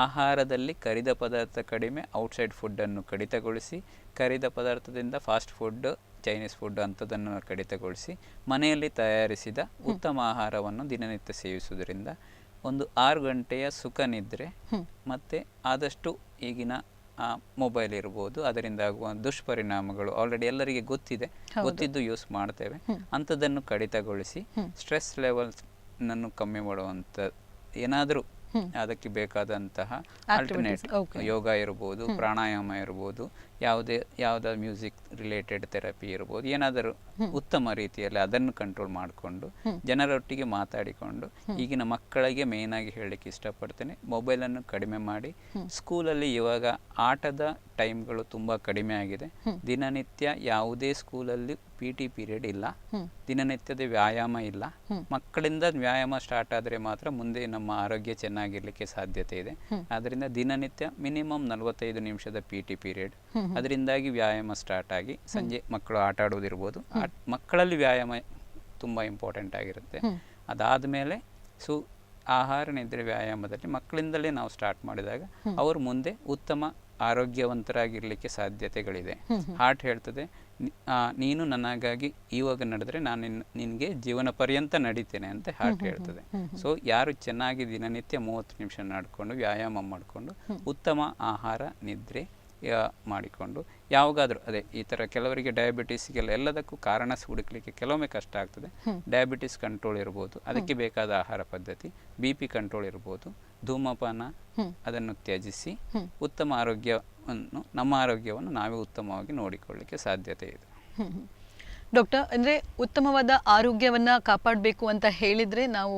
ಆಹಾರದಲ್ಲಿ ಕರಿದ ಪದಾರ್ಥ ಕಡಿಮೆ, ಔಟ್ಸೈಡ್ ಫುಡ್ಡನ್ನು ಕಡಿತಗೊಳಿಸಿ, ಕರಿದ ಪದಾರ್ಥದಿಂದ ಫಾಸ್ಟ್ ಫುಡ್, ಚೈನೀಸ್ ಫುಡ್ ಅಂಥದ್ದನ್ನು ಕಡಿತಗೊಳಿಸಿ ಮನೆಯಲ್ಲಿ ತಯಾರಿಸಿದ ಉತ್ತಮ ಆಹಾರವನ್ನು ದಿನನಿತ್ಯ ಸೇವಿಸುವುದರಿಂದ ಒಂದು 6 ಗಂಟೆಯ ಸುಖ ನಿದ್ರೆ ಮತ್ತು ಆದಷ್ಟು ಈಗಿನ ಮೊಬೈಲ್ ಇರ್ಬೋದು, ಅದರಿಂದ ಆಗುವ ದುಷ್ಪರಿಣಾಮಗಳು ಆಲ್ರೆಡಿ ಎಲ್ಲರಿಗೆ ಗೊತ್ತಿದ್ದು ಯೂಸ್ ಮಾಡ್ತೇವೆ, ಅಂಥದ್ದನ್ನು ಕಡಿತಗೊಳಿಸಿ ಸ್ಟ್ರೆಸ್ ಲೆವೆಲ್ಸ್ನನ್ನು ಕಮ್ಮಿ ಮಾಡುವಂಥ ಏನಾದರೂ ಅದಕ್ಕೆ ಬೇಕಾದಂತಹ ಆಲ್ಟರ್ನೇಟ್ ಯೋಗ ಇರ್ಬೋದು, ಪ್ರಾಣಾಯಾಮ ಇರ್ಬೋದು, ಯಾವುದೇ ಮ್ಯೂಸಿಕ್ ರಿಲೇಟೆಡ್ ಥೆರಪಿ ಇರ್ಬೋದು, ಏನಾದರೂ ಉತ್ತಮ ರೀತಿಯಲ್ಲಿ ಅದನ್ನು ಕಂಟ್ರೋಲ್ ಮಾಡಿಕೊಂಡು ಜನರೊಟ್ಟಿಗೆ ಮಾತಾಡಿಕೊಂಡು, ಈಗಿನ ಮಕ್ಕಳಿಗೆ ಮೇಯ್ನ್ ಆಗಿ ಹೇಳಲಿಕ್ಕೆ ಇಷ್ಟಪಡ್ತೇನೆ, ಮೊಬೈಲನ್ನು ಕಡಿಮೆ ಮಾಡಿ. ಸ್ಕೂಲಲ್ಲಿ ಇವಾಗ ಆಟದ ಟೈಮ್ಗಳು ತುಂಬ ಕಡಿಮೆ ಆಗಿದೆ. ದಿನನಿತ್ಯ ಯಾವುದೇ ಸ್ಕೂಲಲ್ಲಿ PT ಪೀರಿಯಡ್ ಇಲ್ಲ, ದಿನನಿತ್ಯದ ವ್ಯಾಯಾಮ ಇಲ್ಲ. ಮಕ್ಕಳಿಂದ ವ್ಯಾಯಾಮ ಸ್ಟಾರ್ಟ್ ಆದರೆ ಮಾತ್ರ ಮುಂದೆ ನಮ್ಮ ಆರೋಗ್ಯ ಚೆನ್ನಾಗಿರ್ಲಿಕ್ಕೆ ಸಾಧ್ಯತೆ ಇದೆ. ಆದ್ದರಿಂದ ದಿನನಿತ್ಯ ಮಿನಿಮಮ್ 45 ನಿಮಿಷದ PT ಪೀರಿಯಡ್, ಅದರಿಂದಾಗಿ ವ್ಯಾಯಾಮ ಸ್ಟಾರ್ಟ್ ಆಗಿ ಸಂಜೆ ಮಕ್ಕಳು ಆಟ ಆಡೋದಿರ್ಬೋದು, ಮಕ್ಕಳಲ್ಲಿ ವ್ಯಾಯಾಮ ತುಂಬ ಇಂಪಾರ್ಟೆಂಟ್ ಆಗಿರುತ್ತೆ. ಅದಾದಮೇಲೆ ಆಹಾರ ನಿದ್ರೆ ವ್ಯಾಯಾಮದಲ್ಲಿ ಮಕ್ಕಳಿಂದಲೇ ನಾವು ಸ್ಟಾರ್ಟ್ ಮಾಡಿದಾಗ ಅವರು ಮುಂದೆ ಉತ್ತಮ ಆರೋಗ್ಯವಂತರಾಗಿರ್ಲಿಕ್ಕೆ ಸಾಧ್ಯತೆಗಳಿದೆ. ಹಾರ್ಟ್ ಹೇಳ್ತದೆ, ನೀನು ನನಗಾಗಿ ಇವಾಗ ನಡೆದ್ರೆ ನಾನು ನಿನಗೆ ಜೀವನ ಪರ್ಯಂತ ನಡೀತೇನೆ ಅಂತ ಹಾರ್ಟ್ ಹೇಳ್ತದೆ. ಸೊ ಯಾರು ಚೆನ್ನಾಗಿ ದಿನನಿತ್ಯ 30 ನಿಮಿಷ ನಡ್ಕೊಂಡು ವ್ಯಾಯಾಮ ಮಾಡಿಕೊಂಡು ಉತ್ತಮ ಆಹಾರ ನಿದ್ರೆ ಮಾಡಿಕೊಂಡು, ಯಾವಾಗಾದರೂ ಈ ಥರ ಕೆಲವರಿಗೆ ಡಯಾಬಿಟೀಸ್ಗೆಲ್ಲ ಎಲ್ಲದಕ್ಕೂ ಕಾರಣ ಹುಡುಕ್ಲಿಕ್ಕೆ ಕೆಲವೊಮ್ಮೆ ಕಷ್ಟ ಆಗ್ತದೆ. ಡಯಾಬಿಟಿಸ್ ಕಂಟ್ರೋಲ್ ಇರ್ಬೋದು, ಅದಕ್ಕೆ ಬೇಕಾದ ಆಹಾರ ಪದ್ಧತಿ, BP ಕಂಟ್ರೋಲ್ ಇರ್ಬೋದು, ಧೂಮಪಾನ ಅದನ್ನು ತ್ಯಜಿಸಿ ಉತ್ತಮ ನಮ್ಮ ಆರೋಗ್ಯವನ್ನು ನಾವೇ ಉತ್ತಮವಾಗಿ ನೋಡಿಕೊಳ್ಳಲಿಕ್ಕೆ ಸಾಧ್ಯತೆ ಇದೆ. ಡಾಕ್ಟರ್, ಅಂದರೆ ಉತ್ತಮವಾದ ಆರೋಗ್ಯವನ್ನು ಕಾಪಾಡಬೇಕು ಅಂತ ಹೇಳಿದರೆ ನಾವು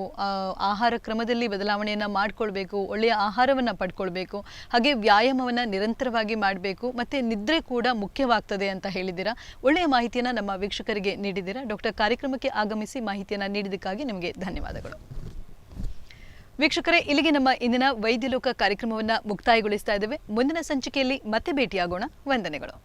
ಆಹಾರ ಕ್ರಮದಲ್ಲಿ ಬದಲಾವಣೆಯನ್ನು ಮಾಡಿಕೊಳ್ಬೇಕು, ಒಳ್ಳೆಯ ಆಹಾರವನ್ನು ಪಡ್ಕೊಳ್ಬೇಕು, ಹಾಗೆ ವ್ಯಾಯಾಮವನ್ನು ನಿರಂತರವಾಗಿ ಮಾಡಬೇಕು, ಮತ್ತು ನಿದ್ರೆ ಕೂಡ ಮುಖ್ಯವಾಗ್ತದೆ ಅಂತ ಹೇಳಿದ್ದೀರಾ. ಒಳ್ಳೆಯ ಮಾಹಿತಿಯನ್ನು ನಮ್ಮ ವೀಕ್ಷಕರಿಗೆ ನೀಡಿದ್ದೀರಾ. ಡಾಕ್ಟರ್, ಕಾರ್ಯಕ್ರಮಕ್ಕೆ ಆಗಮಿಸಿ ಮಾಹಿತಿಯನ್ನು ನೀಡಿದ್ದಕ್ಕಾಗಿ ನಿಮಗೆ ಧನ್ಯವಾದಗಳು. ವೀಕ್ಷಕರೇ, ಇಲ್ಲಿಗೆ ನಮ್ಮ ಇಂದಿನ ವೈದ್ಯಲೋಕ ಕಾರ್ಯಕ್ರಮವನ್ನು ಮುಕ್ತಾಯಗೊಳಿಸ್ತಾ ಇದ್ದೇವೆ. ಮುಂದಿನ ಸಂಚಿಕೆಯಲ್ಲಿ ಮತ್ತೆ ಭೇಟಿಯಾಗೋಣ. ವಂದನೆಗಳು.